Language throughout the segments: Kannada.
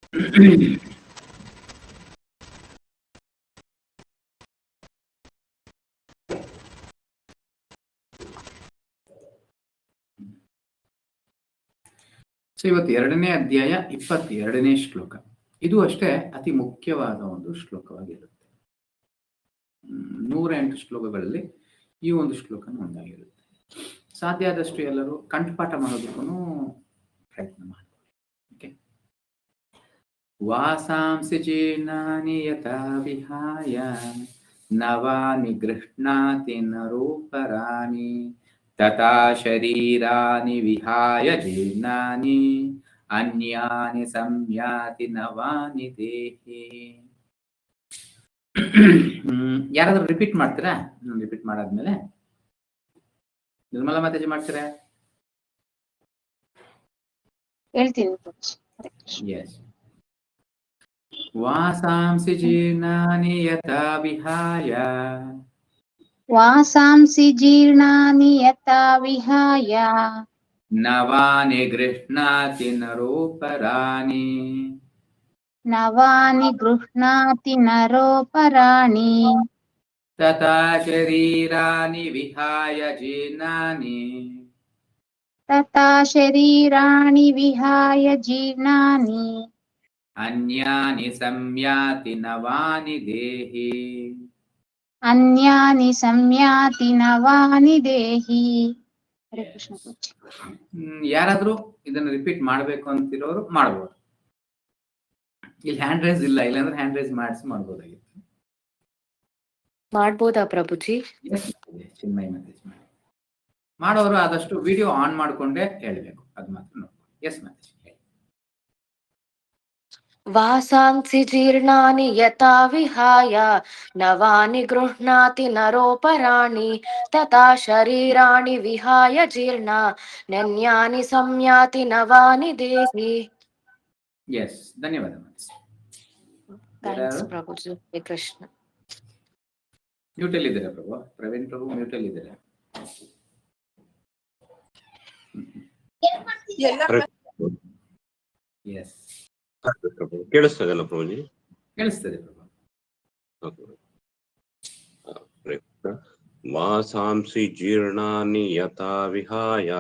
ಸೊ ಇವತ್ತು 2ನೇ ಅಧ್ಯಾಯ 22ನೇ ಶ್ಲೋಕ. ಇದು ಅಷ್ಟೇ ಅತಿ ಮುಖ್ಯವಾದ ಒಂದು ಶ್ಲೋಕವಾಗಿರುತ್ತೆ. 108 ಶ್ಲೋಕಗಳಲ್ಲಿ ಈ ಒಂದು ಶ್ಲೋಕನೂ ಒಂದಾಗಿರುತ್ತೆ. ಸಾಧ್ಯ ಆದಷ್ಟು ಎಲ್ಲರೂ ಕಂಠಪಾಠ ಮಾಡೋದಕ್ಕೂ ಪ್ರಯತ್ನ ಮಾಡಿ. ಓಕೆ. ವಾಸಾಂಸಿ ಜೀರ್ಣಾನಿ ಯಥಾ ವಿಹಾಯ ನವಾನಿ ಗೃಹ್ಣಾತಿ ನರೋಪರಾಣಿ ತಥಾ ಶರೀರಾನಿ ವಿಹಾಯ ಜೀರ್ಣಾನಿ ಅನ್ಯಾನಿ ಸಂಯಾತಿ ನವಾನಿ ದೇಹಿ. ಯಾರಾದ್ರೂ ರಿಪೀಟ್ ಮಾಡ್ತೀರಾ? ರಿಪೀಟ್ ಮಾಡಾದ್ಮೇಲೆ ನಿರ್ಮಲಾ ಮಾತಾಜಿ ಮಾಡ್ತೀರಾ? ಹೇಳ್ತೀನಿ. ಎಸ್. ವಾಸಾಂಸಿ ಜೀರ್ಣಾನಿ ಯಥಾ ವಿಹಾಯ ವಾಸಾಂಸಿ ಜೀರ್ಣಾನಿ ಯಥಾ ವಿಹಾಯ ನವಾನಿ ಗೃಹ್ಣಾತಿ ನರೋಪರಾಣಿ ನವಾನಿ ಗೃಹ್ಣಾತಿ ನರೋಪರಾಣಿ ತಥಾ ಶರೀರಾನಿ ವಿಹಾಯ ಜೀರ್ಣಾನಿ ತಥಾ ಶರೀರಾಣಿ ವಿಹಾಯ ಜೀರ್ಣಾನಿ ಅನ್ಯಾನಿ ಸಂಯಾತಿ ನವಾನಿ ದೇಹಿ. ಅನ್ಯಾನಿ ಸಂಯಾತಿ ನವಾನಿ ದೇಹಿ. ಹರೇ ಕೃಷ್ಣ. ಯಾರಾದ್ರೂ ಇದನ್ನ ರಿಪೀಟ್ ಮಾಡ್ಬೇಕು ಅಂತಿರೋರು ಮಾಡ್ಬೋದು. ಇಲ್ಲಿ ಹ್ಯಾಂಡ್ ರೈಸ್ ಇಲ್ಲ, ಇಲ್ಲಾಂದ್ರೆ ಹ್ಯಾಂಡ್ ರೈಸ್ ಮಾಡಿಸಿ ಮಾಡ್ಬೋದಾಗಿತ್ತು. ಮಾಡ್ಬೋದಾ ಪ್ರಭುಜಿ? ಚಿನ್ಮಯ ಮಾತಾಜಿ ಮಾಡೋರು ಆದಷ್ಟು ವಿಡಿಯೋ ಆನ್ ಮಾಡ್ಕೊಂಡೇ ಹೇಳ್ಬೇಕು, ಅದು ಮಾತ್ರ ನೋಡ್ಕೊಂಡು. ಎಸ್ ಮಾತಾಜಿ. ವಾಸಾಂಸಿ ಜೀರ್ಣಾನಿ ಯಥಾ ವಿಹಾಯ ನವಾನಿ ಗೃಹ್ಣಾತಿ ನರೋಪರಾಣಿ ತಥಾ ಶರೀರಾಣಿ ವಿಹಾಯ ಜೀರ್ಣ ನನ್ಯಾನಿ ಸಂಯಾತಿ ನವಾನಿ ದೇಹಿ. ಎಸ್, ಧನ್ಯವಾದ. ಥ್ಯಾಂಕ್ಸ್ ಪ್ರಭುಜಿ. ಹರೇ ಕೃಷ್ಣ. ಮ್ಯೂಟಲ್ ಇದ್ದೀರಾ ಪ್ರಭು? ಪ್ರವೀಣ್ ಪ್ರಭು ಮ್ಯೂಟಲ್ ಇದ್ದೀರಾ? ಎಸ್, ಕೇಳಿಸ್ತದಲ್ಲ ಪ್ರಭುಜಿ? ಕೇಳಿಸ್ತದೆ ಪ್ರಭು. ವಾಸಾಂಸಿ ಜೀರ್ಣಾನಿ ಯಥಾ ವಿಹಾಯ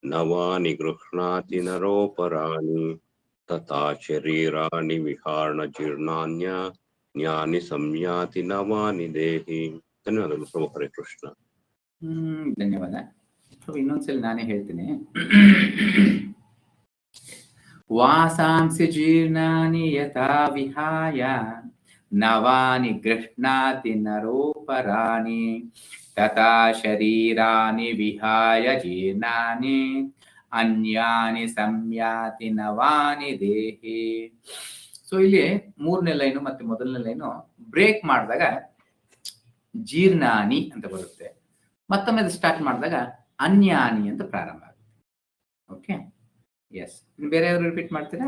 ನವಾನಿ ಗೃಹ್ಣಾತಿ ನರೋಪರಾಣಿ ತಥಾ ಶರೀರಾಣಿ ವಿಹಾರ ಜೀರ್ಣಾನ್ಯ ಜ್ಞಾನಿ ಸಂಯಾತಿ ನವಾನಿ ದೇಹಿ. ಧನ್ಯವಾದಗಳು ಪ್ರಭು. ಹರೇ ಕೃಷ್ಣ. ಧನ್ಯವಾದ. ಇನ್ನೊಂದ್ಸಲ ನಾನೇ ಹೇಳ್ತೀನಿ. ವಾಸಾಂಸಿ ಜೀರ್ಣಾನಿ ಯಥಾ ವಿಹಾಯ ನವಾನಿ ಗೃಹ್ಣಾತಿ ನರೋಪರಾಣಿ ತಥಾ ಶರೀರಾನಿ ವಿಹಾಯ ಜೀರ್ಣಾನಿ ಅನ್ಯಾನಿ ಸಂಯಾತಿ ನವಾನಿ ದೇಹಿ. ಸೊ ಇಲ್ಲಿ 3ನೇ ಲೈನು ಮತ್ತೆ ಮೊದಲನೇ ಲೈನು ಬ್ರೇಕ್ ಮಾಡಿದಾಗ ಜೀರ್ಣಾನಿ ಅಂತ ಬರುತ್ತೆ, ಮತ್ತೊಮ್ಮೆ ಅದು ಸ್ಟಾರ್ಟ್ ಮಾಡಿದಾಗ ಅನ್ಯಾನಿ ಅಂತ ಪ್ರಾರಂಭ ಆಗುತ್ತೆ. ಓಕೆ. ಎಸ್. ಬೇರೆ ಯಾರು ರಿಪೀಟ್ ಮಾಡ್ತೀರಾ?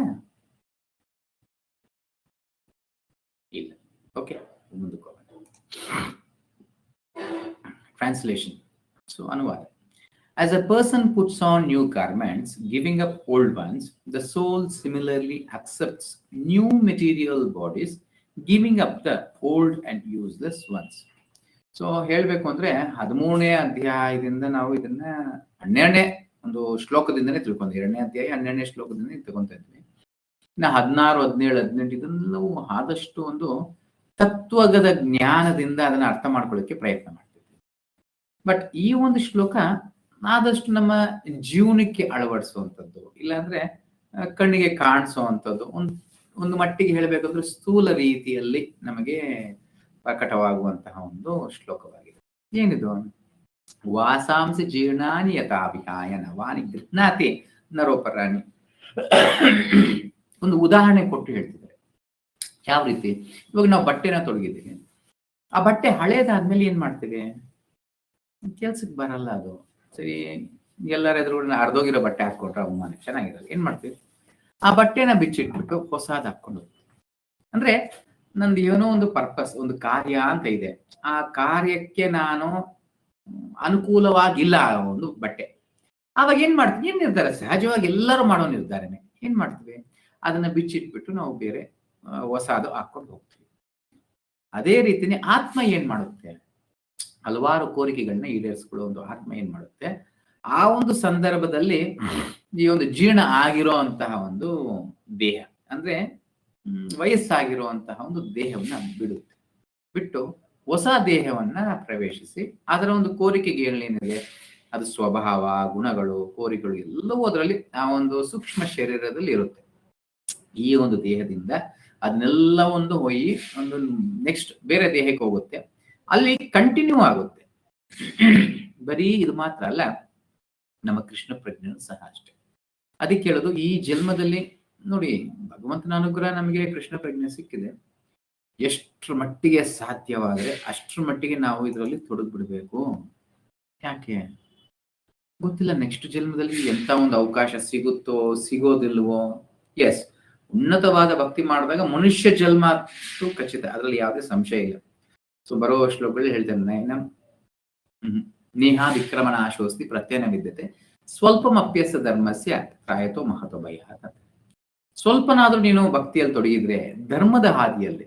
ಇಲ್ಲ. ಓಕೆ, ಮುಂದಕ್ಕೆ ಹೋಗೋಣ. ಟ್ರಾನ್ಸ್ಲೇಷನ್. ಸೊ ಅನುವಾದ. As a person puts on new garments, giving up old ones, the soul similarly accepts new material bodies, giving up the old and useless ones. So ಹೇಳ್ಬೇಕು ಅಂದ್ರೆ 13ನೇ ಅಧ್ಯಾಯದಿಂದ ನಾವು ಇದನ್ನ 12ನೇ ಒಂದು ಶ್ಲೋಕದಿಂದನೇ ತಿಳ್ಕೊಂಡ್ವಿ. 2ನೇ ಅಧ್ಯಾಯ 12ನೇ ಶ್ಲೋಕದಿಂದ ತಗೊಂತ ಇದ್ವಿ. ಇನ್ನು 16, 17, 18 ಇದೆಲ್ಲವೂ ಆದಷ್ಟು ಒಂದು ತತ್ವಗದ ಜ್ಞಾನದಿಂದ ಅದನ್ನ ಅರ್ಥ ಮಾಡ್ಕೊಳ್ಳಿಕ್ಕೆ ಪ್ರಯತ್ನ ಮಾಡ್ತಿದ್ವಿ. ಬಟ್ ಈ ಒಂದು ಶ್ಲೋಕ ಆದಷ್ಟು ನಮ್ಮ ಜೀವನಕ್ಕೆ ಅಳವಡಿಸುವಂಥದ್ದು, ಇಲ್ಲಾಂದ್ರೆ ಕಣ್ಣಿಗೆ ಕಾಣಿಸುವಂಥದ್ದು, ಒಂದು ಮಟ್ಟಿಗೆ ಹೇಳಬೇಕಂದ್ರೆ ಸ್ಥೂಲ ರೀತಿಯಲ್ಲಿ ನಮಗೆ ಪ್ರಕಟವಾಗುವಂತಹ ಒಂದು ಶ್ಲೋಕವಾಗಿದೆ. ಏನಿದು? ವಾಸಾಂಸಿ ಜೀರ್ಣಾನಿ ಯಥಾ ವಿಹಾಯ ನವಾನಿ ಗೃಹ್ಣಾತಿ ನರೋಪರಾಣಿ. ಒಂದು ಉದಾಹರಣೆ ಕೊಟ್ಟು ಹೇಳ್ತಿದ್ದಾರೆ. ಯಾವ ರೀತಿ? ಇವಾಗ ನಾವು ಬಟ್ಟೆನ ತೊಡಗಿದ್ದೀವಿ, ಆ ಬಟ್ಟೆ ಹಳೇದಾದ್ಮೇಲೆ ಏನ್ ಮಾಡ್ತೀವಿ? ಕೆಲ್ಸಕ್ಕೆ ಬರಲ್ಲ ಅದು. ಸರಿ, ಎಲ್ಲರ ಎದುರು ಅರ್ಧೋಗಿರೋ ಬಟ್ಟೆ ಹಾಕೊಟ್ರೆ ಅವಮಾನ, ಚೆನ್ನಾಗಿರಲ್ಲ. ಏನ್ ಮಾಡ್ತೀವಿ? ಆ ಬಟ್ಟೆನ ಬಿಚ್ಚಿಟ್ಬಿಟ್ಟು ಹೊಸಾದ್ ಹಾಕೊಂಡು ಹೋಗ್ತೀವಿ. ಅಂದ್ರೆ ನಂದು ಏನೋ ಒಂದು ಪರ್ಪಸ್, ಒಂದು ಕಾರ್ಯ ಅಂತ ಇದೆ, ಆ ಕಾರ್ಯಕ್ಕೆ ನಾನು ಅನುಕೂಲವಾಗಿಲ್ಲ ಆ ಒಂದು ಬಟ್ಟೆ. ಆವಾಗ ಏನ್ ಮಾಡ್ತೀವಿ? ಏನ್ ನಿರ್ಧಾರ? ಸಹಜವಾಗಿ ಎಲ್ಲರೂ ಮಾಡೋ ನಿರ್ಧಾರನೆ. ಏನ್ ಮಾಡ್ತೀವಿ? ಅದನ್ನ ಬಿಚ್ಚಿಟ್ಬಿಟ್ಟು ನಾವು ಬೇರೆ ಹೊಸದು ಹಾಕೊಂಡು ಹೋಗ್ತೀವಿ. ಅದೇ ರೀತಿನೇ ಆತ್ಮ ಏನ್ ಮಾಡುತ್ತೆ, ಹಲವಾರು ಕೋರಿಕೆಗಳನ್ನ ಈಡೇರಿಸ್ಕೊಳ್ಳೋ ಒಂದು ಆತ್ಮ ಏನ್ ಮಾಡುತ್ತೆ, ಆ ಒಂದು ಸಂದರ್ಭದಲ್ಲಿ ಈ ಒಂದು ಜೀರ್ಣ ಆಗಿರೋ ಅಂತಹ ಒಂದು ದೇಹ ಅಂದ್ರೆ ವಯಸ್ಸಾಗಿರುವಂತಹ ಒಂದು ದೇಹವನ್ನ ಬಿಡುತ್ತೆ. ಬಿಟ್ಟು ಹೊಸ ದೇಹವನ್ನ ಪ್ರವೇಶಿಸಿ ಅದರ ಒಂದು ಕೋರಿಕೆಗೆ ಏನಿದೆ, ಅದು ಸ್ವಭಾವ, ಗುಣಗಳು, ಕೋರಿಕೆಗಳು ಎಲ್ಲವೂ ಅದರಲ್ಲಿ ಆ ಒಂದು ಸೂಕ್ಷ್ಮ ಶರೀರದಲ್ಲಿ ಇರುತ್ತೆ. ಈ ಒಂದು ದೇಹದಿಂದ ಅದನ್ನೆಲ್ಲ ಒಂದು ಒಂದು ನೆಕ್ಸ್ಟ್ ಬೇರೆ ದೇಹಕ್ಕೆ ಹೋಗುತ್ತೆ, ಅಲ್ಲಿ ಕಂಟಿನ್ಯೂ ಆಗುತ್ತೆ. ಬರೀ ಇದು ಮಾತ್ರ ಅಲ್ಲ, ನಮ್ಮ ಕೃಷ್ಣ ಪ್ರಜ್ಞೆನೂ ಸಹ ಅಷ್ಟೇ. ಅದಕ್ಕೆ ಹೇಳೋದು, ಈ ಜನ್ಮದಲ್ಲಿ ನೋಡಿ ಭಗವಂತನ ಅನುಗ್ರಹ ನಮಗೆ ಕೃಷ್ಣ ಪ್ರಜ್ಞೆ ಸಿಕ್ಕಿದೆ. ಎಷ್ಟರ ಮಟ್ಟಿಗೆ ಸಾಧ್ಯವಾದರೆ ಅಷ್ಟರ ಮಟ್ಟಿಗೆ ನಾವು ಇದರಲ್ಲಿ ತೊಡಗ್ಬಿಡ್ಬೇಕು. ಯಾಕೆ ಗೊತ್ತಿಲ್ಲ, ನೆಕ್ಸ್ಟ್ ಜನ್ಮದಲ್ಲಿ ಎಂತ ಒಂದು ಅವಕಾಶ ಸಿಗುತ್ತೋ ಸಿಗೋದಿಲ್ವೋ. ಎಸ್, ಉನ್ನತವಾದ ಭಕ್ತಿ ಮಾಡಿದಾಗ ಮನುಷ್ಯ ಜನ್ಮ ಖಚಿತ, ಅದರಲ್ಲಿ ಯಾವುದೇ ಸಂಶಯ ಇಲ್ಲ. ಸೊ ಬರೋ ಶ್ಲೋಕಗಳಲ್ಲಿ ಹೇಳ್ತೇನೆ, ನೇಹ ವಿಕ್ರಮಣ ಆಶೋಸ್ತಿ ಪ್ರತ್ಯೇನ ವಿದ್ಯತೆ ಸ್ವಲ್ಪಮಪ್ಯಸ ಧರ್ಮಸ್ಯ ಪ್ರಾಯತೋ ಮಹತ್ವ ಭಯ. ಸ್ವಲ್ಪನಾದ್ರೂ ನೀನು ಭಕ್ತಿಯಲ್ಲಿ ತೊಡಗಿದ್ರೆ ಧರ್ಮದ ಹಾದಿಯಲ್ಲಿ.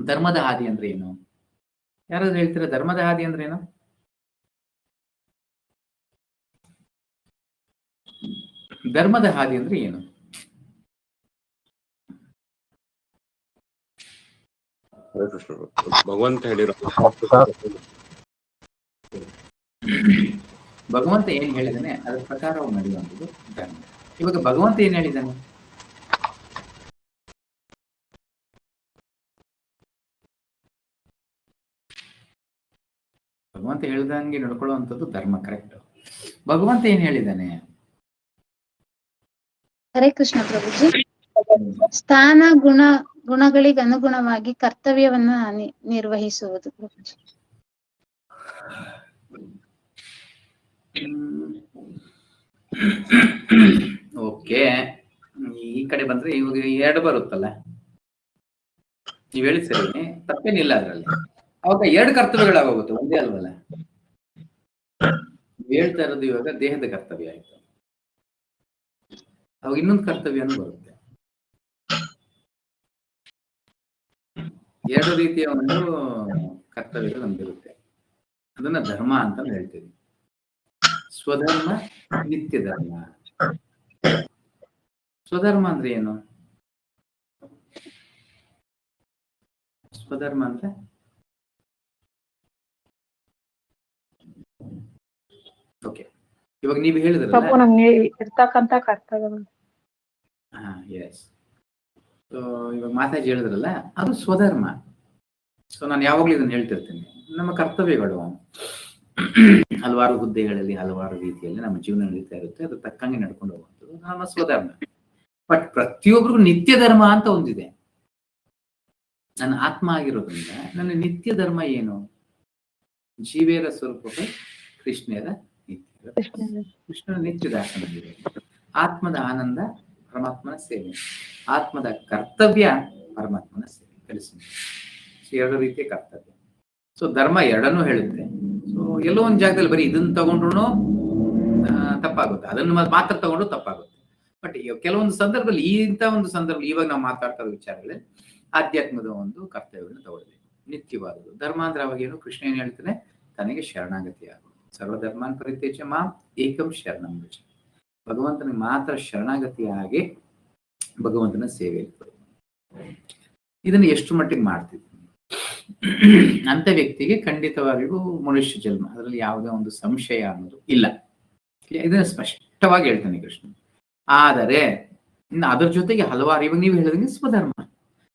ಧರ್ಮದ ಹಾದಿ ಅಂದ್ರೆ ಏನು? ಯಾರಾದ್ರೂ ಹೇಳ್ತೀರಾ ಧರ್ಮದ ಹಾದಿ ಅಂದ್ರೆ ಏನು? ಧರ್ಮದ ಹಾದಿ ಅಂದ್ರೆ ಏನು? ಭಗವಂತ ಹೇಳಿರೋ ಭಗವಂತ ಏನ್ ಹೇಳಿದಾನೆ ಅದರ ಪ್ರಕಾರ ನಡೆಯುವಂಥದ್ದು ಧರ್ಮ. ಇವಾಗ ಭಗವಂತ ಏನ್ ಹೇಳಿದಾನೆ? ಭಗವಂತ ಹೇಳ್ದಂಗೆ ನಡ್ಕೊಳ್ಳುವಂಥದ್ದು ಧರ್ಮ, ಕರೆಕ್ಟ್. ಭಗವಂತ ಏನ್ ಹೇಳಿದಾನೆ? ಹರೇ ಕೃಷ್ಣ ಪ್ರಭುಜಿ. ಸ್ಥಾನ ಗುಣಗಳಿಗೆ ಅನುಗುಣವಾಗಿ ಕರ್ತವ್ಯವನ್ನ ನಿರ್ವಹಿಸುವುದು ಪ್ರಭುಜಿ. ಓಕೆ, ಈ ಕಡೆ ಬಂದ್ರೆ ಇವಾಗ 2 ಬರುತ್ತಲ್ಲ, ನೀವ್ ಹೇಳಿ ಸರಿ, ತಪ್ಪೇನಿಲ್ಲ ಅದ್ರಲ್ಲಿ. ಅವಾಗ 2 ಕರ್ತವ್ಯಗಳಾಗೋಗುತ್ತೆ, ಒಂದೇ ಅಲ್ವಲ್ಲ. ಹೇಳ್ತಾ ಇರೋದು ಇವಾಗ ದೇಹದ ಕರ್ತವ್ಯ ಆಯ್ತು, ಅವಾಗ ಇನ್ನೊಂದು ಕರ್ತವ್ಯನೂ ಬರುತ್ತೆ. 2 ರೀತಿಯ ಒಂದು ಕರ್ತವ್ಯಗಳು ನಮ್ಗಿರುತ್ತೆ. ಅದನ್ನ ಧರ್ಮ ಅಂತ ಹೇಳ್ತೀವಿ. ಸ್ವಧರ್ಮ, ನಿತ್ಯ ಧರ್ಮ. ಸ್ವಧರ್ಮ ಅಂದ್ರೆ ಏನು? ಸ್ವಧರ್ಮ ಅಂದ್ರೆ ಓಕೆ, ಇವಾಗ ನೀವು ಹೇಳಿದ್ರಲ್ಲ ಇರ್ತಕ್ಕಂತ ಕರ್ತವ್ಯಗಳು. ಎಸ್. ಸೊ ಇವಾಗ ಮಾತಾಜಿ ಹೇಳಿದ್ರಲ್ಲ, ಅದು ಸ್ವಧರ್ಮ. ಸೊ ನಾನು ಯಾವಾಗ್ಲೂ ಇದನ್ನ ಹೇಳ್ತಿರ್ತೀನಿ, ನಮ್ಮ ಕರ್ತವ್ಯಗಳು ಹಲವಾರು ಹುದ್ದೆಗಳಲ್ಲಿ ಹಲವಾರು ರೀತಿಯಲ್ಲಿ ನಮ್ಮ ಜೀವನ ನಡೀತಾ ಇರುತ್ತೆ, ಅದು ತಕ್ಕಂಗೆ ನಡ್ಕೊಂಡು ಹೋಗುವಂಥದ್ದು ನಮ್ಮ ಸ್ವಧರ್ಮ. ಬಟ್ ಪ್ರತಿಯೊಬ್ಬರಿಗೂ ನಿತ್ಯ ಧರ್ಮ ಅಂತ ಒಂದಿದೆ. ನನ್ನ ಆತ್ಮ ಆಗಿರೋದ್ರಿಂದ ನನ್ನ ನಿತ್ಯ ಧರ್ಮ ಏನು? ಜೀವೇರ ಸ್ವರೂಪ ಕೃಷ್ಣೇರ ನಿತ್ಯ, ಕೃಷ್ಣನ ನಿತ್ಯ ದಾಸನಾಗಿದೆ. ಆತ್ಮದ ಆನಂದ ಪರಮಾತ್ಮನ ಸೇವೆ, ಆತ್ಮದ ಕರ್ತವ್ಯ ಪರಮಾತ್ಮನ ಸೇವೆ. ಕಲಿಸಿ 2 ರೀತಿಯ ಕರ್ತವ್ಯ. ಸೊ ಧರ್ಮ 2 ಹೇಳುತ್ತೆ. ಸೊ ಎಲ್ಲೋ ಒಂದು ಜಾಗದಲ್ಲಿ ಬರೀ ಇದನ್ನ ತಗೊಂಡ್ರು ತಪ್ಪಾಗುತ್ತೆ, ಅದನ್ನು ಮಾತ್ರ ತಗೊಂಡ್ರು ತಪ್ಪಾಗುತ್ತೆ. ಬಟ್ ಕೆಲವೊಂದು ಸಂದರ್ಭದಲ್ಲಿ, ಇಂಥ ಒಂದು ಸಂದರ್ಭದಲ್ಲಿ ಇವಾಗ ನಾವು ಮಾತಾಡ್ತಾ ಇರೋ ವಿಚಾರಗಳಲ್ಲಿ ಆಧ್ಯಾತ್ಮದ ಒಂದು ಕರ್ತವ್ಯಗಳನ್ನ ತಗೊಳ್ಬೇಕು, ನಿತ್ಯವಾದದ್ದು. ಧರ್ಮ ಅಂದ್ರೆ ಅವಾಗ ಏನು? ಕೃಷ್ಣ ಏನ್ ಹೇಳ್ತಾನೆ? ತನಗೆ ಶರಣಾಗತಿ ಆಗೋದು. ಸರ್ವಧರ್ಮಾನ್ ಪರಿತ್ಯಜ್ಯ ಮಾಂ ಏಕಂ ಶರಣಂ ವ್ರಜ. ಭಗವಂತನಿಗೆ ಮಾತ್ರ ಶರಣಾಗತಿಯಾಗಿ ಭಗವಂತನ ಸೇವೆ ಇರ್ತದೆ. ಇದನ್ನು ಎಷ್ಟು ಮಟ್ಟಿಗೆ ಮಾಡ್ತಿದ್ವಿ ಅಂತ ವ್ಯಕ್ತಿಗೆ ಖಂಡಿತವಾಗಿಯೂ ಮನುಷ್ಯ ಜನ್ಮ, ಅದರಲ್ಲಿ ಯಾವುದೇ ಒಂದು ಸಂಶಯ ಅನ್ನೋದು ಇಲ್ಲ. ಇದನ್ನ ಸ್ಪಷ್ಟವಾಗಿ ಹೇಳ್ತಾನೆ ಕೃಷ್ಣ. ಆದರೆ ಇನ್ನು ಅದರ ಜೊತೆಗೆ ಹಲವಾರು, ಇವಾಗ ನೀವು ಹೇಳಿದಂಗೆ ಸ್ವಧರ್ಮ,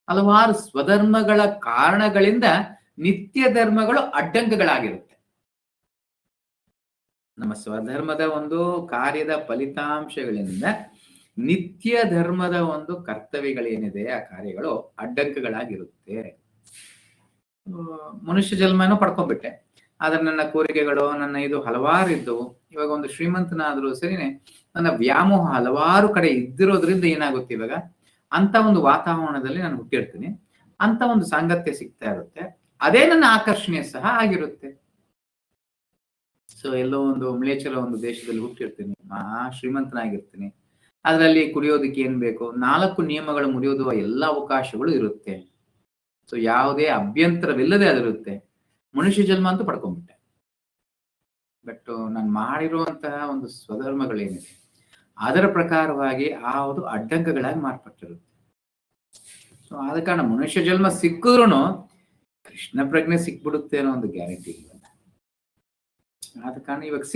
ಹಲವಾರು ಸ್ವಧರ್ಮಗಳ ಕಾರಣಗಳಿಂದ ನಿತ್ಯ ಧರ್ಮಗಳು ಅಡ್ಡಂಕಗಳಾಗಿರುತ್ತೆ. ನಮ್ಮ ಸ್ವಧರ್ಮದ ಒಂದು ಕಾರ್ಯದ ಫಲಿತಾಂಶಗಳಿಂದ ನಿತ್ಯ ಧರ್ಮದ ಒಂದು ಕರ್ತವ್ಯಗಳೇನಿದೆ ಆ ಕಾರ್ಯಗಳು ಅಡ್ಡಂಕಗಳಾಗಿರುತ್ತೆ. ಮನುಷ್ಯ ಜನ್ಮನೂ ಪಡ್ಕೊಂಡ್ಬಿಟ್ಟೆ, ಆದ್ರೆ ನನ್ನ ಕೋರಿಕೆಗಳು, ನನ್ನ ಇದು ಹಲವಾರು ಇದ್ದವು. ಇವಾಗ ಒಂದು ಶ್ರೀಮಂತನಾದ್ರೂ ಸರಿನೇ, ನನ್ನ ವ್ಯಾಮೋಹ ಹಲವಾರು ಕಡೆ ಇದ್ದಿರೋದ್ರಿಂದ ಏನಾಗುತ್ತೆ, ಇವಾಗ ಅಂತ ಒಂದು ವಾತಾವರಣದಲ್ಲಿ ನಾನು ಹುಟ್ಟಿರ್ತೀನಿ, ಅಂತ ಒಂದು ಸಾಂಗತ್ಯ ಸಿಗ್ತಾ ಇರುತ್ತೆ, ಅದೇ ನನ್ನ ಆಕರ್ಷಣೆ ಸಹ ಆಗಿರುತ್ತೆ. ಸೊ ಎಲ್ಲೋ ಒಂದು ಮ್ಲೇಚ್ಛರ ಒಂದು ದೇಶದಲ್ಲಿ ಹುಟ್ಟಿರ್ತೀನಿ, ಶ್ರೀಮಂತನಾಗಿರ್ತೀನಿ, ಅದರಲ್ಲಿ ಕುಡಿಯೋದಕ್ಕೆ ಏನ್ ಬೇಕು, 4 ನಿಯಮಗಳು ಮುರಿಯೋದು ಎಲ್ಲ ಅವಕಾಶಗಳು ಇರುತ್ತೆ. ಸೊ ಯಾವುದೇ ಅಭ್ಯಂತರವಿಲ್ಲದೆ ಅದಿರುತ್ತೆ. ಮನುಷ್ಯ ಜನ್ಮ ಅಂತೂ ಪಡ್ಕೊಂಡ್ಬಿಟ್ಟೆ. ಬಟ್ ನಾನು ಮಾಡಿರುವಂತಹ ಒಂದು ಸ್ವಧರ್ಮಗಳೇನಿದೆ ಅದರ ಪ್ರಕಾರವಾಗಿ ಆ ಒಂದು ಅಡ್ಡಂಕಗಳಾಗಿ ಮಾರ್ಪಟ್ಟಿರುತ್ತೆ. ಸೊ ಆದ ಕಾರಣ ಮನುಷ್ಯ ಜನ್ಮ ಸಿಕ್ಕಿದ್ರು ಕೃಷ್ಣ ಪ್ರಜ್ಞೆ ಸಿಕ್ಬಿಡುತ್ತೆ ಅನ್ನೋ ಒಂದು ಗ್ಯಾರಂಟಿ ಇಲ್ಲ. ಆದ ಕಾರಣ ಇವಾಗ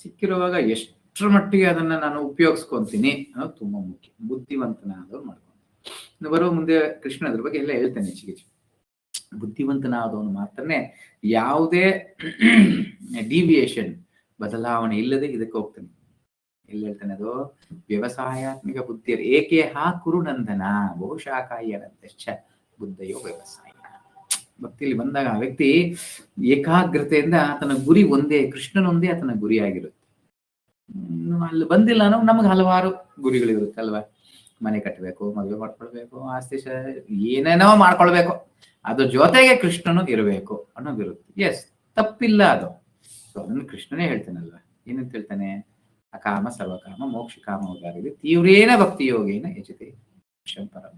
ಸಿಕ್ಕಿರುವಾಗ ಎಷ್ಟರ ಮಟ್ಟಿಗೆ ಅದನ್ನ ನಾನು ಉಪಯೋಗಿಸ್ಕೊಂತೀನಿ ಅನ್ನೋದು ತುಂಬಾ ಮುಖ್ಯ. ಬುದ್ಧಿವಂತನಾದವ್ರು ಮಾಡ್ಕೊಂಡು ಬರೋ ಮುಂದೆ ಕೃಷ್ಣ ಅದ್ರ ಬಗ್ಗೆ ಎಲ್ಲ ಹೇಳ್ತಾನೆ. ಹೆಚ್ಚಿಗೆ ಬುದ್ಧಿವಂತನಾದವನು ಮಾತ್ರನೇ ಯಾವುದೇ ಡಿವಿಯೇಷನ್, ಬದಲಾವಣೆ ಇಲ್ಲದೆ ಇದಕ್ಕೆ ಹೋಗ್ತಾನೆ. ಎಲ್ಲಿ ಹೇಳ್ತಾನೆ ಅದು, ವ್ಯವಸಾಯಾತ್ಮಿಕ ಬುದ್ಧಿಯರು ಏಕೆ ಕುರುನಂದನ ಬಹುಶಾಖಾಯನಂತಶ್ಚ ಬುದ್ಧಯೋ ವ್ಯವಸಾಯ. ಭಕ್ತಿಯಲ್ಲಿ ಬಂದಾಗ ಆ ವ್ಯಕ್ತಿ ಏಕಾಗ್ರತೆಯಿಂದ ಆತನ ಗುರಿ ಒಂದೇ, ಕೃಷ್ಣನೊಂದೇ ಆತನ ಗುರಿಯಾಗಿರುತ್ತೆ. ಅಲ್ಲಿ ಬಂದಿಲ್ಲ ಅನ್ನೋ ನಮ್ಗೆ ಹಲವಾರು ಗುರಿಗಳಿರುತ್ತೆ ಅಲ್ವಾ. ಮನೆ ಕಟ್ಟಬೇಕು, ಮದುವೆ ಮಾಡ್ಕೊಳ್ಬೇಕು, ಆಸ್ತಿ ಏನೇನೋ ಮಾಡ್ಕೊಳ್ಬೇಕು, ಅದ್ರ ಜೊತೆಗೆ ಕೃಷ್ಣನು ಇರಬೇಕು ಅನ್ನೋದಿರುತ್ತೆ. ಎಸ್, ತಪ್ಪಿಲ್ಲ ಅದು. ಸೊ ಅದನ್ನು ಕೃಷ್ಣನೇ ಹೇಳ್ತಾನಲ್ವಾ. ಏನಂತ ಹೇಳ್ತಾನೆ, ಅಕಾಮ ಸರ್ವಕಾಮ ಮೋಕ್ಷ ಕಾಮ ಉದಾರಿದೆ ತೀವ್ರೇನ ಭಕ್ತಿ ಯೋಗೇನ ಯಜತೆ ಪರಮ.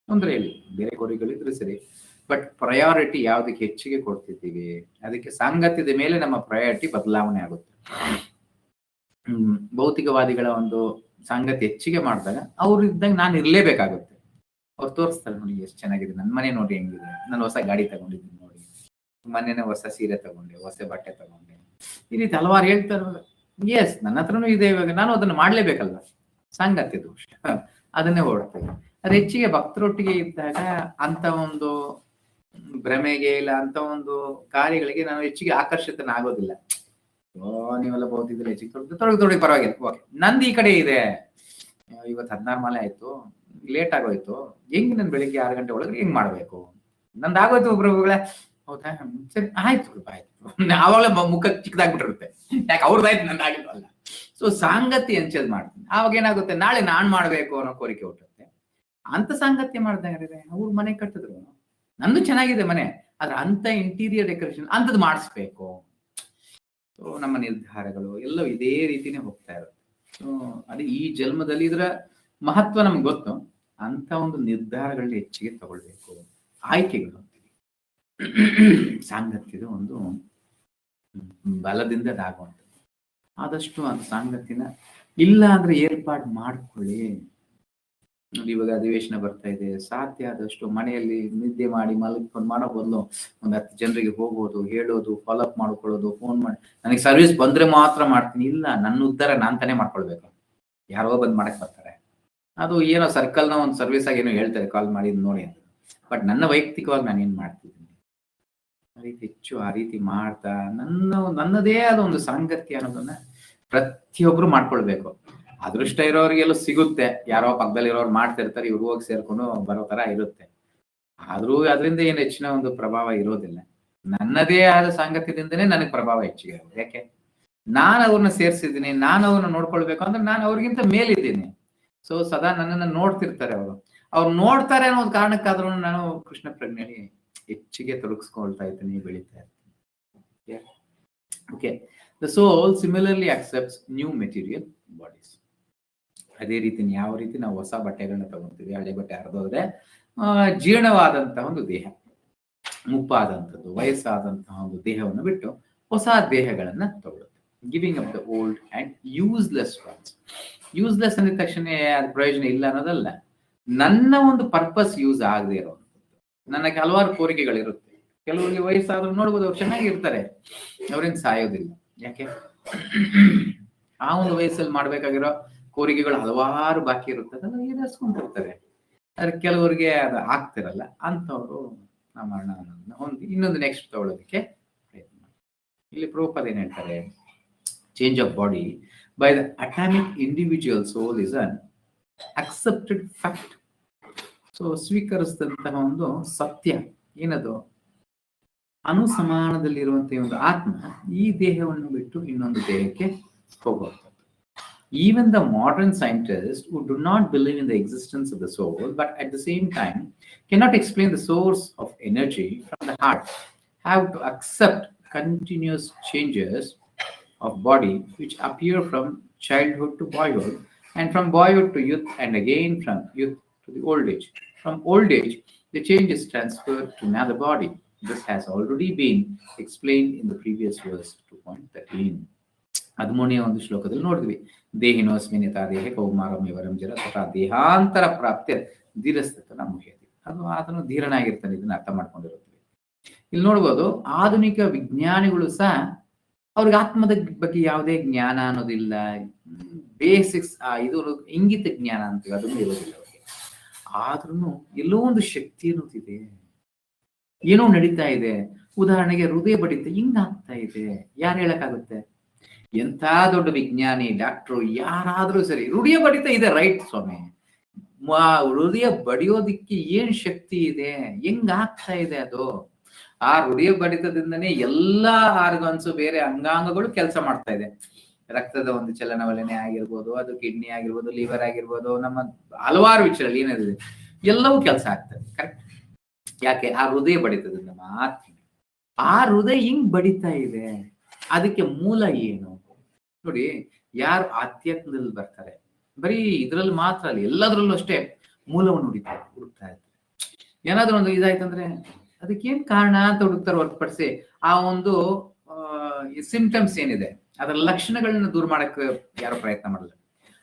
ಅಂದ್ರೆ ಹೇಳಿ ಬೇರೆ ಕೋರಿಗಳಿದ್ರು ಸರಿ, ಬಟ್ ಪ್ರಯಾರಿಟಿ ಯಾವ್ದಕ್ಕೆ ಹೆಚ್ಚಿಗೆ ಕೊಡ್ತಿದ್ದೀವಿ, ಅದಕ್ಕೆ ಸಾಂಗತ್ಯದ ಮೇಲೆ ನಮ್ಮ ಪ್ರಯಾರಿಟಿ ಬದಲಾವಣೆ ಆಗುತ್ತೆ. ಭೌತಿಕವಾದಿಗಳ ಒಂದು ಸಾಂಗತ್ಯ ಹೆಚ್ಚಿಗೆ ಮಾಡಿದಾಗ ಅವ್ರು ಇದ್ದಂಗೆ ನಾನು ಇರ್ಲೇಬೇಕಾಗುತ್ತೆ. ಅವ್ರು ತೋರಿಸ್ತಾರೆ, ನೋಡಿ ಎಷ್ಟು ಚೆನ್ನಾಗಿದೆ, ನನ್ನ ಮನೆ ನೋಡಿ ಹೆಂಗಿದೆ, ನಾನು ಹೊಸ ಗಾಡಿ ತಗೊಂಡಿದ್ದೀನಿ ನೋಡಿ, ಮೊನ್ನೆನೇ ಹೊಸ ಸೀರೆ ತಗೊಂಡೆ, ಹೊಸ ಬಟ್ಟೆ ತಗೊಂಡೆ, ಈ ರೀತಿ ಹಲವಾರು ಹೇಳ್ತಾರೆ. ಎಸ್, ನನ್ನ ಹತ್ರನೂ ಇದೆ, ಇವಾಗ ನಾನು ಅದನ್ನು ಮಾಡ್ಲೇಬೇಕಲ್ವ. ಸಾಂಗತ್ಯ ದೋಷ ಅದನ್ನೇ ಹೊರಡ್ತೇವೆ. ಅದು ಹೆಚ್ಚಿಗೆ ಭಕ್ತರೊಟ್ಟಿಗೆ ಇದ್ದಾಗ ಅಂತ ಒಂದು ಭ್ರಮೆಗೆ ಇಲ್ಲ ಅಂತ ಒಂದು ಕಾರ್ಯಗಳಿಗೆ ನಾನು ಹೆಚ್ಚಿಗೆ ಆಕರ್ಷಿತನಾಗೋದಿಲ್ಲ. ನೀವೆಲ್ಲ ಬಹುತಿದ್ರೆ ಹೆಚ್ಚಿಗೆ ತೊಡಗಿ ಪರವಾಗಿಲ್ಲ, ಓಕೆ ನಂದು ಈ ಕಡೆ ಇದೆ, ಇವತ್ತು 16 ಮಾಲೆ ಆಯ್ತು, ಲೇಟ್ ಆಗೋಯ್ತು, ಹೆಂಗ್ ನಾನು ಬೆಳಿಗ್ಗೆ 6 ಗಂಟೆ ಒಳಗೆ ಹೆಂಗ್ ಮಾಡ್ಬೇಕು, ನಂದು ಆಗೋಯ್ತು ಒಬ್ರೊಬ್ಬಳೆ, ಹೌದಾ ಸರಿ ಆಯ್ತು ಆಯ್ತು, ಆವಾಗಲೇ ಮುಖ ಚಿಕ್ಕದಾಗ್ಬಿಟ್ಟಿರುತ್ತೆ. ಯಾಕೆ ಅವ್ರದ್ದಾಯ್ತು ನಂದಾಗಿಲ್ವಲ್ಲ. ಸೊ ಸಾಂಗತ್ಯ ಹಂಚದ್ ಮಾಡ್ತೀನಿ. ಆವಾಗ ಏನಾಗುತ್ತೆ, ನಾಳೆ ನಾನ್ ಮಾಡ್ಬೇಕು ಅನ್ನೋ ಕೋರಿಕೆ ಹುಟ್ಟುತ್ತೆ. ಅಂತ ಸಾಂಗತ್ಯ ಮಾಡ್ದಾಗ ಅವ್ರು ಮನೆ ಕಟ್ಟಿದ್ರು, ನಂದು ಚೆನ್ನಾಗಿದೆ ಮನೆ, ಆದ್ರೆ ಅಂತ ಇಂಟೀರಿಯರ್ ಡೆಕೋರೇಷನ್ ಅಂತದ್ ಮಾಡಿಸ್ಬೇಕು. ಸೊ ನಮ್ಮ ನಿರ್ಧಾರಗಳು ಎಲ್ಲವೂ ಇದೇ ರೀತಿನೇ ಹೋಗ್ತಾ ಇರುತ್ತೆ. ಸೊ ಅದೇ ಈ ಜನ್ಮದಲ್ಲಿ ಇದರ ಮಹತ್ವ ನಮ್ಗೆ ಗೊತ್ತು. ಅಂತ ಒಂದು ನಿರ್ಧಾರಗಳನ್ನ ಹೆಚ್ಚಿಗೆ ತಗೊಳ್ಬೇಕು. ಆಯ್ಕೆಗಳು ಸಾಂಗತ್ಯದ ಒಂದು ಬಲದಿಂದ ಅದಾಗುವಂಥದ್ದು. ಆದಷ್ಟು ಅದು ಸಾಂಗತ್ಯನ ಇಲ್ಲ ಅಂದ್ರೆ ಏರ್ಪಾಡು ಮಾಡ್ಕೊಳ್ಳಿ. ನೋಡಿ ಇವಾಗ ಅಧಿವೇಶನ ಬರ್ತಾ ಇದೆ, ಸಾಧ್ಯ ಆದಷ್ಟು ಮನೆಯಲ್ಲಿ ನಿದ್ದೆ ಮಾಡಿ ಮಲಗ್ಕೊಂಡು ಮಾಡೋ ಬದಲು ಒಂದು 10 ಜನರಿಗೆ ಹೋಗೋದು, ಹೇಳೋದು, ಫಾಲೋಅಪ್ ಮಾಡ್ಕೊಳ್ಳೋದು, ಫೋನ್ ಮಾಡಿ ನನಗೆ ಸರ್ವಿಸ್ ಬಂದ್ರೆ ಮಾತ್ರ ಮಾಡ್ತೀನಿ, ಇಲ್ಲ ನನ್ನ ಉದ್ಧಾರ ನಾನ್ ತಾನೇ ಮಾಡ್ಕೊಳ್ಬೇಕು, ಯಾರೋ ಬಂದ್ ಮಾಡಕ್ ಬರ್ತಾರೆ, ಅದು ಏನೋ ಸರ್ಕಲ್ನ ಒಂದು ಸರ್ವಿಸ್ ಆಗಿ ಏನೋ ಹೇಳ್ತಾರೆ ಕಾಲ್ ಮಾಡಿ ನೋಡಿ ಅಂತ. ಬಟ್ ನನ್ನ ವೈಯಕ್ತಿಕವಾಗಿ ನಾನು ಏನ್ ಮಾಡ್ತಿದ್ದೀನಿ ಆ ರೀತಿ ಹೆಚ್ಚು ಆ ರೀತಿ ಮಾಡ್ತಾ ನನ್ನದೇ ಆದ ಒಂದು ಸಾಂಗತ್ಯ ಅನ್ನೋದನ್ನ ಪ್ರತಿಯೊಬ್ರು ಮಾಡ್ಕೊಳ್ಬೇಕು. ಅದೃಷ್ಟ ಇರೋರಿಗೆಲ್ಲ ಸಿಗುತ್ತೆ, ಯಾರೋ ಪಕ್ಕದಲ್ಲಿ ಇರೋರು ಮಾಡ್ತಿರ್ತಾರೆ, ಇವ್ರು ಹೋಗಿ ಸೇರ್ಕೊಂಡು ಬರೋ ತರ ಇರುತ್ತೆ. ಆದ್ರೂ ಅದರಿಂದ ಏನು ಹೆಚ್ಚಿನ ಒಂದು ಪ್ರಭಾವ ಇರೋದಿಲ್ಲ. ನನ್ನದೇ ಆದ ಸಾಂಗತ್ಯದಿಂದನೇ ನನಗೆ ಪ್ರಭಾವ ಹೆಚ್ಚಿಗೆ ಆಗುತ್ತೆ. ಯಾಕೆ, ನಾನು ಅವ್ರನ್ನ ಸೇರ್ಸಿದ್ದೀನಿ, ನಾನು ಅವ್ರನ್ನ ನೋಡ್ಕೊಳ್ಬೇಕು ಅಂದ್ರೆ ನಾನು ಅವ್ರಿಗಿಂತ ಮೇಲಿದ್ದೀನಿ. ಸೊ ಸದಾ ನನ್ನನ್ನು ನೋಡ್ತಿರ್ತಾರೆ, ಅವ್ರು ನೋಡ್ತಾರೆ ಅನ್ನೋದು ಕಾರಣಕ್ಕಾದ್ರೂ ನಾನು ಕೃಷ್ಣ ಪ್ರಜ್ಞೆಯಲ್ಲಿ ಹೆಚ್ಚಿಗೆ ತೊಡಗಿಸ್ಕೊಳ್ತಾ ಇದ್ದೀನಿ, ಬೆಳೀತಾ ಇರ್ತೀನಿ. Okay, the soul similarly accepts new material bodies. ಅದೇ ರೀತಿ ಯಾವ ರೀತಿ ನಾವು ಹೊಸ ಬಟ್ಟೆಗಳನ್ನ ತಗೊಂತೀವಿ, ಹಳೆ ಬಟ್ಟೆ ಹರಿದೋದ್ರೆ ಜೀರ್ಣವಾದಂತಹ ಒಂದು ದೇಹ, ಮುಪ್ಪಾದಂಥದ್ದು, ವಯಸ್ಸಾದಂತಹ ಒಂದು ದೇಹವನ್ನು ಬಿಟ್ಟು ಹೊಸ ದೇಹಗಳನ್ನ ತಗೊಳುತ್ತೆ. Giving up the old and useless once. Useless ಅಂದ ತಕ್ಷಣ ಅದು ಪ್ರಯೋಜನ ಇಲ್ಲ ಅನ್ನೋದಲ್ಲ, ನನ್ನ ಒಂದು ಪರ್ಪಸ್ ಯೂಸ್ ಆಗದೆ ಇರುವಂಥದ್ದು. ನನಗೆ ಹಲವಾರು ಕೋರಿಕೆಗಳಿರುತ್ತೆ. ಕೆಲವರಿಗೆ ವಯಸ್ಸಾದ್ರೂ ನೋಡ್ಬೋದು, ಅವ್ರು ಚೆನ್ನಾಗಿರ್ತಾರೆ, ಅವ್ರೇನು ಸಾಯೋದಿಲ್ಲ. ಯಾಕೆ, ಆ ಒಂದು ವಯಸ್ಸಲ್ಲಿ ಮಾಡ್ಬೇಕಾಗಿರೋ ಕೋರಿಕೆಗಳು ಹಲವಾರು ಬಾಕಿ ಇರುತ್ತೆ, ಅದನ್ನ ಈಡೇರಿಸ್ಕೊಂಡಿರ್ತಾರೆ. ಆದ್ರೆ ಕೆಲವರಿಗೆ ಅದು ಆಗ್ತಿರಲ್ಲ. ಅಂಥವ್ರು ಆ ಮರಣವನ್ನು ಹೊಂದಿ ಇನ್ನೊಂದು ನೆಕ್ಸ್ಟ್ ತಗೊಳ್ಳೋದಕ್ಕೆ ಪ್ರಯತ್ನ ಮಾಡಿ. ಇಲ್ಲಿ ಪ್ರಭುಪಾದ ಏನ್ ಹೇಳ್ತಾರೆ, change of body by the atomic individual soul is an accepted fact. So ಸ್ವೀಕರಿಸಿದಂತಹ ಒಂದು ಸತ್ಯ ಏನದು, ಅನುಸಮಾನದಲ್ಲಿರುವಂತಹ ಒಂದು ಆತ್ಮ ಈ ದೇಹವನ್ನು ಬಿಟ್ಟು ಇನ್ನೊಂದು ದೇಹಕ್ಕೆ ಹೋಗುವಂಥದ್ದು. Even the modern scientists who do not believe in the existence of the soul, but at the same time cannot explain the source of energy from the heart, have to accept continuous changes of body which appear from childhood to boyhood and from boyhood to youth, and again from youth to the old age. From old age, the change is transferred to another body. This has already been explained in the previous verse 2.13. 13ನೇ ಒಂದು ಶ್ಲೋಕದಲ್ಲಿ ನೋಡಿದ್ವಿ, ದೇಹಿನೋಸ್ಮಿನ್ ಯಥಾ ದೇಹೆ ಕೌಮಾರಂ ವಿವರಂ ಜರ ತಥಾ ದೇಹಾಂತರ ಪ್ರಾಪ್ತಿಯ ಧೀರಸ್ಥಿತನ ಮುಹ್ಯತಿ. ಅದನ್ನು ಧೀರನಾಗಿರ್ತಾನೆ, ಇದನ್ನ ಅರ್ಥ ಮಾಡ್ಕೊಂಡಿರುತ್ತೀವಿ. ಇಲ್ಲಿ ನೋಡ್ಬೋದು, ಆಧುನಿಕ ವಿಜ್ಞಾನಿಗಳು ಸಹ ಅವ್ರಿಗೆ ಆತ್ಮದ ಬಗ್ಗೆ ಯಾವುದೇ ಜ್ಞಾನ ಅನ್ನೋದಿಲ್ಲ, ಬೇಸಿಕ್ಸ್ ಇದು ಇಂಗಿತ ಜ್ಞಾನ ಅಂತೀವಿ, ಅದನ್ನು ಇರೋದಿಲ್ಲ ಅವ್ರಿಗೆ. ಆದ್ರೂ ಎಲ್ಲೋ ಒಂದು ಶಕ್ತಿ ಅನ್ನೋದಿದೆ, ಏನೋ ನಡೀತಾ ಇದೆ. ಉದಾಹರಣೆಗೆ ಹೃದಯ ಬಡಿತ ಹಿಂಗಾಗ್ತಾ ಇದೆ, ಯಾರು ಹೇಳಕ್ಕಾಗುತ್ತೆ? ಎಂಥ ದೊಡ್ಡ ವಿಜ್ಞಾನಿ, ಡಾಕ್ಟ್ರು, ಯಾರಾದ್ರೂ ಸರಿ, ಹೃದಯ ಬಡಿತ ಇದೆ, ರೈಟ್ ಸ್ವಾಮಿ, ಹೃದಯ ಬಡಿಯೋದಿಕ್ಕೆ ಏನ್ ಶಕ್ತಿ ಇದೆ, ಹೆಂಗಾಗ್ತಾ ಇದೆ ಅದು? ಆ ಹೃದಯ ಬಡಿತದಿಂದನೇ ಎಲ್ಲಾ ಆರ್ಗನ್ಸು, ಬೇರೆ ಅಂಗಾಂಗಗಳು ಕೆಲಸ ಮಾಡ್ತಾ ಇದೆ. ರಕ್ತದ ಒಂದು ಚಲನವಲನೆ ಆಗಿರ್ಬೋದು, ಅದು ಕಿಡ್ನಿ ಆಗಿರ್ಬೋದು, ಲಿವರ್ ಆಗಿರ್ಬೋದು, ನಮ್ಮ ಹಲವಾರು ವಿಷಯದಲ್ಲಿ ಏನಿದೆ ಎಲ್ಲವೂ ಕೆಲಸ ಆಗ್ತದೆ. ಕರೆಕ್ಟ್? ಯಾಕೆ? ಆ ಹೃದಯ ಬಡಿತದಿಂದ ಮಾತ್ರ. ಆ ಹೃದಯ ಹಿಂಗ್ ಬಡಿತಾ ಇದೆ, ಅದಕ್ಕೆ ಮೂಲ ಏನು ನೋಡಿ. ಯಾರು ಆಧ್ಯಾತ್ಮದಲ್ಲಿ ಬರ್ತಾರೆ, ಬರೀ ಇದ್ರಲ್ಲಿ ಮಾತ್ರ ಅಲ್ಲ, ಎಲ್ಲದ್ರಲ್ಲೂ ಅಷ್ಟೇ ಮೂಲವನ್ನು ಹುಡುಕ್ತಾ ಇರ್ತಾರೆ. ಏನಾದ್ರೂ ಒಂದು ಇದಾಯ್ತಂದ್ರೆ ಅದಕ್ಕೇನ್ ಕಾರಣ ಅಂತ ಹುಡುಕ್ತಾರೆ ಹೊರತುಪಡಿಸಿ ಆ ಒಂದು ಸಿಂಪ್ಟಮ್ಸ್ ಏನಿದೆ ಅದರ ಲಕ್ಷಣಗಳನ್ನ ದೂರ ಮಾಡಕ್ಕೆ ಯಾರು ಪ್ರಯತ್ನ ಮಾಡಲ್ಲ.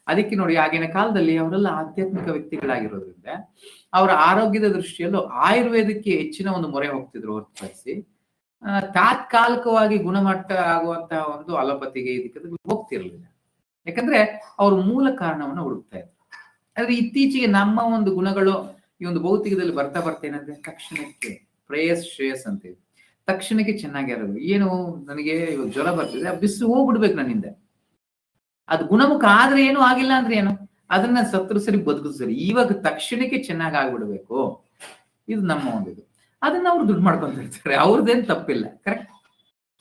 ಅದಕ್ಕೆ ನೋಡಿ, ಆಗಿನ ಕಾಲದಲ್ಲಿ ಅವರೆಲ್ಲ ಆಧ್ಯಾತ್ಮಿಕ ವ್ಯಕ್ತಿಗಳಾಗಿರೋದ್ರಿಂದ ಅವರ ಆರೋಗ್ಯದ ದೃಷ್ಟಿಯಲ್ಲೂ ಆಯುರ್ವೇದಕ್ಕೆ ಹೆಚ್ಚಿನ ಒಂದು ಮೊರೆ ಹೋಗ್ತಿದ್ರು ಹೊರತುಪಡಿಸಿ ತಾತ್ಕಾಲಿಕವಾಗಿ ಗುಣಮಟ್ಟ ಆಗುವಂತಹ ಒಂದು ಅಲೋಪತಿಗೆ ಇದಕ್ಕೆ ಹೋಗ್ತಿರ್ಲಿಲ್ಲ. ಯಾಕಂದ್ರೆ ಅವರು ಮೂಲ ಕಾರಣವನ್ನು ಹುಡುಕ್ತಾ ಇದ್ರು. ಆದ್ರೆ ಇತ್ತೀಚೆಗೆ ನಮ್ಮ ಒಂದು ಗುಣಗಳು ಈ ಒಂದು ಭೌತಿಕದಲ್ಲಿ ಬರ್ತಾ ಏನಂದ್ರೆ ತಕ್ಷಣಕ್ಕೆ ಶ್ರೇಯಸ್ ಅಂತೇಳಿ ತಕ್ಷಣಕ್ಕೆ ಚೆನ್ನಾಗಿರೋದು. ಏನು, ನನಗೆ ಇವಾಗ ಜ್ವರ ಬರ್ತಿದೆ, ಬಿಸಿ ಹೋಗ್ಬಿಡ್ಬೇಕು ನನ್ನಿಂದ, ಅದು ಗುಣಮುಖ ಆದ್ರೆ ಏನು ಆಗಿಲ್ಲ ಅಂದ್ರೆ ಏನು, ಅದನ್ನ ಸತ್ರು ಸರಿ ಬದುಕು ಸರಿ, ಇವಾಗ ತಕ್ಷಣಕ್ಕೆ ಚೆನ್ನಾಗಿ ಆಗ್ಬಿಡ್ಬೇಕು, ಇದು ನಮ್ಮ ಒಂದು ಇದು. ಅದನ್ನ ಅವ್ರು ದುಡ್ಡು ಮಾಡ್ಕೊಂತ ಇರ್ತಾರೆ, ಅವ್ರದ್ದೇನು ತಪ್ಪಿಲ್ಲ. ಕರೆಕ್ಟ್?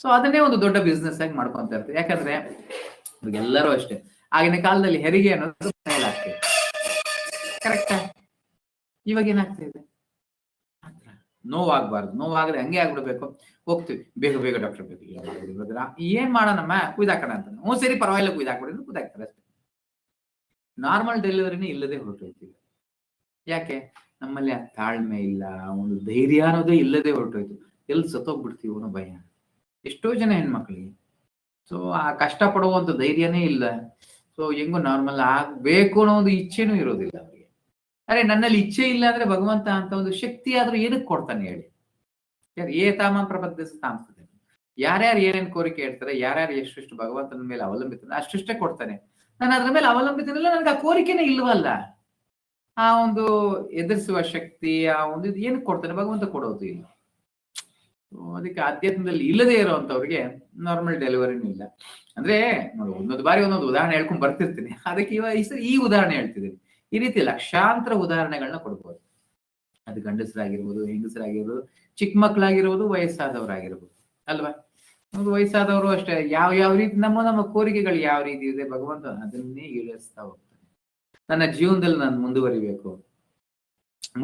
ಸೊ ಅದನ್ನೇ ಒಂದು ದೊಡ್ಡ ಬಿಸ್ನೆಸ್ ಆಗಿ ಮಾಡ್ಕೊಂತ ಇರ್ತಾರೆ. ಯಾಕಂದ್ರೆ ಎಲ್ಲರೂ ಅಷ್ಟೇ, ಆಗಿನ ಕಾಲದಲ್ಲಿ ಹೆರಿಗೆ ಅನ್ನೋದು ಆಗ್ತದೆ. ಕರೆಕ್ಟಾ? ಇವಾಗ ಏನಾಗ್ತಾ ಇದೆ, ನೋವಾಗ್ಬಾರ್ದು, ನೋವಾಗದೆ ಹಂಗೆ ಆಗ್ಬಿಡ್ಬೇಕು, ಹೋಗ್ತೀವಿ ಬೇಗ ಬೇಗ ಡಾಕ್ಟರ್ ಬೇಕು, ಏನ್ ಮಾಡೋಣಮ್ಮ, ಕುಯ್ದಾಕೋಣ ಅಂತ. ಸರಿ ಪರವಾಗಿಲ್ಲ, ಕುಯ್ದಾಕ್ಬಿಡಿದ್ರು ಕುಯ್ದಾಕ್ತಾರೆ ಅಷ್ಟೇ. ನಾರ್ಮಲ್ ಡೆಲಿವರಿನೇ ಇಲ್ಲದೆ ಹೊರಟೋಯ್ತೀವಿ. ಯಾಕೆ? ನಮ್ಮಲ್ಲಿ ಆ ತಾಳ್ಮೆ ಇಲ್ಲ, ಒಂದು ಧೈರ್ಯ ಅನ್ನೋದೇ ಇಲ್ಲದೆ ಹೊರಟೋಯ್ತು. ಎಲ್ಲಿ ಸತ್ತೋಗ್ಬಿಡ್ತೀವಿ ಅನ್ನೋ ಭಯ ಎಷ್ಟೋ ಜನ ಹೆಣ್ಮಕ್ಳಿಗೆ. ಸೊ ಆ ಕಷ್ಟ ಪಡುವಂತ ಧೈರ್ಯನೇ ಇಲ್ಲ. ಸೊ ಹೆಂಗೋ ನಾರ್ಮಲ್ ಆಗ್ಬೇಕು ಅನ್ನೋ ಒಂದು ಇಚ್ಛೆನೂ ಇರೋದಿಲ್ಲ ಅವ್ರಿಗೆ. ಅರೆ ನನ್ನಲ್ಲಿ ಇಚ್ಛೆ ಇಲ್ಲ ಅಂದ್ರೆ ಭಗವಂತ ಅಂತ ಒಂದು ಶಕ್ತಿ ಆದ್ರೂ ಏನಕ್ಕೆ ಕೊಡ್ತಾನೆ ಹೇಳಿ? ಏತಾಮ ಪ್ರಬದ್ಧ ತಾಂಸ್ತದೆ. ಯಾರ್ಯಾರು ಏನೇನ್ ಕೋರಿಕೆ ಇರ್ತಾರೆ, ಯಾರ್ಯಾರು ಎಷ್ಟೆಷ್ಟು ಭಗವಂತನ ಮೇಲೆ ಅವಲಂಬಿತ ಅಷ್ಟಷ್ಟೇ ಕೊಡ್ತಾನೆ. ನಾನು ಅದ್ರ ಮೇಲೆ ಅವಲಂಬಿತನಿಲ್ಲ, ನನಗೆ ಆ ಕೋರಿಕೆನೇ ಇಲ್ವಲ್ಲ. ಆ ಒಂದು ಎದುರಿಸುವ ಶಕ್ತಿ, ಆ ಒಂದು ಇದು ಏನಕ್ಕೆ ಕೊಡ್ತಾನೆ? ಭಗವಂತ ಕೊಡೋದು ಇಲ್ಲ. ಅದಕ್ಕೆ ಆಧ್ಯಾತ್ಮದಲ್ಲಿ ಇಲ್ಲದೆ ಇರೋವಂಥವ್ರಿಗೆ ನಾರ್ಮಲ್ ಡೆಲಿವರಿನೂ ಇಲ್ಲ. ಅಂದ್ರೆ ನೋಡಿ, ಒಂದೊಂದು ಬಾರಿ ಒಂದೊಂದು ಉದಾಹರಣೆ ಹೇಳ್ಕೊಂಡ್ ಬರ್ತಿರ್ತೀನಿ. ಅದಕ್ಕೆ ಈ ಉದಾಹರಣೆ ಹೇಳ್ತಿದ್ದೀನಿ. ಈ ರೀತಿ ಲಕ್ಷಾಂತರ ಉದಾಹರಣೆಗಳನ್ನ ಕೊಡ್ಬೋದು. ಅದು ಗಂಡಸರಾಗಿರ್ಬೋದು, ಹೆಂಗಸರಾಗಿರ್ಬೋದು, ಚಿಕ್ಕ ಮಕ್ಕಳಾಗಿರ್ಬೋದು, ವಯಸ್ಸಾದವರಾಗಿರ್ಬೋದು, ಅಲ್ವಾ? ಒಂದು ವಯಸ್ಸಾದವರು ಅಷ್ಟೇ, ಯಾವ ರೀತಿ ನಮ್ಮ ಕೋರಿಕೆಗಳು ಯಾವ ರೀತಿ ಇದೆ, ಭಗವಂತ ಅದನ್ನೇ ಈಡೇರಿಸ್ತಾ ಹೋಗ್ತಾನೆ. ನನ್ನ ಜೀವನದಲ್ಲಿ ನಾನು ಮುಂದುವರಿಬೇಕು,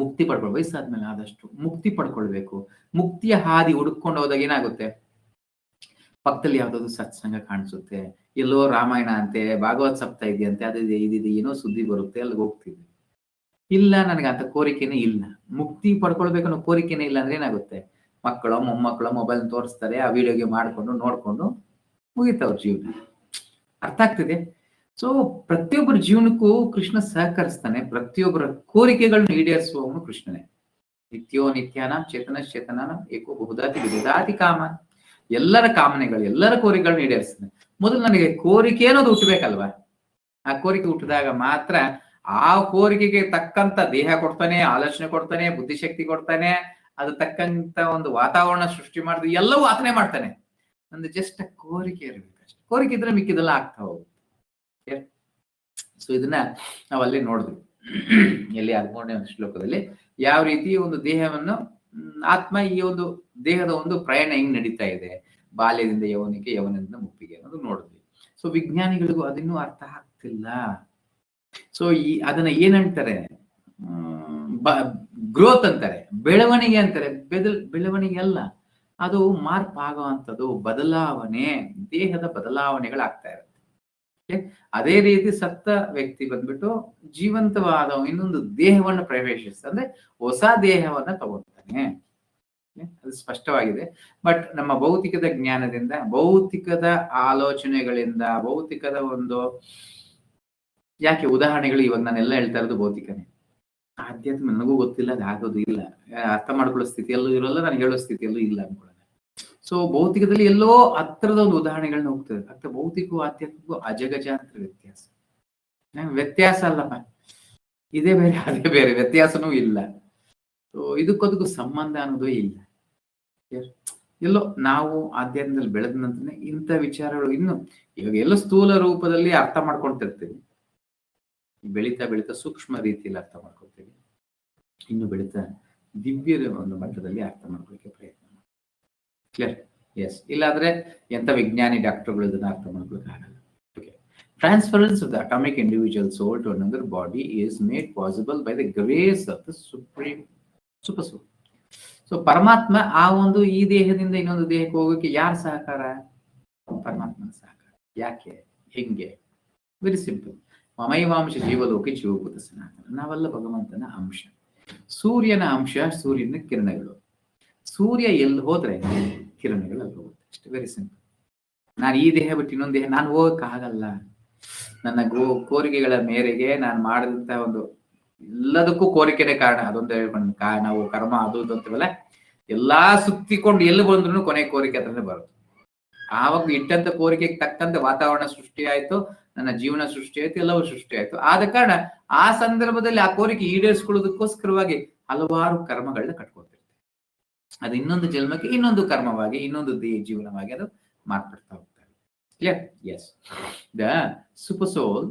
ಮುಕ್ತಿ ಪಡ್ಕೊಳ್ಬೇಕು, ವಯಸ್ಸಾದ್ಮೇಲೆ ಆದಷ್ಟು ಮುಕ್ತಿ ಪಡ್ಕೊಳ್ಬೇಕು. ಮುಕ್ತಿಯ ಹಾದಿ ಹುಡುಕೊಂಡು ಹೋದಾಗ ಏನಾಗುತ್ತೆ, ಪಕ್ಕದಲ್ಲಿ ಯಾವ್ದಾದ್ರು ಸತ್ಸಂಗ ಕಾಣಿಸುತ್ತೆ, ಎಲ್ಲೋ ರಾಮಾಯಣ ಅಂತೆ, ಭಾಗವತ್ ಸಪ್ತಾಹ ಇದೆಯಂತೆ, ಅದಿದೆ ಇದಿದೆ, ಏನೋ ಸುದ್ದಿ ಬರುತ್ತೆ, ಅಲ್ಲಿಗೆ ಹೋಗ್ತೀವಿ. ಇಲ್ಲ, ನನಗೆ ಅಂತ ಕೋರಿಕೆನೇ ಇಲ್ಲ, ಮುಕ್ತಿ ಪಡ್ಕೊಳ್ಬೇಕು ಅನ್ನೋ ಕೋರಿಕೆನೇ ಇಲ್ಲ ಅಂದ್ರೆ ಏನಾಗುತ್ತೆ, ಮಕ್ಕಳು ಮೊಮ್ಮಕ್ಕಳು ಮೊಬೈಲ್ ತೋರಿಸ್ತಾರೆ, ಆ ವಿಡಿಯೋಗೆ ಮಾಡ್ಕೊಂಡು ನೋಡ್ಕೊಂಡು ಮುಗಿತವ್ರ ಜೀವನ. ಅರ್ಥ ಆಗ್ತಿದೆ? ಸೊ ಪ್ರತಿಯೊಬ್ಬರ ಜೀವನಕ್ಕೂ ಕೃಷ್ಣ ಸಹಕರಿಸ್ತಾನೆ. ಪ್ರತಿಯೊಬ್ಬರ ಕೋರಿಕೆಗಳನ್ನ ಈಡೇರಿಸುವವನು ಕೃಷ್ಣನೇ. ನಿತ್ಯೋ ನಿತ್ಯಾನಾಂ ಚೇತನಾಂ ಏಕೋ ಬಹುದಾತಿ ವಿಧಾತಿ ಕಾಮ. ಎಲ್ಲರ ಕಾಮನೆಗಳು, ಎಲ್ಲರ ಕೋರಿಕೆಗಳನ್ನ ಈಡೇರಿಸ್ತಾನೆ. ಮೊದಲು ನನಗೆ ಕೋರಿಕೆ ಅನ್ನೋದು ಹುಟ್ಟಬೇಕಲ್ವಾ? ಆ ಕೋರಿಕೆ ಹುಟ್ಟಿದಾಗ ಮಾತ್ರ ಆ ಕೋರಿಕೆಗೆ ತಕ್ಕಂತ ದೇಹ ಕೊಡ್ತಾನೆ, ಆಲೋಚನೆ ಕೊಡ್ತಾನೆ, ಬುದ್ಧಿಶಕ್ತಿ ಕೊಡ್ತಾನೆ, ಅದು ತಕ್ಕಂತ ಒಂದು ವಾತಾವರಣ ಸೃಷ್ಟಿ ಮಾಡಿದ್ರೆ ಎಲ್ಲವೂ ಆತನೇ ಮಾಡ್ತಾನೆ. ಒಂದು ಜಸ್ಟ್ ಕೋರಿಕೆ ಇರ್ಬೇಕಷ್ಟೆ. ಕೋರಿಕೆ ಇದ್ರೆ ಮಿಕ್ಕಿದೆಲ್ಲ ಆಗ್ತಾ ಹೋಗುತ್ತೆ. ಸೊ ಇದನ್ನ ನಾವಲ್ಲೇ ನೋಡಿದ್ವಿ, ಎಲ್ಲಿ 13ನೇ ಒಂದು ಶ್ಲೋಕದಲ್ಲಿ ಯಾವ ರೀತಿ ಒಂದು ದೇಹವನ್ನು ಆತ್ಮ, ಈ ಒಂದು ದೇಹದ ಒಂದು ಪ್ರಯಾಣ ಹೆಂಗ್ ನಡೀತಾ ಇದೆ, ಬಾಲ್ಯದಿಂದ ಯೌವನಕ್ಕೆ, ಯೌವನದಿಂದ ಮುಪ್ಪಿಗೆ ಅನ್ನೋದು ನೋಡಿದ್ವಿ. ಸೊ ವಿಜ್ಞಾನಿಗಳಿಗೂ ಅದನ್ನೂ ಅರ್ಥ ಆಗ್ತಿಲ್ಲ. ಸೊ ಅದನ್ನ ಏನಂತಾರೆ, ಗ್ರೋತ್ ಅಂತಾರೆ, ಬೆಳವಣಿಗೆ ಅಂತಾರೆ. ಬೆಳವಣಿಗೆ ಅಲ್ಲ, ಅದು ಮಾರ್ಪಾಗುವಂಥದ್ದು, ಬದಲಾವಣೆ, ದೇಹದ ಬದಲಾವಣೆಗಳಾಗ್ತಾ ಇರುತ್ತೆ. ಅದೇ ರೀತಿ ಸತ್ತ ವ್ಯಕ್ತಿ ಬಂದ್ಬಿಟ್ಟು ಜೀವಂತವಾದ ಇನ್ನೊಂದು ದೇಹವನ್ನು ಪ್ರವೇಶಿಸ್ತ ಅಂದ್ರೆ ಹೊಸ ದೇಹವನ್ನ ತಗೊಳ್ತಾನೆ. ಅದು ಸ್ಪಷ್ಟವಾಗಿದೆ. ಬಟ್ ನಮ್ಮ ಭೌತಿಕದ ಜ್ಞಾನದಿಂದ, ಭೌತಿಕದ ಆಲೋಚನೆಗಳಿಂದ, ಭೌತಿಕದ ಒಂದು ಯಾಕೆ ಉದಾಹರಣೆಗಳು ಇವಾಗ ನಾನೆಲ್ಲ ಹೇಳ್ತಾ ಇರೋದು ಭೌತಿಕನೇ. ಆಧ್ಯಾತ್ಮ ನನಗೂ ಗೊತ್ತಿಲ್ಲ, ಅದು ಆಗೋದು ಇಲ್ಲ, ಅರ್ಥ ಮಾಡ್ಕೊಳ್ಳೋ ಸ್ಥಿತಿಯಲ್ಲೂ ಇರೋಲ್ಲ, ನಾನು ಹೇಳೋ ಸ್ಥಿತಿಯಲ್ಲೂ ಇಲ್ಲ ಅನ್ಕೊಳ್ಳೋಣ. ಸೊ ಭೌತಿಕದಲ್ಲಿ ಎಲ್ಲೋ ಹತ್ತಿರದ ಒಂದು ಉದಾಹರಣೆಗಳನ್ನ ಹೋಗ್ತದೆ. ಅರ್ಥ ಭೌತಿಕವೂ ಆಧ್ಯಾತ್ಮಿಕವೂ ಅಜಗಜಾಂತರ ವ್ಯತ್ಯಾಸ. ವ್ಯತ್ಯಾಸ ಅಲ್ಲಪ್ಪ, ಇದೇ ಬೇರೆ ಅದೇ ಬೇರೆ, ವ್ಯತ್ಯಾಸನೂ ಇಲ್ಲ. ಸೊ ಇದಕ್ಕೊಂದಕ್ಕೂ ಸಂಬಂಧ ಅನ್ನೋದು ಇಲ್ಲ. ಎಲ್ಲೋ ನಾವು ಆಧ್ಯಾತ್ಮದಲ್ಲಿ ಬೆಳೆದ ನಂತರ ಇಂಥ ವಿಚಾರಗಳು ಇನ್ನು ಇವಾಗ ಎಲ್ಲೋ ಸ್ಥೂಲ ರೂಪದಲ್ಲಿ ಅರ್ಥ ಮಾಡ್ಕೊಳ್ತಿರ್ತೀವಿ. ಬೆಳೀತಾ ಬೆಳೀತಾ ಸೂಕ್ಷ್ಮ ರೀತಿಯಲ್ಲಿ ಅರ್ಥ ಮಾಡ್ಕೊಳ್ತೀವಿ. ಇನ್ನು ಬೆಳೀತಾ ದಿವ್ಯ ಒಂದು ಮಟ್ಟದಲ್ಲಿ ಅರ್ಥ ಮಾಡ್ಕೊಳ್ಳಿಕ್ಕೆ ಪ್ರಯತ್ನ ಮಾಡಿ. ಕ್ಲಿಯರ್? ಎಸ್. ಇಲ್ಲಾಂದ್ರೆ ಎಂತ ವಿಜ್ಞಾನಿ ಡಾಕ್ಟರ್ಗಳು ಇದನ್ನ ಅರ್ಥ ಮಾಡ್ಕೊಳ್ಳೋಕೆ ಆಗಲ್ಲ. Okay. Transference of the atomic individual soul to another body is made possible by the grace of the supreme super soul. So ಪರಮಾತ್ಮ ಆ ಒಂದು ಈ ದೇಹದಿಂದ ಇನ್ನೊಂದು ದೇಹಕ್ಕೆ ಹೋಗೋಕೆ ಯಾರ ಸಹಕಾರ? ಪರಮಾತ್ಮನ ಸಹಕಾರ. ಯಾಕೆ? ಹೆಂಗೆ? Very simple. ಮಮೈವಾಂಶ ಜೀವಲೋಕಿ ಜೀವಭೂತ ಸನಾತನ. ನಾವೆಲ್ಲ ಭಗವಂತನ ಅಂಶ. ಸೂರ್ಯನ ಅಂಶ, ಸೂರ್ಯನ ಕಿರಣಗಳು. ಸೂರ್ಯ ಎಲ್ಲಿ ಹೋದ್ರೆ ಕಿರಣಗಳು ಅಲ್ಲಿ ಹೋಗುತ್ತೆ. ಅಷ್ಟೇ, ವೆರಿ ಸಿಂಪಲ್. ನಾನು ಈ ದೇಹ ಬಿಟ್ಟು ಇನ್ನೊಂದು ದೇಹ ನಾನು ಹೋಗಕ್ಕಾಗಲ್ಲ. ನನ್ನ ಕೋರಿಕೆಗಳ ಮೇರೆಗೆ ನಾನು ಮಾಡಿದಂತ ಒಂದು ಎಲ್ಲದಕ್ಕೂ ಕೋರಿಕೆನೇ ಕಾರಣ. ಅದೊಂದು ಹೇಳ್ಕೊಂಡು ನಾವು ಕರ್ಮ ಅದು ಇದು ಅಂತೀವಲ್ಲ, ಎಲ್ಲಾ ಸುತ್ತಿಕೊಂಡು ಎಲ್ಲಿ ಬಂದ್ರು ಕೊನೆ ಕೋರಿಕೆ ಹತ್ರನೇ ಬರುತ್ತೆ. ಆವಾಗ ಇಟ್ಟಂತ ಕೋರಿಕೆಗೆ ತಕ್ಕಂತೆ ವಾತಾವರಣ ಸೃಷ್ಟಿ ಆಯ್ತು, ನನ್ನ ಜೀವನ ಸೃಷ್ಟಿ ಆಯ್ತು, ಎಲ್ಲವೂ ಸೃಷ್ಟಿ ಆಯ್ತು. ಆದ ಕಾರಣ ಆ ಸಂದರ್ಭದಲ್ಲಿ ಆ ಕೋರಿಕೆ ಈಡೇರಿಸ್ಕೊಳ್ಳೋದಕ್ಕೋಸ್ಕರವಾಗಿ ಹಲವಾರು ಕರ್ಮಗಳನ್ನ ಕಟ್ಕೊತಿರ್ತೀವಿ. ಅದು ಇನ್ನೊಂದು ಜನ್ಮಕ್ಕೆ ಇನ್ನೊಂದು ಕರ್ಮವಾಗಿ, ಇನ್ನೊಂದು ಜೀವನವಾಗಿ ಅದು ಮಾರ್ಪಡ್ತಾ ಹೋಗ್ತಾರೆ. Clear? Yes. The super soul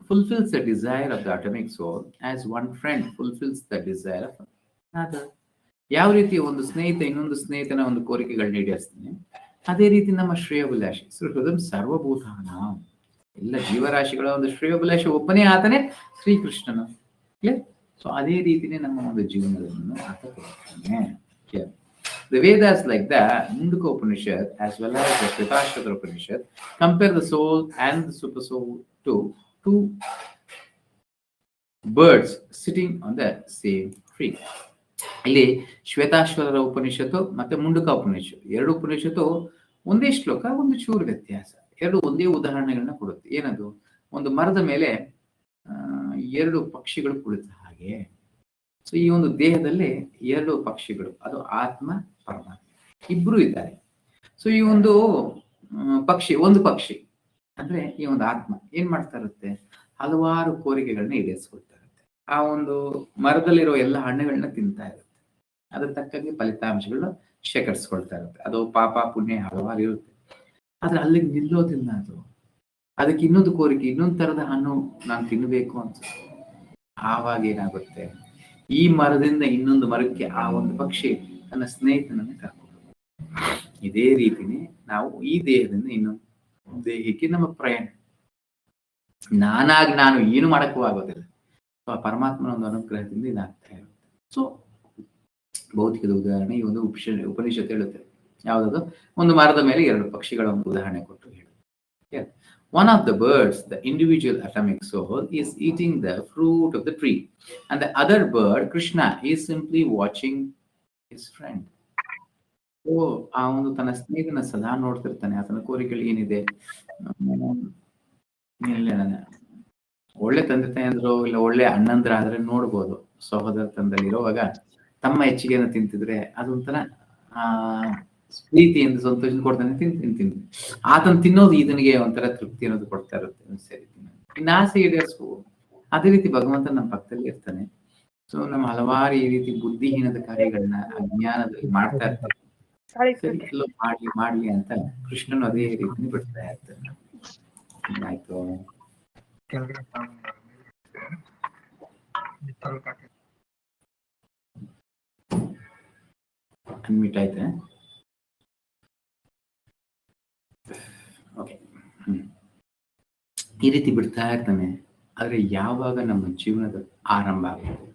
fulfills the desire of the atomic soul as one friend fulfills the desire of another. ಯಾವ ರೀತಿ ಒಂದು ಸ್ನೇಹಿತ ಇನ್ನೊಂದು ಸ್ನೇಹಿತನ ಒಂದು ಕೋರಿಕೆಗಳನ್ನ ಈಡೇರಿಸ್ತಾನೆ, ಅದೇ ರೀತಿ ನಮ್ಮ ಶ್ರೇಯೋಭಿಲಾಷಿ ಹೃದಯ ಸರ್ವಭೂತಾನ, ಎಲ್ಲ ಜೀವರಾಶಿಗಳ ಒಂದು ಶ್ರೇಯೋಭಿಲಾಷಿ ಒಬ್ಬನೇ ಆತನೇ ಶ್ರೀಕೃಷ್ಣನು. ಸೊ ಅದೇ ರೀತಿನೇ ನಮ್ಮ ಒಂದು ಜೀವನವನ್ನು ಆತ ಕೊಡ್ತಾನೆ. The Vedas like the Mundaka Upanishad as well as the Shvetashvatara Upanishad compare the soul and the super soul to two birds sitting on the same tree. ಇಲ್ಲಿ ಶ್ವೇತಾಶ್ವತರ ಉಪನಿಷತ್ತು ಮತ್ತೆ ಮುಂಡಕ ಉಪನಿಷತ್ತು, ಎರಡು ಉಪನಿಷತ್ತು ಒಂದೇ ಶ್ಲೋಕ, ಒಂದು ಚೂರು ವ್ಯತ್ಯಾಸ. ಎರಡು ಒಂದೇ ಉದಾಹರಣೆಗಳನ್ನ ಕೊಡುತ್ತೆ. ಏನದು? ಒಂದು ಮರದ ಮೇಲೆ ಎರಡು ಪಕ್ಷಿಗಳು ಕುಳಿತ ಹಾಗೆ. ಸೊ ಈ ಒಂದು ದೇಹದಲ್ಲಿ ಎರಡು ಪಕ್ಷಿಗಳು, ಅದು ಆತ್ಮ ಪರಮಾತ್ಮ ಇಬ್ರು ಇದ್ದಾರೆ. ಸೊ ಈ ಒಂದು ಒಂದು ಪಕ್ಷಿ ಅಂದ್ರೆ ಈ ಒಂದು ಆತ್ಮ ಏನ್ ಮಾಡ್ತಾ ಇರುತ್ತೆ? ಹಲವಾರು ಕೋರಿಕೆಗಳನ್ನ ಈಡೇರಿಸ್ಕೊಳ್ತಾ ಇರುತ್ತೆ. ಆ ಒಂದು ಮರದಲ್ಲಿರೋ ಎಲ್ಲ ಹಣ್ಣುಗಳನ್ನ ತಿಂತಾ ಇರುತ್ತೆ. ಅದ್ರ ತಕ್ಕಂಗೆ ಫಲಿತಾಂಶಗಳನ್ನ ಶೇಖರಿಸ್ಕೊಳ್ತಾ ಇರುತ್ತೆ. ಅದು ಪಾಪ ಪುಣ್ಯ ಹಲವಾರು ಇರುತ್ತೆ. ಆದ್ರೆ ಅಲ್ಲಿಗೆ ನಿಲ್ಲೋದಿಲ್ಲ ಅದು. ಅದಕ್ಕೆ ಇನ್ನೊಂದು ಕೋರಿಕೆ, ಇನ್ನೊಂದು ತರದ ಹಣ್ಣು ನಾನು ತಿನ್ನಬೇಕು ಅನ್ಸುತ್ತೆ. ಆವಾಗ ಏನಾಗುತ್ತೆ? ಈ ಮರದಿಂದ ಇನ್ನೊಂದು ಮರಕ್ಕೆ ಆ ಒಂದು ಪಕ್ಷಿ ತನ್ನ ಸ್ನೇಹಿತನನ್ನ ಕರ್ಕೊಂಡು. ಇದೇ ರೀತಿನೇ ನಾವು ಈ ದೇಹದಿಂದ ಇನ್ನೊಂದು ದೇಹಕ್ಕೆ ನಮ್ಮ ಪ್ರಯಾಣ. ನಾನು ಏನು ಮಾಡಕ್ಕೂ ಆಗೋದಿಲ್ಲ. ಆ ಪರಮಾತ್ಮನ ಒಂದು ಅನುಗ್ರಹದಿಂದ ಇದಾಗ್ತಾ ಇರುತ್ತೆ. ಸೊ ಭೌತಿಕದ ಉದಾಹರಣೆ ಈ ಒಂದು ಉಪನಿಷತ್ತು ಹೇಳುತ್ತೆ. ಯಾವುದದು? ಒಂದು ಮರದ ಮೇಲೆ ಎರಡು ಪಕ್ಷಿಗಳ ಒಂದು ಉದಾಹರಣೆ ಕೊಟ್ಟು ಹೇಳುತ್ತೆ. One of the birds, the individual atomic soul, is eating the fruit of the tree, and the other bird, Krishna, is simply watching his friend. ಆ ಒಂದು ತನ್ನ ಸ್ನೇಹಿತನ ಸದಾ ನೋಡ್ತಿರ್ತಾನೆ. ಆತನ ಕೋರಿಕೆಗಳು ಏನಿದೆ? ಒಳ್ಳೆ ತಂದೆ ತಾಯಂದ್ರು ಇಲ್ಲ ಒಳ್ಳೆ ಅಣ್ಣಂದ್ರ ಆದ್ರೆ ನೋಡ್ಬೋದು. ಸಹೋದರ ತಂದಲ್ಲಿ ಇರುವಾಗ ತಮ್ಮ ಹೆಚ್ಚಿಗೆನ ತಿಂತಿದ್ರೆ ಅದೊಂಥರ ಪ್ರೀತಿಯಿಂದ ಸಂತೋಷ ಕೊಡ್ತಾನೆ. ತಿಂತೀನಿ ಆತನ ತಿನ್ನೋದು ಇದನಿಗೆ ಒಂಥರ ತೃಪ್ತಿ ಅನ್ನೋದು ಕೊಡ್ತಾ ಇರುತ್ತೆ. ಸರಿ, ಇನ್ನು ಆಸೆ ಈಡೇರಿಸ್ಕೋ. ಅದೇ ರೀತಿ ಭಗವಂತ ನಮ್ಮ ಪಕ್ಕದಲ್ಲಿ ಇರ್ತಾನೆ. ಸೊ ನಮ್ಮ ಹಲವಾರು ಈ ರೀತಿ ಬುದ್ಧಿಹೀನದ ಕಾರ್ಯಗಳನ್ನ ಅಜ್ಞಾನದಲ್ಲಿ ಮಾಡ್ತಾ ಇರ್ತಾರೆ. ಮಾಡ್ಲಿ ಅಂತ ಕೃಷ್ಣನು ಅದೇ ರೀತಿ ಬಿಡ್ತಾ ಇರ್ತಾನೆ. ಆಯ್ತು, ಅನ್ಮಿಟ್ ಆಯ್ತಾ? ಓಕೆ. ಈ ರೀತಿ ಬಿಡ್ತಾ ಇರ್ತಾನೆ. ಆದ್ರೆ ಯಾವಾಗ ನಮ್ಮ ಜೀವನದ ಆರಂಭ ಆಗುತ್ತೆ,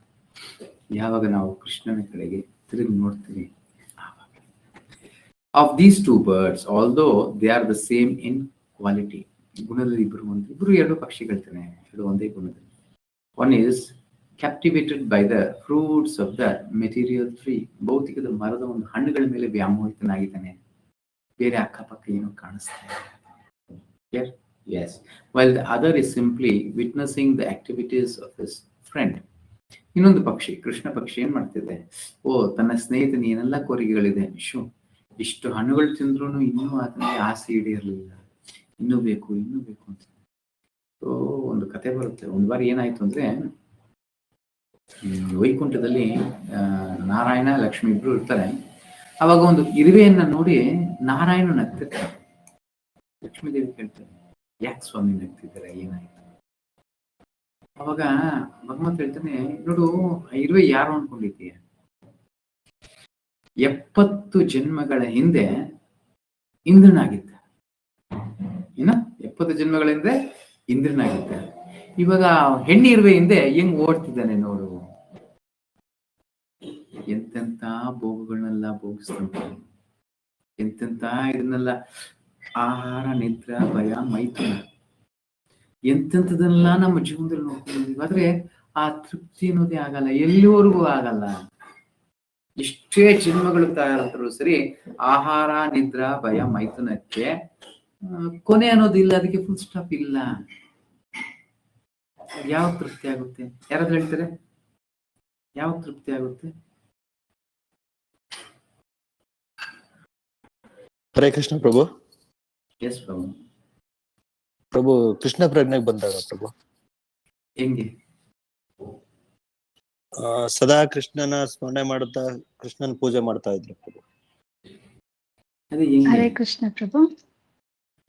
ಯಾವಾಗ ನಾವು ಕೃಷ್ಣನ ಕಡೆಗೆ ತಿರುಗಿ ನೋಡ್ತೀವಿ, of these two birds, although they are the same in quality, ಗುಣದಲ್ಲಿ ಇಬ್ರು ಎರಡು ಪಕ್ಷಿಗಳಿರ್ತಾನೆ, ಎರಡು ಒಂದೇ ಗುಣದಲ್ಲಿ. One is captivated by the fruits of the material tree, ಭೌತಿಕದ ಮರದ ಒಂದು ಹಣ್ಣುಗಳ ಮೇಲೆ ವ್ಯಾಮೋಹಿತನಾಗಿದ್ದಾನೆ, ಬೇರೆ ಅಕ್ಕಪಕ್ಕ ಏನು ಕಾಣಿಸ್ತಾ ಇಲ್ಲ. Yes, while the other is simply witnessing the activities of his friend. ಇನ್ನೊಂದು ಪಕ್ಷಿ, ಕೃಷ್ಣ ಪಕ್ಷಿ ಏನ್ ಮಾಡ್ತಿದೆ, ತನ್ನ ಸ್ನೇಹಿತನ ಏನೆಲ್ಲ ಕೋರಿಕೆಗಳಿದೆ, ಇಷ್ಟು ಹಣ್ಣುಗಳು ತಿಂದ್ರು ಇನ್ನೂ ಆತನಿಗೆ ಆಸೆ ಈಡೇರಲಿಲ್ಲ, ಇನ್ನೂ ಬೇಕು ಅಂತ. ಒಂದು ಕತೆ ಬರುತ್ತೆ. ಒಂದ್ ಬಾರಿ ಏನಾಯ್ತು ಅಂದ್ರೆ, ವೈಕುಂಠದಲ್ಲಿ ನಾರಾಯಣ ಲಕ್ಷ್ಮಿ ಇಬ್ರು ಇರ್ತಾರೆ. ಅವಾಗ ಒಂದು ಇರುವೆಯನ್ನ ನೋಡಿ ನಾರಾಯಣ ನಗ್ತಿರ್ತಾರೆ. ಲಕ್ಷ್ಮೀದೇವಿ ಕೇಳ್ತಾರೆ, ಯಾಕೆ ಸ್ವಾಮಿ ನಗ್ತಿದ್ದಾರೆ, ಏನಾಯ್ತು? ಅವಾಗ ಭಗವಂತ ಹೇಳ್ತಾನೆ, ನೋಡು, ಇರುವೆ ಯಾರು ಅನ್ಕೊಂಡಿದ್ದೀಯ? 70 ಜನ್ಮಗಳ ಹಿಂದೆ ಇಂದ್ರನಾಗಿದ್ದ. ಏನ 70 ಜನ್ಮಗಳ ಹಿಂದೆ ಇಂದ್ರನಾಗಿದ್ದ. ಇವಾಗ ಹೆಣ್ಣಿ ಇರುವೆ ಹಿಂದೆ ಹೆಂಗ್ ಓಡ್ತಿದ್ದಾನೆ ನೋಡು. ಎಂತೆಂತ ಭೋಗಗಳನ್ನೆಲ್ಲ ಭೋಗಿಸ್ತಂತ, ಎಂತೆಂತ ಇದನ್ನೆಲ್ಲ, ಆಹಾರ, ನಿದ್ರೆ, ಭಯ, ಮೈಥುನ, ಎಂತೆಂಥದೆಲ್ಲ ನಮ್ಮ ಜೀವನದಲ್ಲಿ ನೋಡ್ಕೊಂಡಿದ್ದೀವಿ. ಆದ್ರೆ ಆ ತೃಪ್ತಿ ಅನ್ನೋದೇ ಆಗಲ್ಲ, ಎಲ್ಲಿವರೆಗೂ ಆಗಲ್ಲ. ಎಷ್ಟೇ ಜನ್ಮಗಳು ತಯಾರಾದ್ರು ಸರಿ, ಆಹಾರ, ನಿದ್ರ, ಭಯ, ಮೈಥುನಕ್ಕೆ ಕೊನೆ ಅನ್ನೋದಿಲ್ಲ, ಅದಕ್ಕೆ ಫುಲ್ ಸ್ಟಾಪ್ ಇಲ್ಲ. ಯಾವ ತೃಪ್ತಿ ಆಗುತ್ತೆ? ಯಾರಾದ್ರೂ ಹೇಳ್ತಾರೆ ಯಾವ ತೃಪ್ತಿ ಆಗುತ್ತೆ? ಹರೇ ಕೃಷ್ಣ ಪ್ರಭು. ಎಸ್ ಪ್ರಭು. ಪ್ರಭು ಕೃಷ್ಣ ಪ್ರಜ್ಞೆಗೆ ಬಂದಾಗ ಪ್ರಭು ಹೆಂಗೆ ಸದಾ ಕೃಷ್ಣನ ಸ್ಮರಣೆ ಮಾಡುತ್ತಾ ಕೃಷ್ಣನ್ ಪೂಜೆ ಮಾಡ್ತಾ ಇದ್ರು ಪ್ರಭು. ಅದೇ ಹೆಂಗೆ? ಹರೇ ಕೃಷ್ಣ ಪ್ರಭು.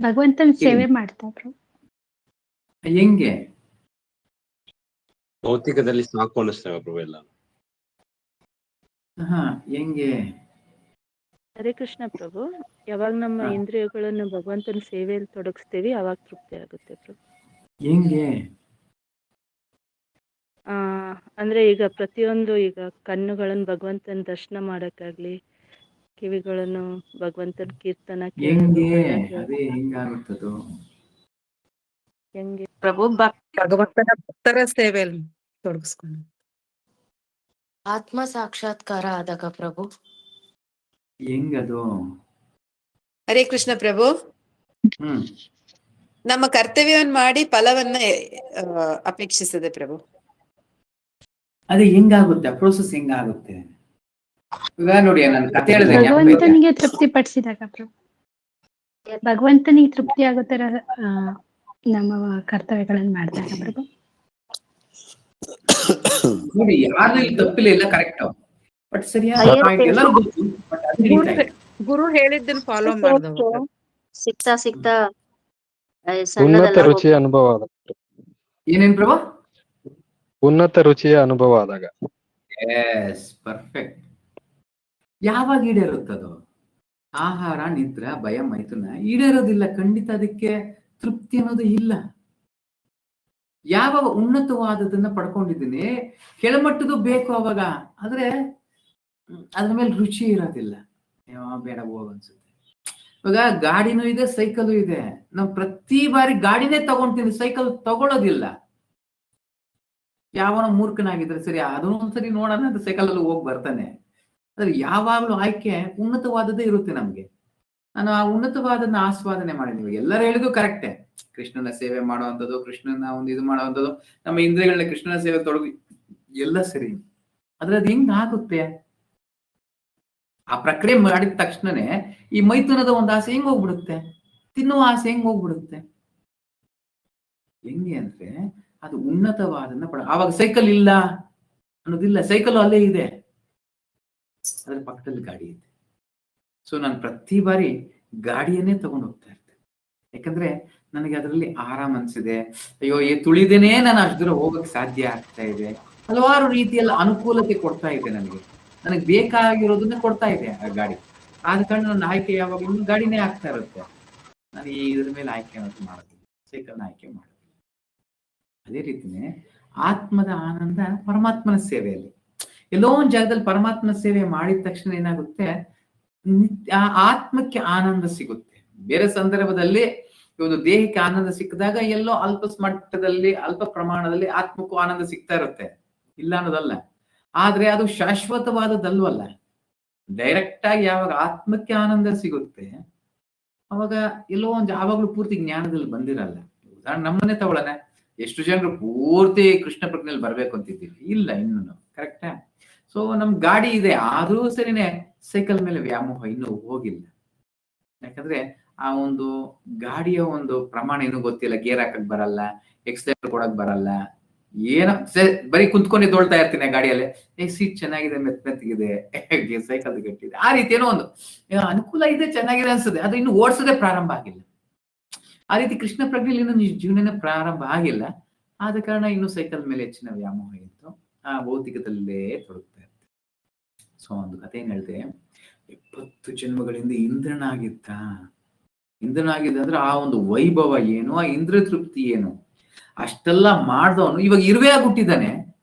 ಭಗವಂತನ ಸೇವೆ ಮಾಡ್ತಾ ಪ್ರಭು. ಹೆಂಗೆ? ಭೌತಿಕದಲ್ಲಿ ಸಾಕು ಅನಿಸ್ತೇವೆ ಪ್ರಭು ಎಲ್ಲ. ಹೆಂಗೆ? ಹರೇ ಕೃಷ್ಣ ಪ್ರಭು. ಯಾವಾಗ ನಮ್ಮ ಇಂದ್ರಿಯಗಳನ್ನು ಭಗವಂತನ ಸೇವೆಯಲ್ಲಿ ತೊಡಗಿಸ್ತೀವಿ ಅವಾಗ ತೃಪ್ತಿ ಆಗುತ್ತೆ ಪ್ರಭು. ಹೆಂಗೆ? ಅಂದ್ರೆ ಈಗ ಪ್ರತಿಯೊಂದು, ಈಗ ಕಣ್ಣುಗಳನ್ನು ಭಗವಂತನ ದರ್ಶನ ಮಾಡಕ್ಕಾಗ್ಲಿ, ಕಿವಿಗಳನ್ನು ಭಗವಂತನ ಕೀರ್ತನ ಹೆಂಗೆ? ಅದೇ ಹೆಂಗಾಗುತ್ತದು? ಹೆಂಗೆ ಪ್ರಭು? ಭಗವಂತನ ಭಕ್ತರ ಸೇವೆಯಲ್ಲಿ ತೊಡಗಿಸ್ಕೊಂಡು ಆತ್ಮ ಸಾಕ್ಷಾತ್ಕಾರ ಆದಾಗ ಪ್ರಭು. ಹೆಂಗದು? ಹರೇ ಕೃಷ್ಣ ಪ್ರಭು. ನಮ್ಮ ಕರ್ತವ್ಯವನ್ನು ಮಾಡಿ ಫಲವನ್ನ ಅಪೇಕ್ಷಿಸದೆ ಪ್ರಭು. ಅದೇ ಹೆಂಗಾಗುತ್ತೆ? ಪ್ರೋಸೆಸ್ ಹೆಂಗಾಗುತ್ತೆ? ಈಗ ನೋಡಿ, ನಾನು ಕತೆ ಹೇಳಿದೆ, ಭಗವಂತನಿಗೆ ತೃಪ್ತಿ ಪಡಿಸಿದಾಗ ಪ್ರಭು, ಭಗವಂತನಿಗೆ ತೃಪ್ತಿ ಆಗೋ ತರ ನಮ್ಮ ಕರ್ತವ್ಯಗಳನ್ನು ಮಾಡಿದಾಗ ಪ್ರಭು. ನೋಡಿ, ಯಾರು ಇಲ್ಲಿ ತಪ್ಪಿಲ್ಲ, ಎಲ್ಲ ಕರೆಕ್ಟ್, ಬಟ್ ಸರಿಯಾದ ಪಾಯಿಂಟ್ ಎಲ್ಲರೂ ಗೊತ್ತು, ಬಟ್ ಅದು ಹಿಡಿತಾ ಇಲ್ಲ. ಗುರು ಹೇಳಿದ್ದನ್ನ ಫಾಲೋ ಮಾಡಿದವ ಸಿಗ್ತಾ ಉನ್ನತ ರುಚಿಯ ಅನುಭವ ಆದಾಗ. ಏನೇನ್ ಪ್ರಭು? ಉನ್ನತ ರುಚಿಯ ಅನುಭವ ಆದಾಗ. Yes, perfect. ಯಾವಾಗ ಈಡೇರುತ್ತದು? ಆಹಾರ, ನಿದ್ರ, ಭಯ, ಮೈಥುನ ಈಡೇರೋದಿಲ್ಲ ಖಂಡಿತ. ಅದಕ್ಕೆ ತೃಪ್ತಿ ಅನ್ನೋದು ಇಲ್ಲ. ಯಾವಾಗ ಉನ್ನತವಾದದನ್ನ ಪಡ್ಕೊಂಡಿದ್ದೀನಿ, ಕೆಳಮಟ್ಟದ್ದು ಬೇಕು ಅವಾಗ, ಆದ್ರೆ ಅದ್ರ ಮೇಲೆ ರುಚಿ ಇರೋದಿಲ್ಲ, ಬೇಡ ಹೋಗ ಅನ್ಸುತ್ತೆ. ಇವಾಗ ಗಾಡಿನೂ ಇದೆ, ಸೈಕಲ್ ಇದೆ. ನಾವು ಪ್ರತಿ ಬಾರಿ ಗಾಡಿನೇ ತಗೊಂತೀನಿ, ಸೈಕಲ್ ತಗೊಳ್ಳೋದಿಲ್ಲ. ಯಾವನ ಮೂರ್ಖನಾಗಿದ್ರೆ ಸರಿ, ಅದೊಂದ್ಸರಿ ನೋಡೋಣ ಅಂತ ಸೈಕಲ್ ಅಲ್ಲಿ ಹೋಗಿ ಬರ್ತಾನೆ. ಆದ್ರೆ ಯಾವಾಗ್ಲೂ ಆಯ್ಕೆ ಉನ್ನತವಾದದ್ದೇ ಇರುತ್ತೆ ನಮ್ಗೆ. ನಾನು ಆ ಉನ್ನತವಾದನ್ನ ಆಸ್ವಾದನೆ ಮಾಡಿದೀವಿ. ಎಲ್ಲರೂ ಹೇಳಿದ್ರು ಕರೆಕ್ಟೇ. ಕೃಷ್ಣನ ಸೇವೆ ಮಾಡುವಂಥದ್ದು, ಕೃಷ್ಣನ ಒಂದು ಇದು ಮಾಡುವಂಥದ್ದು, ನಮ್ಮ ಇಂದ್ರಿಯಗಳನ್ನ ಕೃಷ್ಣನ ಸೇವೆ ತೊಡಗಿ ಎಲ್ಲ ಸರಿ. ಆದ್ರೆ ಅದು ಹೆಂಗ್ ಆಗುತ್ತೆ? ಆ ಪ್ರಕ್ರಿಯೆ ಮಾಡಿದ ತಕ್ಷಣನೇ ಈ ಮೈಥುನದ ಒಂದು ಆಸೆ ಹೆಂಗ್ ಹೋಗ್ಬಿಡುತ್ತೆ, ತಿನ್ನುವ ಆಸೆ ಹೆಂಗ್ ಹೋಗ್ಬಿಡುತ್ತೆ. ಹೆಂಗೆ ಅಂದ್ರೆ ಅದು ಉನ್ನತವಾದನ್ನ ಆವಾಗ ಸೈಕಲ್ ಇಲ್ಲ ಅನ್ನೋದಿಲ್ಲ, ಸೈಕಲ್ ಅಲ್ಲೇ ಇದೆ, ಅದ್ರ ಪಕ್ಕದಲ್ಲಿ ಗಾಡಿ ಇದೆ. ಸೊ ನಾನು ಪ್ರತಿ ಬಾರಿ ಗಾಡಿಯನ್ನೇ ತಗೊಂಡು ಹೋಗ್ತಾ ಇರ್ತೇನೆ. ಯಾಕಂದ್ರೆ ನನಗೆ ಅದರಲ್ಲಿ ಆರಾಮ್ ಅನ್ಸಿದೆ. ಅಯ್ಯೋ, ತುಳಿದೇನೆ ನಾನು ಅಷ್ಟು ದೂರ ಹೋಗಕ್ ಸಾಧ್ಯ ಆಗ್ತಾ ಇದೆ. ಹಲವಾರು ರೀತಿಯಲ್ಲಿ ಅನುಕೂಲತೆ ಕೊಡ್ತಾ ಇದೆ, ನನಗೆ ಬೇಕಾಗಿರೋದನ್ನ ಕೊಡ್ತಾ ಇದೆ ಆ ಗಾಡಿ. ಆದ ಕಾರಣ ನನ್ನ ಆಯ್ಕೆ ಯಾವಾಗ ಗಾಡಿನೇ ಆಗ್ತಾ ಇರುತ್ತೆ. ನಾನು ಇದ್ರ ಮೇಲೆ ಆಯ್ಕೆ ಅನ್ನೋದು ಮಾಡೋದಿಲ್ಲ, ಸೈಕಲ್ನ ಆಯ್ಕೆ ಮಾಡೋದಿಲ್ಲ. ಅದೇ ರೀತಿನೇ ಆತ್ಮದ ಆನಂದ ಪರಮಾತ್ಮನ ಸೇವೆಯಲ್ಲಿ. ಎಲ್ಲೋ ಒಂದ್ ಜಾಗದಲ್ಲಿ ಪರಮಾತ್ಮನ ಸೇವೆ ಮಾಡಿದ ತಕ್ಷಣ ಏನಾಗುತ್ತೆ, ಆ ಆತ್ಮಕ್ಕೆ ಆನಂದ ಸಿಗುತ್ತೆ. ಬೇರೆ ಸಂದರ್ಭದಲ್ಲಿ ಒಂದು ದೇಹಕ್ಕೆ ಆನಂದ ಸಿಕ್ಕಿದಾಗ ಎಲ್ಲೋ ಅಲ್ಪ ಮಟ್ಟದಲ್ಲಿ ಅಲ್ಪ ಪ್ರಮಾಣದಲ್ಲಿ ಆತ್ಮಕ್ಕೂ ಆನಂದ ಸಿಗ್ತಾ ಇರುತ್ತೆ, ಇಲ್ಲ ಅನ್ನೋದಲ್ಲ. ಆದ್ರೆ ಅದು ಶಾಶ್ವತವಾದದ್ದಲ್ವಲ್ಲ. ಡೈರೆಕ್ಟ್ ಆಗಿ ಯಾವಾಗ ಆತ್ಮಕ್ಕೆ ಆನಂದ ಸಿಗುತ್ತೆ ಅವಾಗ ಎಲ್ಲೋ ಒಂದು ಯಾವಾಗ್ಲೂ ಪೂರ್ತಿ ಜ್ಞಾನದಲ್ಲಿ ಬಂದಿರಲ್ಲ. ಉದಾಹರಣೆ ನಮ್ಮನ್ನೇ ತಗೊಳ್ಳೋಣ, ಎಷ್ಟು ಜನರು ಪೂರ್ತಿ ಕೃಷ್ಣ ಪ್ರಜ್ಞೆಯಲ್ಲಿ ಬರ್ಬೇಕು ಅಂತಿದ್ದೀವಿ, ಇಲ್ಲ ಇನ್ನು. ಕರೆಕ್ಟಾ? ಸೊ ನಮ್ ಗಾಡಿ ಇದೆ, ಆದ್ರೂ ಸರಿನೇ ಸೈಕಲ್ ಮೇಲೆ ವ್ಯಾಮೋಹ ಇನ್ನೂ ಹೋಗಿಲ್ಲ. ಯಾಕಂದ್ರೆ ಆ ಒಂದು ಗಾಡಿಯ ಒಂದು ಪ್ರಮಾಣ ಇನ್ನೂ ಗೊತ್ತಿಲ್ಲ. ಗೇರ್ ಹಾಕಕ್ ಬರಲ್ಲ, ಎಕ್ಸಲೇಟರ್ ಕೊಡಕ್ ಬರಲ್ಲ, ಏನೋ ಬರೀ ಕುಂತ್ಕೊಂಡು ದೊಳ್ತಾ ಇರ್ತೀನಿ ಗಾಡಿಯಲ್ಲಿ. ಸೀಟ್ ಚೆನ್ನಾಗಿದೆ, ಮೆತ್ತಗಿದೆ, ಸೈಕಲ್ ಗಟ್ಟಿದೆ, ಆ ರೀತಿ ಏನೋ ಒಂದು ಅನುಕೂಲ ಇದೆ, ಚೆನ್ನಾಗಿದೆ ಅನ್ಸುತ್ತೆ. ಅದು ಇನ್ನು ಓಡಿಸೋದೇ ಪ್ರಾರಂಭ ಆಗಿಲ್ಲ. ಆ ರೀತಿ ಕೃಷ್ಣ ಪ್ರಜ್ಞೆಯಲ್ಲಿ ಇನ್ನು ಜೀವನನೇ ಪ್ರಾರಂಭ ಆಗಿಲ್ಲ. ಆದ ಕಾರಣ ಇನ್ನು ಸೈಕಲ್ ಮೇಲೆ ಹೆಚ್ಚಿನ ವ್ಯಾಮೋಹ ಇತ್ತು, ಆ ಭೌತಿಕದಲ್ಲೇ ತೊಡಗ್ತಾ ಇರುತ್ತೆ. ಸೊ ಒಂದು ಕಥೆ ಏನ್ ಹೇಳ್ತೆ, 70 ಜನ್ಮಗಳಿಂದ ಇಂದ್ರನಾಗಿದ್ದ ಅಂದ್ರೆ ಆ ಒಂದು ವೈಭವ ಏನು, ಆ ಇಂದ್ರ ತೃಪ್ತಿ ಏನು, ಅಷ್ಟೆಲ್ಲ ಮಾಡ್ದವನು ಇವಾಗ ಇರುವೆ ಆಗ್ಬಿಟ್ಟಿದ್ದಾನೆ.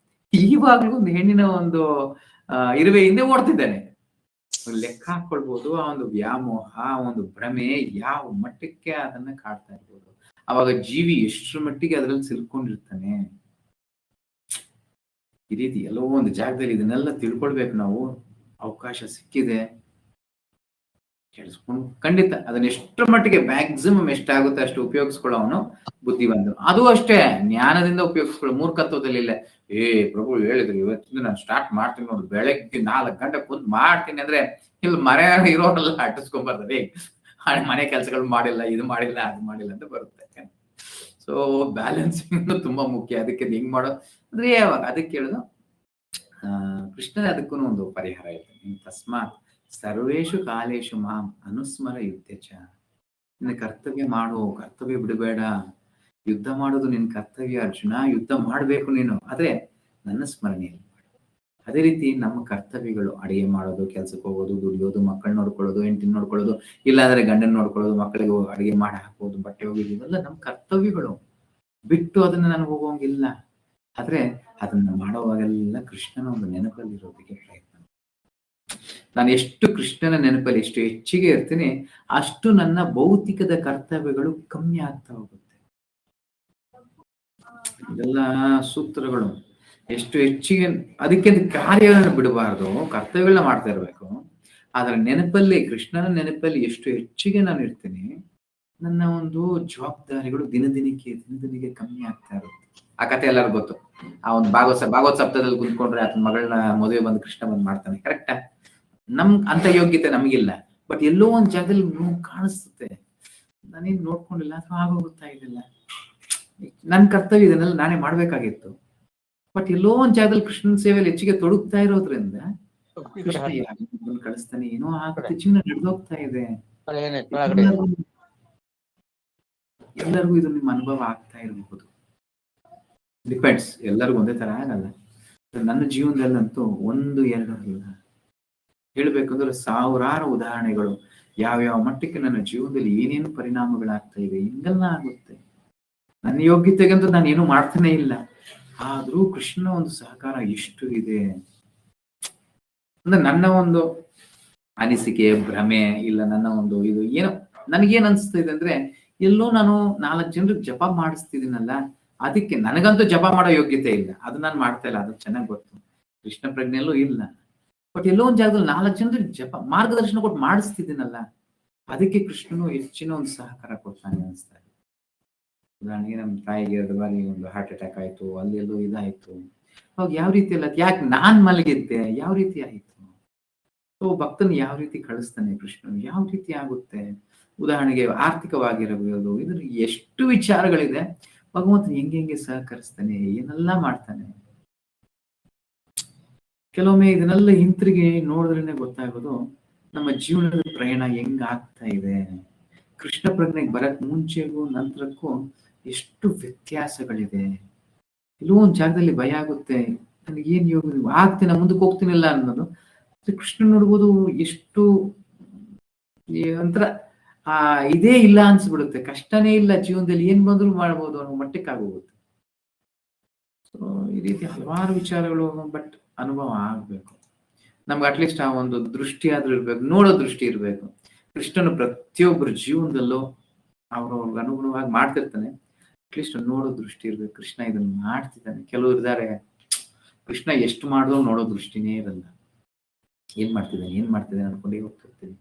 ಇವಾಗ್ಲೂ ಒಂದು ಹೆಣ್ಣಿನ ಒಂದು ಇರುವೆ ಹಿಂದೆ ಓಡ್ತಿದ್ದಾನೆ. ಲೆಕ್ಕ ಹಾಕೊಳ್ಬಹುದು ಆ ಒಂದು ವ್ಯಾಮೋಹ, ಆ ಒಂದು ಭ್ರಮೆ ಯಾವ ಮಟ್ಟಕ್ಕೆ ಅದನ್ನ ಕಾಡ್ತಾ ಇರ್ಬೋದು. ಅವಾಗ ಜೀವಿ ಎಷ್ಟರ ಮಟ್ಟಿಗೆ ಅದರಲ್ಲಿ ಸಿಲ್ಕೊಂಡಿರ್ತಾನೆ. ಈ ರೀತಿ ಎಲ್ಲೋ ಒಂದು ಜಾಗದಲ್ಲಿ ಇದನ್ನೆಲ್ಲ ತಿಳ್ಕೊಳ್ಬೇಕು ನಾವು. ಅವಕಾಶ ಸಿಕ್ಕಿದೆ, ಕೇಳಿಸ್ಕೊಂಡು ಖಂಡಿತ ಅದನ್ನ ಎಷ್ಟರ ಮಟ್ಟಿಗೆ ಮ್ಯಾಕ್ಸಿಮಮ್ ಎಷ್ಟಾಗುತ್ತೆ ಅಷ್ಟು ಉಪಯೋಗಿಸ್ಕೊಳ್ಳೋವನು ಬುದ್ಧಿವಂತನು. ಅದು ಅಷ್ಟೇ, ಜ್ಞಾನದಿಂದ ಉಪಯೋಗಿಸ್ಕೊಳ್ಳೋ, ಮೂರ್ಖತ್ವದಲ್ಲಿ ಇಲ್ಲ. ಪ್ರಭು ಹೇಳಿದ್ರು ಇವತ್ತಿಂದ ನಾನು ಸ್ಟಾರ್ಟ್ ಮಾಡ್ತೀನಿ ನೋಡಿ, ಬೆಳಗ್ಗೆ 4 ಗಂಟೆ ಕುಂತ್ ಮಾಡ್ತೀನಿ ಅಂದ್ರೆ ಇಲ್ಲಿ ಮನೆ ಇರೋರೆಲ್ಲ ಅಟ್ಟಿಸ್ಕೊಂಡ್ಬರ್ತಾರೆ, ಮನೆ ಕೆಲಸಗಳು ಮಾಡಿಲ್ಲ, ಇದು ಮಾಡಿಲ್ಲ, ಅದು ಮಾಡಿಲ್ಲ ಅಂತ ಬರುತ್ತೆ. ಸೊ ಬ್ಯಾಲೆನ್ಸಿಂಗ್ ತುಂಬಾ ಮುಖ್ಯ. ಅದಕ್ಕೆ ಹೆಂಗ್ ಮಾಡೋ ಅಂದ್ರೆ ಯಾವಾಗ ಅದಕ್ಕೆ ಹೇಳೋದು, ಕೃಷ್ಣನ ಅದಕ್ಕೂ ಒಂದು ಪರಿಹಾರ ಇದೆ. ತಸ್ಮಾತ್ ಸರ್ವೇಶು ಕಾಲೇಶು ಮಾಂ ಅನುಸ್ಮರ ಯುದ್ಧಚ. ನಿನ್ನ ಕರ್ತವ್ಯ ಮಾಡು, ಕರ್ತವ್ಯ ಬಿಡಬೇಡ. ಯುದ್ಧ ಮಾಡೋದು ನಿನ್ ಕರ್ತವ್ಯ ಅರ್ಜುನ, ಯುದ್ಧ ಮಾಡ್ಬೇಕು ನೀನು, ಆದ್ರೆ ನನ್ನ ಸ್ಮರಣೆಯಲ್ಲಿ ಮಾಡು. ಅದೇ ರೀತಿ ನಮ್ಮ ಕರ್ತವ್ಯಗಳು ಅಡಿಗೆ ಮಾಡೋದು, ಕೆಲ್ಸಕ್ಕೆ ಹೋಗೋದು, ದುಡಿಯೋದು, ಮಕ್ಕಳು ನೋಡ್ಕೊಳ್ಳೋದು, ಹೆಂಡತಿನ ನೋಡ್ಕೊಳ್ಳೋದು, ಇಲ್ಲಾಂದ್ರೆ ಗಂಡನ ನೋಡ್ಕೊಳ್ಳೋದು, ಮಕ್ಕಳಿಗೆ ಅಡಿಗೆ ಮಾಡಿ ಹಾಕೋದು, ಬಟ್ಟೆ ಹೋಗೋದು, ಇವೆಲ್ಲ ನಮ್ಮ ಕರ್ತವ್ಯಗಳು. ಬಿಟ್ಟು ಅದನ್ನ ನಾನು ಹೋಗೋಂಗಿಲ್ಲ. ಆದ್ರೆ ಅದನ್ನ ಮಾಡುವಾಗೆಲ್ಲ ಕೃಷ್ಣನ ಒಂದು ನೆನಪಲ್ಲಿರೋದಕ್ಕೆ ಪ್ರಯತ್ನ. ನಾನು ಎಷ್ಟು ಕೃಷ್ಣನ ನೆನಪಲ್ಲಿ ಎಷ್ಟು ಹೆಚ್ಚಿಗೆ ಇರ್ತೀನಿ, ಅಷ್ಟು ನನ್ನ ಭೌತಿಕದ ಕರ್ತವ್ಯಗಳು ಕಮ್ಮಿ ಆಗ್ತಾ ಹೋಗುತ್ತೆ. ಇದೆಲ್ಲ ಸೂತ್ರಗಳು. ಎಷ್ಟು ಹೆಚ್ಚಿಗೆ ಅದಕ್ಕೆ ಕಾರ್ಯಗಳನ್ನ ಬಿಡಬಾರ್ದು, ಕರ್ತವ್ಯಗಳನ್ನ ಮಾಡ್ತಾ ಇರ್ಬೇಕು. ಆದ್ರೆ ನೆನಪಲ್ಲಿ, ಕೃಷ್ಣನ ನೆನಪಲ್ಲಿ ಎಷ್ಟು ಹೆಚ್ಚಿಗೆ ನಾನು ಇರ್ತೀನಿ, ನನ್ನ ಒಂದು ಜವಾಬ್ದಾರಿಗಳು ದಿನದಿನಕ್ಕೆ ಕಮ್ಮಿ ಆಗ್ತಾ ಇರುತ್ತೆ. ಆ ಕಥೆ ಎಲ್ಲರಿಗೂ ಗೊತ್ತು. ಆ ಒಂದು ಭಾಗವತ ಸಪ್ತಾಹದಲ್ಲಿ ಕುಂತ್ಕೊಂಡ್ರೆ ಆತನ ಮಗಳನ್ನ ಮದುವೆ ಬಂದು ಕೃಷ್ಣ ಬಂದು ಮಾಡ್ತಾನೆ. ಕರೆಕ್ಟಾ? ನಮ್ ಅಂತ ಯೋಗ್ಯತೆ ನಮಗಿಲ್ಲ, ಬಟ್ ಎಲ್ಲೋ ಒಂದ್ ಜಾಗದಲ್ಲಿ ಕಾಣಿಸುತ್ತೆ, ನಾನೇನ್ ನೋಡ್ಕೊಂಡಿಲ್ಲ ಅಥವಾ ಆಗೋಗುತ್ತಾ ಇದಿಲ್ಲ, ನನ್ ಕರ್ತವ್ಯ ಇದನ್ನೆಲ್ಲ ನಾನೇ ಮಾಡ್ಬೇಕಾಗಿತ್ತು. ಬಟ್ ಎಲ್ಲೋ ಒಂದ್ ಜಾಗದಲ್ಲಿ ಕೃಷ್ಣನ ಸೇವೆಯಲ್ಲಿ ಹೆಚ್ಚಿಗೆ ತೊಡಗ್ತಾ ಇರೋದ್ರಿಂದ ಕೃಷ್ಣ ಕಳಿಸ್ತಾನೆ, ಏನೋ ಆಗುತ್ತೆ, ಜೀವನ ನಡೆದೋಗ್ತಾ ಇದೆ. ಎಲ್ಲರಿಗೂ ಇದು ನಿಮ್ಮ ಅನುಭವ ಆಗ್ತಾ ಇರಬಹುದು, ಡಿಪೆಂಡ್ಸ್. ಎಲ್ಲರಿಗೂ ಒಂದೇ ತರ ಆಗಲ್ಲ. ನನ್ನ ಜೀವನದಲ್ಲಂತೂ 1, 2 ಅಲ್ಲ, ಹೇಳ್ಬೇಕಂದ್ರೆ ಸಾವಿರಾರು ಉದಾಹರಣೆಗಳು. ಯಾವ್ಯಾವ ಮಟ್ಟಕ್ಕೆ ನನ್ನ ಜೀವನದಲ್ಲಿ ಏನೇನು ಪರಿಣಾಮಗಳಾಗ್ತಾ ಇದೆ, ಹಿಂಗೆಲ್ಲ ಆಗುತ್ತೆ. ನನ್ನ ಯೋಗ್ಯತೆಗಂತೂ ನಾನು ಏನು ಮಾಡ್ತಾನೆ ಇಲ್ಲ, ಆದ್ರೂ ಕೃಷ್ಣನ ಒಂದು ಸಹಕಾರ ಎಷ್ಟು ಇದೆ ಅಂದ್ರೆ ನನ್ನ ಒಂದು ಅನಿಸಿಕೆ, ಭ್ರಮೆ ಇಲ್ಲ, ನನ್ನ ಒಂದು ಇದು ಏನೋ ನನಗೇನ್ ಅನ್ಸ್ತಾ ಇದೆ ಅಂದ್ರೆ, ಎಲ್ಲೋ ನಾನು 4 ಜನರಿಗೆ ಜಪ ಮಾಡಿಸ್ತಿದ್ದೀನಲ್ಲ, ಅದಕ್ಕೆ ನನಗಂತೂ ಜಪ ಮಾಡೋ ಯೋಗ್ಯತೆ ಇಲ್ಲ, ಅದು ನಾನು ಮಾಡ್ತಾ ಇಲ್ಲ, ಅದು ಚೆನ್ನಾಗಿ ಗೊತ್ತು. ಕೃಷ್ಣ ಪ್ರಜ್ಞೆಯಲ್ಲೂ ಇಲ್ಲ. ಬಟ್ ಎಲ್ಲೋ ಒಂದ್ ಜಾಗದಲ್ಲಿ 4 ಜನರಿಗೆ ಜಪ ಮಾರ್ಗದರ್ಶನ ಕೊಟ್ಟು ಮಾಡಿಸ್ತಿದ್ದೀನಲ್ಲ, ಅದಕ್ಕೆ ಕೃಷ್ಣನು ಹೆಚ್ಚಿನ ಒಂದು ಸಹಕಾರ ಕೊಡ್ತಾನೆ ಅನಿಸ್ತಾ ಇದೆ. ಉದಾಹರಣೆಗೆ ನಮ್ಮ ತಾಯಿಗೆ 2 ಬಾರಿ ಒಂದು ಹಾರ್ಟ್ ಅಟ್ಯಾಕ್ ಆಯ್ತು, ಅಲ್ಲಿ ಎಲ್ಲೋ ಇದಾಯ್ತು. ಅವಾಗ ಯಾವ ರೀತಿ ಅಲ್ಲ, ಯಾಕೆ ನಾನ್ ಮಲಗಿದ್ದೆ, ಯಾವ ರೀತಿ ಆಯ್ತು. ಸೊ ಭಕ್ತನ ಯಾವ ರೀತಿ ಕಳಿಸ್ತಾನೆ ಕೃಷ್ಣನು, ಯಾವ ರೀತಿ ಆಗುತ್ತೆ. ಉದಾಹರಣೆಗೆ ಆರ್ಥಿಕವಾಗಿರಬಹುದು, ಇದ್ರ ಎಷ್ಟು ವಿಚಾರಗಳಿದೆ. ಭಗವಂತನ ಹೆಂಗೆ ಸಹಕರಿಸ್ತಾನೆ, ಏನೆಲ್ಲ ಮಾಡ್ತಾನೆ. ಕೆಲವೊಮ್ಮೆ ಇದನ್ನೆಲ್ಲ ಹಿಂತಿರುಗಿ ನೋಡಿದ್ರೇನೆ ಗೊತ್ತಾಗೋದು ನಮ್ಮ ಜೀವನದ ಪ್ರಯಾಣ ಹೆಂಗ್ ಆಗ್ತಾ ಇದೆ. ಕೃಷ್ಣ ಪ್ರಜ್ಞೆಗೆ ಬರಕ್ ಮುಂಚೆಗೂ ನಂತರಕ್ಕೂ ಎಷ್ಟು ವ್ಯತ್ಯಾಸಗಳಿದೆ. ಎಲ್ಲೋ ಒಂದ್ ಜಾಗದಲ್ಲಿ ಭಯ ಆಗುತ್ತೆ, ನನಗೇನ್ ಯೋಗ ಆಗ್ತೀನಿ, ಮುಂದಕ್ಕೆ ಹೋಗ್ತೀನಿಲ್ಲ ಅನ್ನೋದು. ಕೃಷ್ಣ ನೋಡ್ಬೋದು ಎಷ್ಟು ಒಂಥರ ಇದೇ ಇಲ್ಲ ಅನ್ಸ್ಬಿಡುತ್ತೆ, ಕಷ್ಟನೇ ಇಲ್ಲ ಜೀವನದಲ್ಲಿ, ಏನ್ ಬಂದ್ರು ಮಾಡ್ಬೋದು ಅನ್ನೋ ಮಟ್ಟಕ್ಕೆ ಆಗೋಗುತ್ತೆ. ಸೊ ಈ ರೀತಿ ಹಲವಾರು ವಿಚಾರಗಳು, ಬಟ್ ಅನುಭವ ಆಗ್ಬೇಕು ನಮ್ಗೆ. ಅಟ್ಲೀಸ್ಟ್ ಆ ಒಂದು ದೃಷ್ಟಿ ಆದ್ರೂ ಇರ್ಬೇಕು, ನೋಡೋ ದೃಷ್ಟಿ ಇರ್ಬೇಕು. ಕೃಷ್ಣನು ಪ್ರತಿಯೊಬ್ಬರ ಜೀವನದಲ್ಲೂ ಅವ್ರವ್ರಿಗೆ ಅನುಗುಣವಾಗಿ ಮಾಡ್ತಿರ್ತಾನೆ. ಅಟ್ಲೀಸ್ಟ್ ನೋಡೋ ದೃಷ್ಟಿ ಇರ್ಬೇಕು, ಕೃಷ್ಣ ಇದನ್ನ ಮಾಡ್ತಿದ್ದಾನೆ. ಕೆಲವರು ಇದ್ದಾರೆ, ಕೃಷ್ಣ ಎಷ್ಟು ಮಾಡಿದ್ರು ನೋಡೋ ದೃಷ್ಟಿನೇ ಇರಲ್ಲ. ಏನ್ ಮಾಡ್ತಿದ್ದಾನೆ ಅನ್ಕೊಂಡೇ ಹೋಗ್ತಿರ್ತೀವಿ.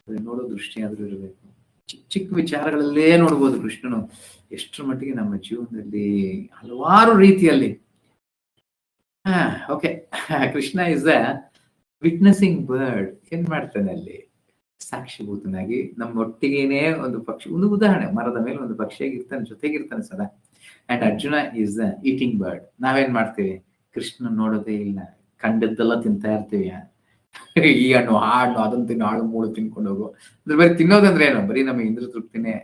ಅದೇ ನೋಡೋ ದೃಷ್ಟಿ ಆದ್ರೂ ಇರಬೇಕು. ಚಿಕ್ಕ ಚಿಕ್ಕ ವಿಚಾರಗಳಲ್ಲೇ ನೋಡ್ಬೋದು ಕೃಷ್ಣನು ಎಷ್ಟರ ಮಟ್ಟಿಗೆ ನಮ್ಮ ಜೀವನದಲ್ಲಿ ಹಲವಾರು ರೀತಿಯಲ್ಲಿ. Okay, Krishna is a witnessing bird. ಏನ್ ಮಾಡ್ತಾನೆ ಅಲ್ಲಿ? ಸಾಕ್ಷಿಭೂತನಾಗಿ ನಮ್ಮೊಟ್ಟಿಗೇನೆ ಒಂದು ಪಕ್ಷಿ, ಒಂದು ಉದಾಹರಣೆ, ಮರದ ಮೇಲೆ ಒಂದು ಪಕ್ಷಿಯಾಗಿರ್ತಾನೆ, ಜೊತೆಗಿರ್ತಾನೆ ಸದಾ. And Arjuna is a eating bird. ನಾವೇನ್ ಮಾಡ್ತೀವಿ? ಕೃಷ್ಣ ನೋಡೋದೇ ಇಲ್ಲ, ಕಂಡದ್ದೆಲ್ಲ ತಿಂತಾ ಇರ್ತೀವಿ. ಈ ಹಣ್ಣು ಆ ಹಣ್ಣು ಅದನ್ನ ತಿನ್ನು, ಹಾಳು ಮೂಳು ತಿನ್ಕೊಂಡು ಹೋಗು. ಅದ್ರ ಬರೀ ತಿನ್ನೋದಂದ್ರೆ ಏನು? ಬರೀ ನಮ್ಮ ಇಂದ್ರ ತೃಪ್ತಿನೇ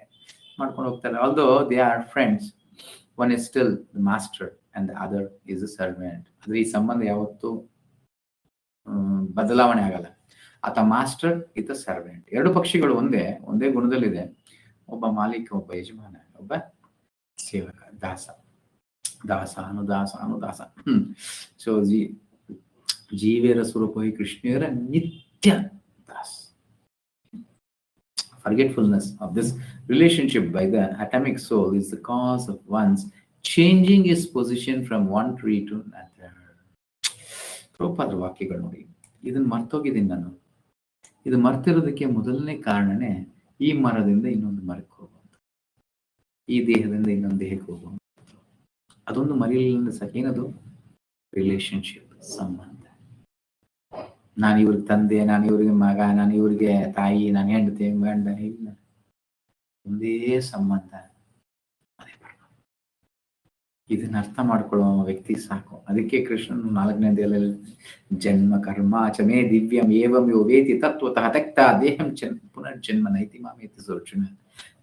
ಮಾಡ್ಕೊಂಡು ಹೋಗ್ತಾರೆ. Although they are friends, one is still the master and the other is a servant. ಆದ್ರೆ ಈ ಸಂಬಂಧ ಯಾವತ್ತೂ ಬದಲಾವಣೆ ಆಗಲ್ಲ. ಆತ ಮಾಸ್ಟರ್, ಈತ ಸರ್ವೆಂಟ್. ಎರಡು ಪಕ್ಷಿಗಳು ಒಂದೇ ಗುಣದಲ್ಲಿದೆ. ಒಬ್ಬ ಮಾಲೀಕ, ಒಬ್ಬ ಯಜಮಾನ, ಒಬ್ಬ ಸೇವಕ, ದಾಸ ಅನುದಾಸ. ಸೊ ಜೀವೇರ ಸ್ವರೂಪವಾಗಿ ಕೃಷ್ಣರ ನಿತ್ಯ Das. Forgetfulness of this relationship by the atomic soul is the cause of one's changing his position from one tree to another. ಪ್ರಭುಪಾದರ ವಾಕ್ಯಗಳು ನೋಡಿ, ಇದನ್ನ ಮರ್ತೋಗಿದ್ದೀನಿ ನಾನು. ಇದು ಮರ್ತಿರೋದಕ್ಕೆ ಮೊದಲನೇ ಕಾರಣನೇ ಈ ಮರದಿಂದ ಇನ್ನೊಂದು ಮರಕ್ಕೆ ಹೋಗುವಂತ, ಈ ದೇಹದಿಂದ ಇನ್ನೊಂದು ದೇಹಕ್ಕೆ ಹೋಗುವಂತ. ಅದೊಂದು ಮರೆಯಲಿಲ್ಲ ಸಾಕು. ಏನದು? ರಿಲೇಶನ್ಶಿಪ್, ಸಂಬಂಧ. ನಾನು ಇವ್ರಿಗೆ ತಂದೆ, ನಾನು ಇವ್ರಿಗೆ ಮಗ, ನಾನು ಇವ್ರಿಗೆ ತಾಯಿ, ನಾನು ಹೆಂಡತಿ, ಗಂಡ, ಇಲ್ಲ, ಒಂದೇ ಸಂಬಂಧ. ಇದನ್ನ ಅರ್ಥ ಮಾಡ್ಕೊಳ್ಳೋ ವ್ಯಕ್ತಿ ಸಾಕು. ಅದಕ್ಕೆ ಕೃಷ್ಣನು 4ನೇ ಅಧ್ಯಾಯದಲ್ಲಿ ಜನ್ಮ ಕರ್ಮ ಚಮೇ ದಿವ್ಯಂ ಏವಂ ಯೋ ವೇತಿ ತತ್ವತಃ ತಕ್ತ ದೇಹಂ ಪುನರ್ಜನ್ಮ ನೈತಿ ಮಾಮೇತಿ ಅರ್ಜುನ.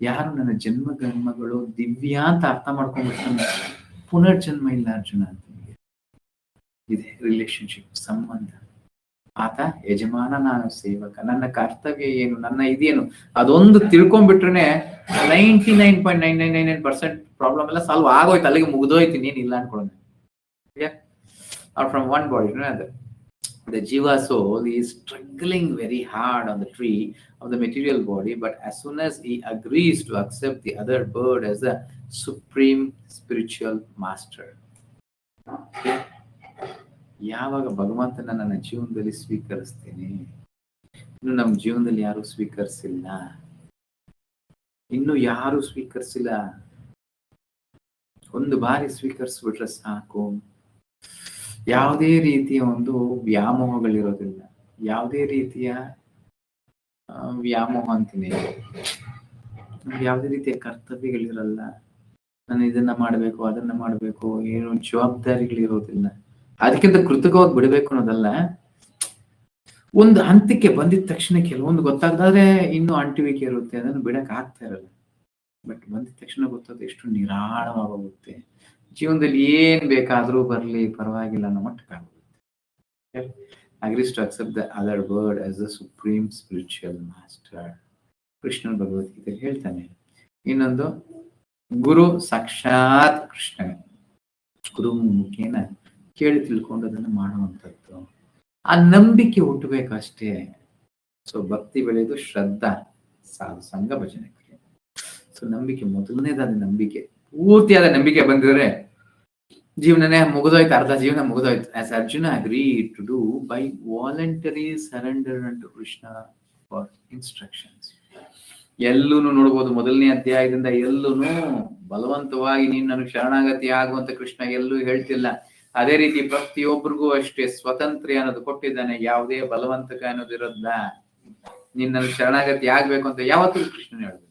ಯಾರು ನನ್ನ ಜನ್ಮ ಕರ್ಮಗಳು ದಿವ್ಯ ಅಂತ ಅರ್ಥ ಮಾಡ್ಕೊಂಡ್ಬಿಡ್ತಾನೆ, ಪುನರ್ಜನ್ಮ ಇಲ್ಲ ಅರ್ಜುನ ಅಂತ. ಇದೆ ರಿಲೇಶನ್ಶಿಪ್, ಸಂಬಂಧ. ಆತ ಯಜಮಾನ, ನಾನು ಸೇವಕ. ನನ್ನ ಕರ್ತವ್ಯ ಏನು, ನನ್ನ ಇದೇನು, ಅದೊಂದು ತಿಳ್ಕೊಂಡ್ಬಿಟ್ರೆ 99.999% ಪ್ರಾಬ್ಲಮ್ ಎಲ್ಲ ಸಾಲ್ವ್ ಆಗೋಯ್ತು, ಅಲ್ಲಿಗೆ ಮುಗಿದೋಯ್ತು, ನೀನಿಲ್ಲ ಅನ್ಕೊಳ್ಳೋಣ. From one body to another. The jiva soul is struggling very hard on the tree of the material body, but as soon as he agrees to accept the other bird as a supreme spiritual master, ಯಾವಾಗ ಭಗವಂತನ ನನ್ನ ಜೀವನದಲ್ಲಿ ಸ್ವೀಕರಿಸ್ತೇನೆ. ಇನ್ನು ನಮ್ಮ ಜೀವನದಲ್ಲಿ ಯಾರು ಸ್ವೀಕರಿಸಿಲ್ಲ, ಇನ್ನು ಯಾರು ಸ್ವೀಕರಿಸಿಲ್ಲ. ಒಂದು ಬಾರಿ ಸ್ವೀಕರಿಸ್ಬಿಟ್ರೆ ಸಾಕು. ಯಾವುದೇ ರೀತಿಯ ಒಂದು ವ್ಯಾಮೋಹಗಳಿರೋದಿಲ್ಲ, ಯಾವುದೇ ರೀತಿಯ ವ್ಯಾಮೋಹ ಅಂತೀನಿ, ಯಾವುದೇ ರೀತಿಯ ಕರ್ತವ್ಯಗಳಿರಲ್ಲ. ನಾನು ಇದನ್ನ ಮಾಡ್ಬೇಕು, ಅದನ್ನ ಮಾಡ್ಬೇಕು, ಏನು ಜವಾಬ್ದಾರಿಗಳಿರೋದಿಲ್ಲ. ಅದಕ್ಕಿಂತ ಕೃತಕವಾಗಿ ಬಿಡಬೇಕು ಅನ್ನೋದಲ್ಲ. ಒಂದು ಹಂತಕ್ಕೆ ಬಂದಿದ ತಕ್ಷಣ ಕೆಲವೊಂದು ಗೊತ್ತಾಗದಾದ್ರೆ ಇನ್ನು ಅಂಟುವಿಕೆ ಇರುತ್ತೆ, ಅದನ್ನು ಬಿಡಕ್ ಆಗ್ತಾ ಇರಲ್ಲ. ಬಟ್ ಬಂದಿದ ತಕ್ಷಣ ಗೊತ್ತಾದ ಎಷ್ಟು ನಿರಾಳವಾಗುತ್ತೆ. ಜೀವನದಲ್ಲಿ ಏನ್ ಬೇಕಾದ್ರೂ ಬರ್ಲಿ, ಪರವಾಗಿಲ್ಲ ಅನ್ನೋ ಮಟ್ಟಕ್ಕಾಗುತ್ತೆ. agrees to accept the other word as the supreme spiritual master. ಕೃಷ್ಣನ ಭಗವದ್ಗೀತೆ ಹೇಳ್ತಾನೆ. ಇನ್ನೊಂದು, ಗುರು ಸಾಕ್ಷಾತ್ ಕೃಷ್ಣ, ಗುರು ಮುಖೇನ ಕೇಳಿ ತಿಳ್ಕೊಂಡು ಅದನ್ನು ಮಾಡುವಂಥದ್ದು. ಆ ನಂಬಿಕೆ ಹುಟ್ಟಬೇಕಷ್ಟೇ. ಸೊ ಭಕ್ತಿ ಬೆಳೆದು ಶ್ರದ್ಧಾ, ಸಾಧು ಸಂಘ, ಭಜನೆ. ಸೊ ನಂಬಿಕೆ ಮೊದಲನೇದಾದ ನಂಬಿಕೆ, ಪೂರ್ತಿಯಾದ ನಂಬಿಕೆ ಬಂದಿದ್ರೆ ಜೀವನನೇ ಮುಗಿದೋಯ್ತು, ಅರ್ಧ ಜೀವನ ಮುಗಿದೋಯ್ತು. As Arjuna agreed to do by voluntary surrender unto Krishna for instructions. ಎಲ್ಲೂನು ನೋಡ್ಬೋದು, ಮೊದಲನೇ ಅಧ್ಯಾಯದಿಂದ ಎಲ್ಲೂನು ಬಲವಂತವಾಗಿ ನೀನು ನನಗೆ ಶರಣಾಗತಿ ಆಗುವಂತ ಕೃಷ್ಣ ಎಲ್ಲೂ ಹೇಳ್ತಿಲ್ಲ. ಅದೇ ರೀತಿ ಪ್ರತಿಯೊಬ್ಬರಿಗೂ ಅಷ್ಟೇ ಸ್ವತಂತ್ರ ಅನ್ನೋದು ಕೊಟ್ಟಿದ್ದಾನೆ, ಯಾವುದೇ ಬಲವಂತಕ ಅನ್ನೋದಿರೋಲ್ಲ. ನೀನ್ ನನಗೆ ಶರಣಾಗತಿ ಆಗ್ಬೇಕು ಅಂತ ಯಾವತ್ತೂ ಕೃಷ್ಣನ್ ಹೇಳಿದ್ರು.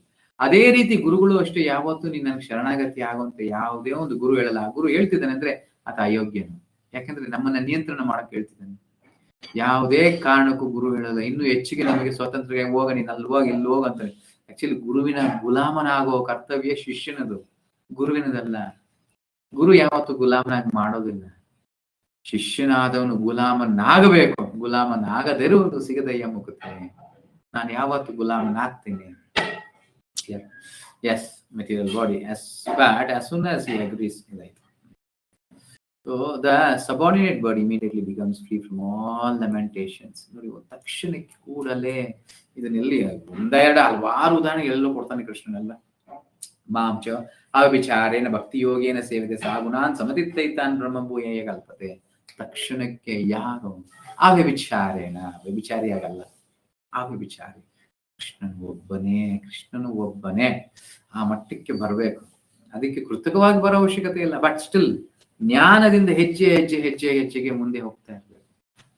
ಅದೇ ರೀತಿ ಗುರುಗಳು ಅಷ್ಟೇ ಯಾವತ್ತೂ ನೀನ್ ನನಗೆ ಶರಣಾಗತಿ ಆಗುವಂತ ಯಾವುದೇ ಒಂದು ಗುರು ಹೇಳಲ್ಲ. ಆ ಗುರು ಹೇಳ್ತಿದ್ದಾನೆ ಅಂದ್ರೆ ಆತ ಅಯೋಗ್ಯನು, ಯಾಕಂದ್ರೆ ನಮ್ಮನ್ನ ನಿಯಂತ್ರಣ ಮಾಡಕ್ ಹೇಳ್ತಿದ್ದಾನೆ. ಯಾವುದೇ ಕಾರಣಕ್ಕೂ ಗುರು ಹೇಳಲ್ಲ. ಇನ್ನು ಹೆಚ್ಚಿಗೆ ನಮಗೆ ಸ್ವತಂತ್ರ, ಹೋಗ ನೀನ್ ಅಲ್ಲಿ ಹೋಗಿ ಇಲ್ಲಿ ಹೋಗ ಅಂತಾರೆ. ಆಕ್ಚುಲಿ ಗುರುವಿನ ಗುಲಾಮನಾಗೋ ಕರ್ತವ್ಯ ಶಿಷ್ಯನದು, ಗುರುವಿನದಲ್ಲ. ಗುರು ಯಾವತ್ತು ಗುಲಾಮನಾಗಿ ಮಾಡೋದಿಲ್ಲ. ಶಿಷ್ಯನಾದವನು ಗುಲಾಮನಾಗಬೇಕು, ಗುಲಾಮನಾಗದಿರುವುದು ಸಿಗದಯ್ಯ ಮುಗುತ್ತೆ. ನಾನು ಯಾವತ್ತು ಗುಲಾಮನಾಗ್ತೀನಿ. Yes, material body, but as soon as he agrees, right? So the subordinate body immediately becomes free from all lamentations. ನೋಡಿ, ತಕ್ಷಣಕ್ಕೆ ಕೂಡಲೇ ಇದನ್ನೆಲ್ಲಿ ಒಂದೆರಡು ಹಲವಾರು ಉದಾಹರಣೆ ಎಲ್ಲೋ ಕೊಡ್ತಾನೆ ಕೃಷ್ಣನೆಲ್ಲ. ಮಾಂ ಚ ಅವ್ಯಭಿಚಾರೇಣ ಭಕ್ತಿ ಯೋಗೇನ ಸೇವಿತೆ ಸಾ ಗುಣಾನ್ ಸಮತಿತ್ತೈತಾನ್ ಬ್ರಹ್ಮಭೂಯೇ ಕಲ್ಪತೆ. ತಕ್ಷಣಕ್ಕೆ ಯಾರು ಅವ್ಯಭಿಚಾರೇಣ, ವ್ಯಭಿಚಾರಿಯಾಗಲ್ಲ, ಅವ್ಯಭಿಚಾರಿ, ಕೃಷ್ಣನು ಒಬ್ಬನೇ ಆ ಮಟ್ಟಕ್ಕೆ ಬರಬೇಕು. ಅದಕ್ಕೆ ಕೃತಕವಾಗಿ ಬರೋ ಅವಶ್ಯಕತೆ ಇಲ್ಲ, ಬಟ್ ಸ್ಟಿಲ್ ಜ್ಞಾನದಿಂದ ಹೆಚ್ಚೆಗೆ ಮುಂದೆ ಹೋಗ್ತಾ ಇರ್ಬೇಕು.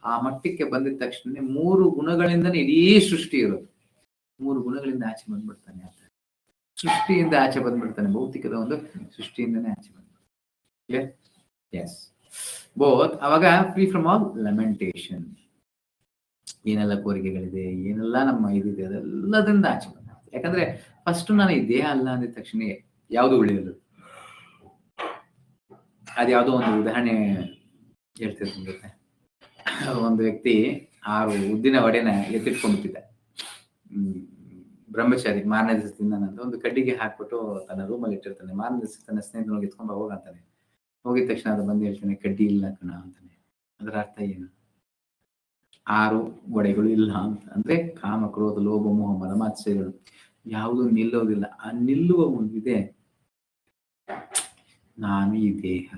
ಆ ಮಟ್ಟಕ್ಕೆ ಬಂದಿದ ತಕ್ಷಣ 3 ಗುಣಗಳಿಂದನೇ ಇಡೀ ಸೃಷ್ಟಿ ಇರೋದು. 3 ಗುಣಗಳಿಂದ ಆಚೆ ಬಂದ್ಬಿಡ್ತಾನೆ ಅಂತ, ಸೃಷ್ಟಿಯಿಂದ ಆಚೆ ಬಂದ್ಬಿಡ್ತಾನೆ, ಭೌತಿಕದ ಒಂದು ಸೃಷ್ಟಿಯಿಂದನೇ ಆಚೆ ಬಂದ್ಬಿಡ್ತಾನೆ. Yes both. ಅವಾಗ ಫ್ರೀ ಫ್ರಮ್ ಆಲ್ ಲೆಮೆಂಟೇಶನ್, ಏನೆಲ್ಲ ಕೋರಿಕೆಗಳಿದೆ, ಏನೆಲ್ಲ ನಮ್ಮ ಇದಿದೆ, ಅದೆಲ್ಲದಿಂದ ಆಚೆ ಬಂದ. ಯಾಕಂದ್ರೆ ಫಸ್ಟ್ ನಾನು ಈ ದೇಹ ಅಲ್ಲ ಅಂದಿದ ತಕ್ಷಣ ಯಾವುದು ಉಳಿಯಲು. ಅದ್ಯಾವುದೋ ಒಂದು ಉದಾಹರಣೆ ಹೇಳ್ತಿರ್ತೀನಿ ಗೊತ್ತೆ. ಒಂದು ವ್ಯಕ್ತಿ 6 ಉದ್ದಿನ ವಡೆನ ಎತ್ತಿಟ್ಕೊಂಡ್ಬಿಟ್ಟಿದ್ದ. ಬ್ರಹ್ಮಚಾರಿ, ಮಾರನೇ ದಿವಸದಿಂದ ನಂದು ಒಂದು ಕಡ್ಡಿಗೆ ಹಾಕ್ಬಿಟ್ಟು ತನ್ನ ರೂಮಲ್ಲಿ ಇಟ್ಟಿರ್ತಾನೆ. ಮಾರನೇ ದಿವಸ ತನ್ನ ಸ್ನೇಹಿತನಿಗೆ ಎತ್ಕೊಂಡು ಹೋಗಂತಾನೆ. ಹೋಗಿದ ತಕ್ಷಣ ಅದು ಬಂದು ಹೇಳ್ತಾನೆ, ಕಡ್ಡಿ ಇಲ್ಲ ಕಣ ಅಂತಾನೆ. ಅದರ ಅರ್ಥ ಏನು? 6 ವಡೆಗಳು ಇಲ್ಲ ಅಂತ ಅಂದ್ರೆ ಕಾಮ, ಕ್ರೋಧ, ಲೋಭ, ಮೋಹ, ಮದ, ಮಾತ್ಸರ್ಯಗಳು ಯಾವುದು ನಿಲ್ಲೋದಿಲ್ಲ. ಆ ನಿಲ್ಲುವ ಒಂದಿದೆ, ನಾನು ಈ ದೇಹ.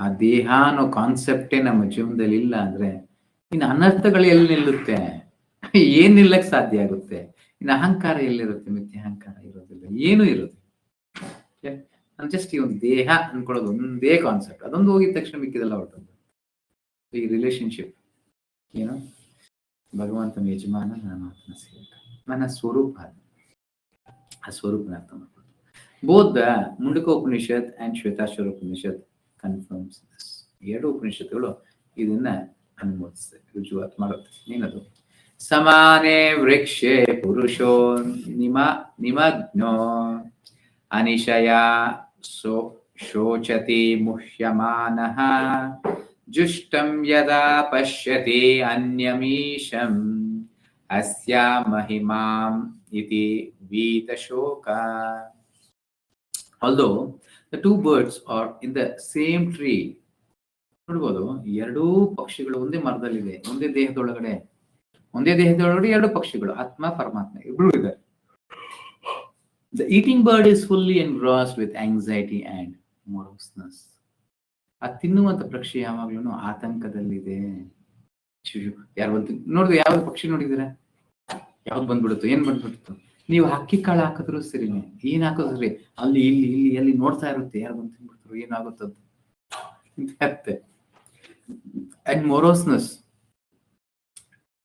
ಆ ದೇಹ ಅನ್ನೋ ಕಾನ್ಸೆಪ್ಟೇ ನಮ್ಮ ಜೀವನದಲ್ಲಿ ಇಲ್ಲ ಅಂದ್ರೆ ಇನ್ನು ಅನರ್ಥಗಳು ಎಲ್ಲಿ ನಿಲ್ಲುತ್ತೆ? ಏನ್ ನಿಲ್ಲಕ್ ಸಾಧ್ಯ ಆಗುತ್ತೆ? ಇನ್ನು ಅಹಂಕಾರ ಎಲ್ಲಿರುತ್ತೆ? ಮಿಥ್ಯ ಅಹಂಕಾರ ಇರೋದಿಲ್ಲ, ಏನೂ ಇರೋದಿಲ್ಲ. ಜಸ್ಟ್ ಈ ಒಂದು ದೇಹ ಅನ್ಕೊಳ್ಳೋದು ಒಂದೇ ಕಾನ್ಸೆಪ್ಟ್. ಅದೊಂದು ಹೋಗಿದ ತಕ್ಷಣ ಮಿಕ್ಕಿದೆಲ್ಲ ಹೊರಟೋದು. ಈ ರಿಲೇಶನ್ಶಿಪ್ ಏನು, ಭಗವಂತನ ಯಜಮಾನ, ನಾನು ಆತನ ಸೇವಕ, ನನ್ನ ಸ್ವರೂಪ. ಆ ಸ್ವರೂಪನ ಅರ್ಥ ಮಾಡ್ಕೊಂಡು ಬೋಧ Mundaka Upanishad and Shvetashvatara Upanishad confirms this. 2 ಉಪನಿಷತ್ತುಗಳು ಇದನ್ನ ಅನುಮೋದಿಸ್ತವೆ, ರುಜುವಾತ್ ಮಾಡುತ್ತೆ. ಏನದು? ಸಮಾನೇ ವೃಕ್ಷೇ ಪುರುಷೋ ನಿಮಗ್ನೋ ಅನಿಶಯ ಶೋಚತಿ ಮುಹ್ಯಮಾನಃ ಜುಷ್ಟಂ ಯದಾ ಪಶ್ಯತಿ ಅನ್ಯಮೀಶಂ ಅಸ್ಯ ಮಹಿಮಾಂ ಇತಿ ವೀತಶೋಕ. Although the 2 birds are in the same tree, ನೋಡ್ಬೋದು, 2 ಪಕ್ಷಿಗಳು ಒಂದೇ ಮರದಲ್ಲಿದೆ, ಒಂದೇ ದೇಹದೊಳಗಡೆ 2 ಪಕ್ಷಿಗಳು, ಆತ್ಮ ಪರಮಾತ್ಮ ಇಬ್ರು ಇದ್ದಾರೆ. The eating bird is fully engrossed with anxiety and moroseness. ಆ ತಿನ್ನುವಂತ ಪಕ್ಷಿ ಯಾವಾಗ್ಲೂ ಆತಂಕದಲ್ಲಿದೆ. ಯಾರು ನೋಡಿದ್ರೆ ಯಾವ ಪಕ್ಷಿ ನೋಡಿದ್ದೀರಾ? ಯಾವ್ದು ಬಂದ್ಬಿಡುತ್ತೋ, ಏನ್ ಬಂದ್ಬಿಡುತ್ತೋ? ನೀವು ಹಕ್ಕಿ ಕಾಳು ಹಾಕಿದ್ರು ಸರಿನೇ, ಏನ್ ಹಾಕಿದ್ರು ಸರಿ, ಅಲ್ಲಿ ಇಲ್ಲಿ ಇಲ್ಲಿ ಎಲ್ಲಿ ನೋಡ್ತಾ ಇರುತ್ತೆ, ಯಾರು ಬಂದು ತಿನ್ಬಿಡ್ತಾರೆ, ಏನಾಗುತ್ತಂತ ಅಂಡ್ ಮೊರೋಸ್ನೆಸ್,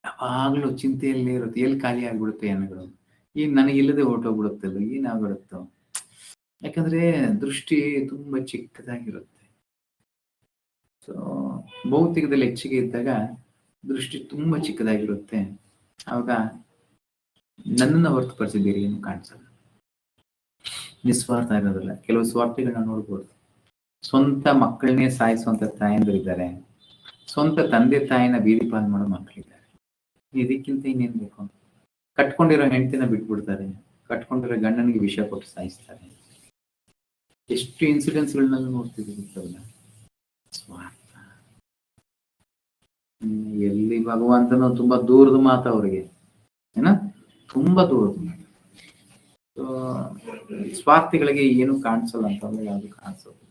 ಯಾವಾಗ್ಲೂ ಚಿಂತೆಯಲ್ಲೇ ಇರುತ್ತೆ, ಎಲ್ಲಿ ಖಾಲಿ ಆಗ್ಬಿಡುತ್ತೆ ಅನ್ನಗಳು, ಏನ್ ನನಗಿಲ್ಲದೆ ಹೊರಟೋಗ್ಬಿಡುತ್ತಲ್ಲ, ಏನಾಗ್ಬಿಡುತ್ತೋ. ಯಾಕಂದ್ರೆ ದೃಷ್ಟಿ ತುಂಬಾ ಚಿಕ್ಕದಾಗಿರುತ್ತೆ. ಸೊ ಭೌತಿಕದಲ್ಲಿ ಹೆಚ್ಚಿಗೆ ಇದ್ದಾಗ ದೃಷ್ಟಿ ತುಂಬಾ ಚಿಕ್ಕದಾಗಿರುತ್ತೆ. ಆವಾಗ ನನ್ನನ್ನು ಹೊರತುಪಡಿಸಿದ್ದೀರಿ ಏನು ಕಾಣಿಸಲ್ಲ, ನಿಸ್ವಾರ್ಥ ಇರೋದಿಲ್ಲ. ಕೆಲವು ಸ್ವಾರ್ಥಿಗಳನ್ನ ನೋಡ್ಬೋದು. ಸ್ವಂತ ಮಕ್ಕಳನ್ನೇ ಸಾಯಿಸುವಂತ ತಾಯಂದಿರಿದ್ದಾರೆ, ಸ್ವಂತ ತಂದೆ ತಾಯಿನ ಬೀದಿ ಪಾಲ್ ಮಾಡೋ ಮಕ್ಕಳಿದ್ದಾರೆ. ಇದಕ್ಕಿಂತ ಇನ್ನೇನ್ ಬೇಕು? ಕಟ್ಕೊಂಡಿರೋ ಹೆಂಡತಿನ ಬಿಟ್ಬಿಡ್ತಾರೆ, ಕಟ್ಕೊಂಡಿರೋ ಗಂಡನಿಗೆ ವಿಷ ಕೊಟ್ಟು ಸಾಯಿಸ್ತಾರೆ. ಎಷ್ಟು ಇನ್ಸಿಡೆಂಟ್ಸ್ಗಳನ್ನ ನೋಡ್ತಿದ್ದೀವಿ. ಸ್ವಾರ್ಥ. ಎಲ್ಲಿ ಭಗವಂತನು ತುಂಬಾ ದೂರದ ಮಾತು ಅವ್ರಿಗೆ, ಏನ ತುಂಬಾ ದೂರದ ಮಾತು. ಸ್ವಾರ್ಥಿಗಳಿಗೆ ಏನು ಕಾಣಿಸಲ್ಲ ಅಂತಂದ್ರೆ ಯಾವುದು ಕಾಣಿಸೋದು.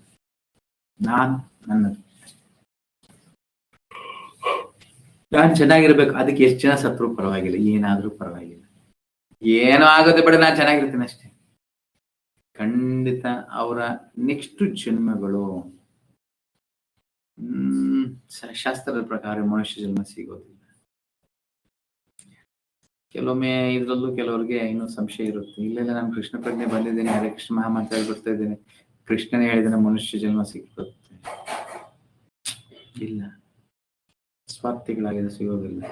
ನನ್ನದು ನಾನ್ ಚೆನ್ನಾಗಿರ್ಬೇಕು, ಅದಕ್ಕೆ ಎಷ್ಟು ಜನ ಸತ್ರು ಪರವಾಗಿಲ್ಲ, ಏನಾದ್ರೂ ಪರವಾಗಿಲ್ಲ, ಏನೋ ಆಗೋದೇ ಬೇಡ, ನಾನ್ ಚೆನ್ನಾಗಿರ್ತೀನಿ ಅಷ್ಟೇ. ಖಂಡಿತ ಅವರ ನೆಕ್ಸ್ಟ್ ಜನ್ಮಗಳು ಶಾಸ್ತ್ರದ ಪ್ರಕಾರ ಮನುಷ್ಯ ಜನ್ಮ ಸಿಗೋದಿಲ್ಲ. ಕೆಲವೊಮ್ಮೆ ಇದ್ರಲ್ಲೂ ಕೆಲವರಿಗೆ ಇನ್ನೂ ಸಂಶಯ ಇರುತ್ತೆ. ಇಲ್ಲ ನಾನು ಕೃಷ್ಣ ಪ್ರಜ್ಞೆ ಬಂದಿದ್ದೇನೆ, ಹರೇ ಕೃಷ್ಣ ಮಹಾಮಂತ್ರ ಹೇಳ್ಬಿಡ್ತಾ ಇದ್ದೇನೆ, ಕೃಷ್ಣನೇ ಹೇಳಿದಾನೆ ಮನುಷ್ಯ ಜನ್ಮ ಸಿಕ್ಕಿರುತ್ತೆ. ಇಲ್ಲ, ಸ್ವಾರ್ಥಿಗಳಾಗಿದೆ, ಸಿಗೋದಿಲ್ಲ.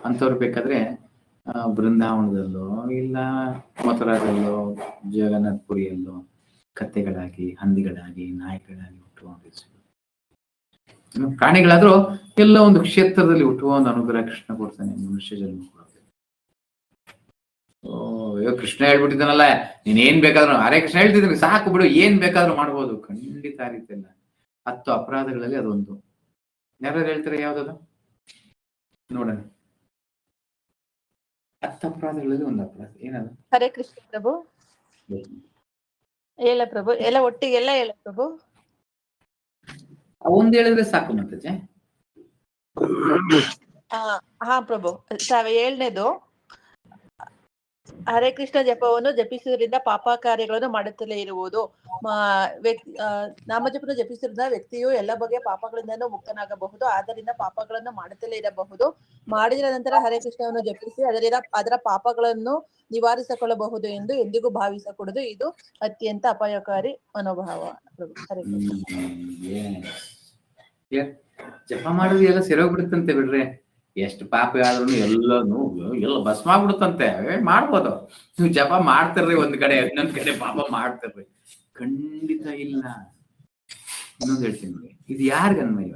ಅಂಥವ್ರು ಬೇಕಾದ್ರೆ ಬೃಂದಾವನದಲ್ಲೋ ಇಲ್ಲ ಮಥುರಾದಲ್ಲೋ ಜಗನ್ನಾಥಪುರಿಯಲ್ಲೋ ಕತ್ತೆಗಳಾಗಿ, ಹಂದಿಗಳಾಗಿ, ನಾಯಿಗಳಾಗಿ ಹುಟ್ಟುಕೊಂಡಿರ್ತೀವಿ. ಪ್ರಾಣಿಗಳಾದ್ರೂ ಎಲ್ಲ ಒಂದು ಕ್ಷೇತ್ರದಲ್ಲಿ ಹುಟ್ಟುವ ಒಂದು ಅನುಗ್ರಹ ಕೃಷ್ಣ ಕೊಡ್ತಾನೆ, ಮನುಷ್ಯ ಜನ್ಮ ಕೊಡೋದು. ಕೃಷ್ಣ ಹೇಳ್ಬಿಟ್ಟಿದ್ದಾನಲ್ಲ, ನೀನ್ ಏನ್ ಬೇಕಾದ್ರೂ, ಹರೇ ಕೃಷ್ಣ ಹೇಳ್ತಿದ್ದೀನಿ ಸಾಕು ಬಿಡು, ಏನ್ ಬೇಕಾದ್ರೂ ಮಾಡ್ಬೋದು. ಖಂಡಿತ ಆ ರೀತಿ ಇಲ್ಲ. 10 ಅಪರಾಧಗಳಲ್ಲಿ ಅದೊಂದು. ಯಾರು ಹೇಳ್ತಾರೆ ಯಾವ್ದದು ನೋಡೋಣ? 10 ಅಪರಾಧಗಳಲ್ಲಿ ಒಂದು ಅಪರಾಧ ಏನದು? ಹರೇ ಕೃಷ್ಣ ಪ್ರಭು. ಹೇಳ ಪ್ರಭು, ಎಲ್ಲ ಒಟ್ಟಿಗೆ ಎಲ್ಲ ಹೇಳ ಪ್ರಭು. ಒಂದ್ ಹೇಳಿದ್ರೆ ಸಾಕು ಮತ್ತೆ. ಹಾ ಪ್ರಭು, 7ನೇದು, ಹರೇ ಕೃಷ್ಣ ಜಪವನ್ನು ಜಪಿಸುವುದರಿಂದ ಪಾಪ ಕಾರ್ಯಗಳನ್ನು ಮಾಡುತ್ತಲೇ ಇರುವುದು. ನಾಮಜಪವನ್ನು ಜಪಿಸುವುದರಿಂದ ವ್ಯಕ್ತಿಯು ಎಲ್ಲ ಬಗೆಯ ಪಾಪಗಳಿಂದಲೂ ಮುಕ್ತನಾಗಬಹುದು. ಆದ್ದರಿಂದ ಪಾಪಗಳನ್ನು ಮಾಡುತ್ತಲೇ ಇರಬಹುದು. ಮಾಡಿದ ನಂತರ ಹರೇ ಕೃಷ್ಣವನ್ನು ಜಪಿಸಿ ಅದರ ಪಾಪಗಳನ್ನು ನಿವಾರಿಸಿಕೊಳ್ಳಬಹುದು ಎಂದು ಎಂದಿಗೂ ಭಾವಿಸಕೂಡದು. ಇದು ಅತ್ಯಂತ ಅಪಾಯಕಾರಿ ಮನೋಭಾವ ಪ್ರಭು. ಹರೇ ಜಪ ಮಾಡೋದು ಎಲ್ಲ ಸೆರೋಗ್ಬಿಡುತ್ತಂತೆ ಬಿಡ್ರೆ. ಎಷ್ಟು ಪಾಪ ಆದ್ರೂ ಎಲ್ಲ ಭಸ್ಮ ಆಗ್ಬಿಡುತ್ತಂತೆ. ಮಾಡ್ಬೋದು, ನೀವು ಜಪ ಮಾಡ್ತಿರ್ರಿ ಒಂದ್ ಕಡೆ, ಇನ್ನೊಂದ್ ಕಡೆ ಪಾಪ ಮಾಡ್ತಿರ್ರಿ. ಖಂಡಿತ ಇಲ್ಲ. ಇನ್ನೊಂದು ಹೇಳ್ತೀನಿ ನೋಡಿ, ಇದು ಯಾರಿಗನ್ವಯ?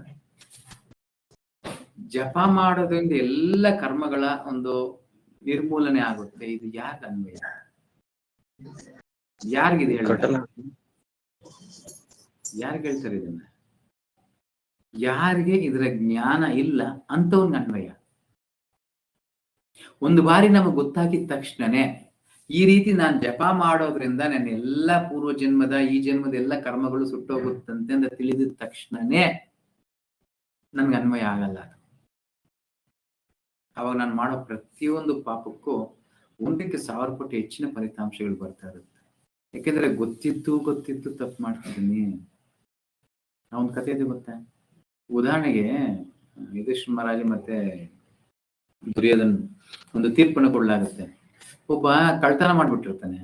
ಜಪ ಮಾಡೋದ್ರಿಂದ ಎಲ್ಲ ಕರ್ಮಗಳ ಒಂದು ನಿರ್ಮೂಲನೆ ಆಗುತ್ತೆ. ಇದು ಯಾರಿಗನ್ವಯ? ಯಾರಿಗಿದೆ ಹೇಳಿ? ಯಾರಿಗೆ ಹೇಳ್ತಾರೆ ಇದನ್ನ? ಯಾರಿಗೆ ಇದರ ಜ್ಞಾನ ಇಲ್ಲ ಅಂತವ್ನ ಅನ್ವಯ. ಒಂದು ಬಾರಿ ನಮಗೆ ಗೊತ್ತಾಗಿದ ತಕ್ಷಣನೇ ಈ ರೀತಿ ನಾನು ಜಪ ಮಾಡೋದ್ರಿಂದ ನನ್ನ ಎಲ್ಲ ಪೂರ್ವ ಜನ್ಮದ ಈ ಜನ್ಮದ ಎಲ್ಲ ಕರ್ಮಗಳು ಸುಟ್ಟೋಗುತ್ತಂತೆ ಅಂತ ತಿಳಿದ ತಕ್ಷಣನೇ ನನ್ಗೆ ಅನ್ವಯ ಆಗಲ್ಲ. ಅವಾಗ ನಾನು ಮಾಡೋ ಪ್ರತಿಯೊಂದು ಪಾಪಕ್ಕೂ 1,000 ಪಟ್ಟು ಹೆಚ್ಚಿನ ಫಲಿತಾಂಶಗಳು ಬರ್ತಾ ಇರುತ್ತೆ. ಯಾಕೆಂದ್ರೆ ಗೊತ್ತಿದ್ದು ತಪ್ಪು ಮಾಡ್ತಿದ್ದೀನಿ. ಒಂದು ಕಥೆ ಇದೆ ಗೊತ್ತಾ? ಉದಾಹರಣೆಗೆ ಯುಧಿಷ್ಠಿರ ಮಹಾರಾಜ ಮತ್ತೆ ದುರ್ಯೋಧನ ಒಂದು ತೀರ್ಪನ್ನು ಕೊಡಲಾಗುತ್ತೆ. ಒಬ್ಬ ಕಳ್ತನ ಮಾಡ್ಬಿಟ್ಟಿರ್ತಾನೆ,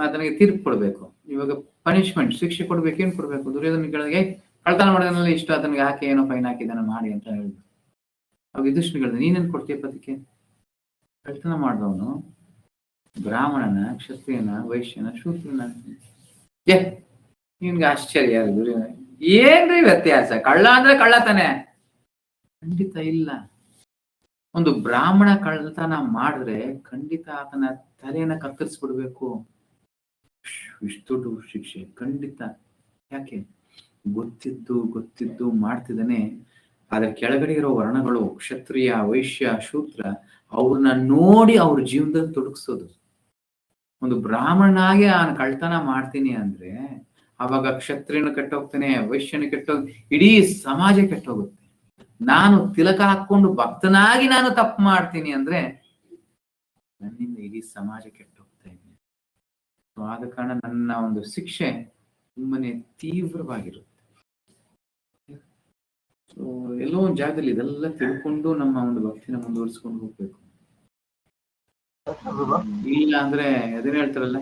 ಅದನಿಗೆ ತೀರ್ಪು ಕೊಡ್ಬೇಕು. ಇವಾಗ ಪನಿಷ್ಮೆಂಟ್, ಶಿಕ್ಷೆ ಕೊಡ್ಬೇಕು. ಏನ್ ಕೊಡ್ಬೇಕು? ದುರ್ಯೋಧನ ಕೇಳಿದ್ರೆ ಕಳ್ತನ ಮಾಡೋದನ್ನೆಲ್ಲ ಇಷ್ಟ, ಅದನಿಗೆ ಹಾಕಿ ಏನೋ ಫೈನ್ ಹಾಕಿದಾನ ಮಾಡಿ ಅಂತ ಹೇಳಿದ್ರು. ಅವಾಗ ಯುಧಿಷ್ಠಿರ ಹೇಳಿದ, ನೀನೇನ್ ಕೊಡ್ತೀಯಪ್ಪ ಅದಕ್ಕೆ? ಕಳ್ತನ ಮಾಡಿದವನು ಬ್ರಾಹ್ಮಣನ, ಕ್ಷತ್ರಿಯನ, ವೈಶ್ಯನ, ಶೂದ್ರನ? ನಿನ್ಗೆ ಆಶ್ಚರ್ಯ ದುರ್ಯೋಧನ, ಏನ್ರಿ ವ್ಯತ್ಯಾಸ? ಕಳ್ಳ ಅಂದ್ರೆ ಕಳ್ಳ ತಾನೆ? ಖಂಡಿತ ಇಲ್ಲ. ಒಂದು ಬ್ರಾಹ್ಮಣ ಕಳ್ಳತನ ಮಾಡಿದ್ರೆ ಖಂಡಿತ ಆತನ ತಲೆಯನ್ನ ಕತ್ತರಿಸ್ಬಿಡ್ಬೇಕು. ಇಷ್ಟು ದೊಡ್ಡ ಶಿಕ್ಷೆ ಖಂಡಿತ. ಯಾಕೆ? ಗೊತ್ತಿದ್ದು ಮಾಡ್ತಿದ್ದಾನೆ. ಆದ್ರೆ ಕೆಳಗಡೆ ಇರೋ ವರ್ಣಗಳು, ಕ್ಷತ್ರಿಯ, ವೈಶ್ಯ, ಶೂದ್ರ, ಅವ್ರನ್ನ ನೋಡಿ ಅವ್ರ ಜೀವನದಲ್ಲಿ ತೊಡಗಿಸೋದು. ಒಂದು ಬ್ರಾಹ್ಮಣನಾಗಿ ನಾನು ಕಳ್ತನ ಮಾಡ್ತೀನಿ ಅಂದ್ರೆ ಅವಾಗ ಕ್ಷತ್ರಿಯನ ಕೆಟ್ಟೋಗ್ತಾನೆ, ವೈಶ್ಯನ ಇಡೀ ಸಮಾಜ ಕೆಟ್ಟೋಗುತ್ತೆ. ನಾನು ತಿಲಕ ಹಾಕೊಂಡು ಭಕ್ತನಾಗಿ ನಾನು ತಪ್ಪು ಮಾಡ್ತೀನಿ ಅಂದ್ರೆ ನನ್ನಿಂದ ಇಡೀ ಸಮಾಜ ಕೆಟ್ಟೋಗ್ತಾ ಇದೆ. ಆದ ಕಾರಣ ನನ್ನ ಒಂದು ಶಿಕ್ಷೆ ತುಂಬಾನೇ ತೀವ್ರವಾಗಿರುತ್ತೆ. ಎಲ್ಲೋ ಒಂದು ಜಾಗದಲ್ಲಿ ಇದೆಲ್ಲ ತಿಳ್ಕೊಂಡು ನಮ್ಮ ಒಂದು ಭಕ್ತಿನ ಮುಂದುವರಿಸ್ಕೊಂಡು ಹೋಗ್ಬೇಕು. ಇಲ್ಲ ಅಂದ್ರೆ ಅದನ್ನ ಹೇಳ್ತಾರಲ್ಲ,